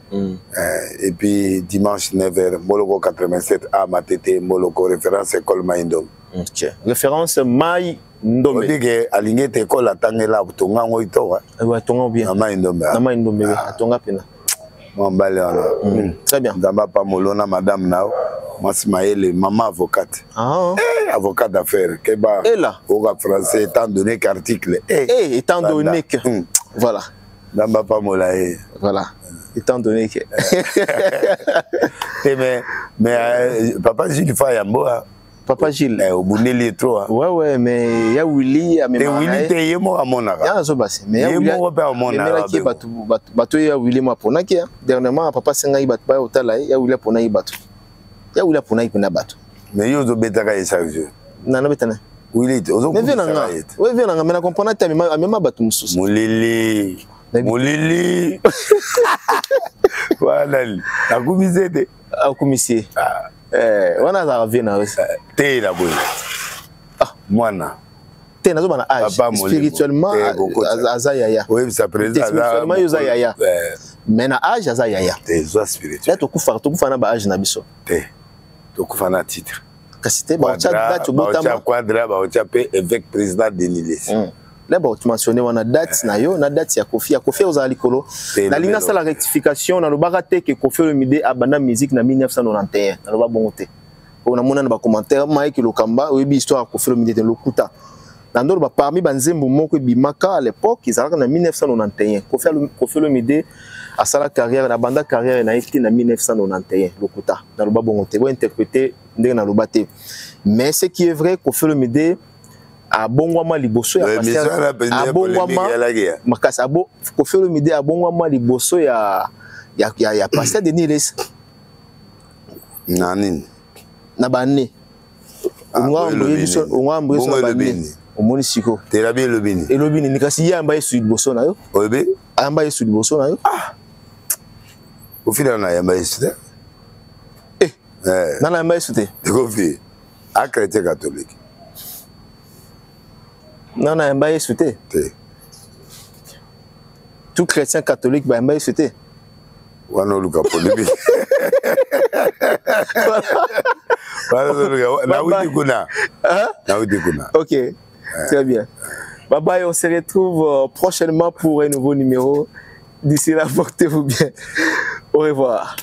Et puis dimanche 9h Moloko 87A Matete Moloko référence école Maïndom. OK. Référence Maïndom. On dit que aligné école à Tangela Tonga Ngoito. Ouais, Tonga bien. Maïndom. Maïndom Tonga pena. Très bien. D'abord, pas Molona, madame Nao, Masmaël, maman avocate. Ah. Avocate d'affaires. Et là. Au français, étant donné qu'article. Étant donné que. Voilà. D'abord, pas Molaé. Voilà. Étant donné que. Mais papa Gilles Fayamboa. Papa Gilles. Au bout de trop. Ouais, mais il y a Willy à mes parents. Willy, tu es moi à mon âge. Il y a un zobas. Mais il y a Willy à mon âge. Il y a Willy à mon âge. Dernièrement, papa Senga Ibat pas au Talaï. Il y a Willy à mon âge. Il y a Willy à mon âge. Mais il y a des bêtas qui savent. Non, non, non. Willy, mais viens là. Oui, viens là. Mais la comprenant, tu as même pas battu mon Moulili. Moulili. Voilà. La commissaire. La commissaire. On a vu na t'es là boy moi na t'es na zobana âge spirituellement azayaya oui ça présente spirituellement yaya mais na âge azayaya t'es spirituel to kufa na ba âge na biso t'es to kufa na titre kasite ba cha date botama quadra ba cha pe évêque président Denis Less là ba tu mentionné wana date na yo na date ya Kofi oza likolo na lina ça la rectification na lo barate que Kofi Olomide abanda musique na 1991 na lo ba bongote on a mona na ba commentaire Mike Lokamba oyebi histoire Kofi Olomide de lokuta na ndolo ba parmi banzembo moko bimaka à l'époque ils avaient en 1991 Kofi Olomide a sa carrière na banda carrière na été na 1991 lokuta na lo ba bongote bo interpréter ndenge na lo baté mais ce qui est vrai Kofi Olomide abongwama liboso ya pasteur abongwama makasi abo Kofi Olomide abongwama liboso ya pasteur Denis Less nani na bane ongwambo yeso na bane omoni siko terabi elobini nikasi yamba yesu liboso na yo oyebe amba yesu liboso na yo ofila na yamba yesu te na yamba yesu te Kofi a chrétien catholique non, non, il y a tout chrétien catholique, il y a ok, très bien. Bye bye, on se retrouve prochainement pour un nouveau numéro. D'ici là, portez-vous bien. Au revoir.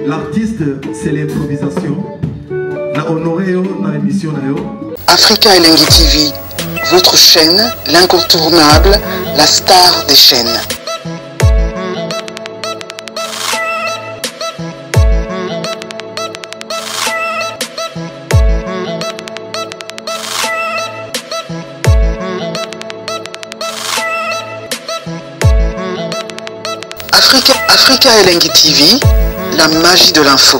L'artiste, c'est l'improvisation. Na honoré dans l'émission. Africa Elengi TV, votre chaîne, l'incontournable, la star des chaînes. Africa Elengi TV, la magie de l'info.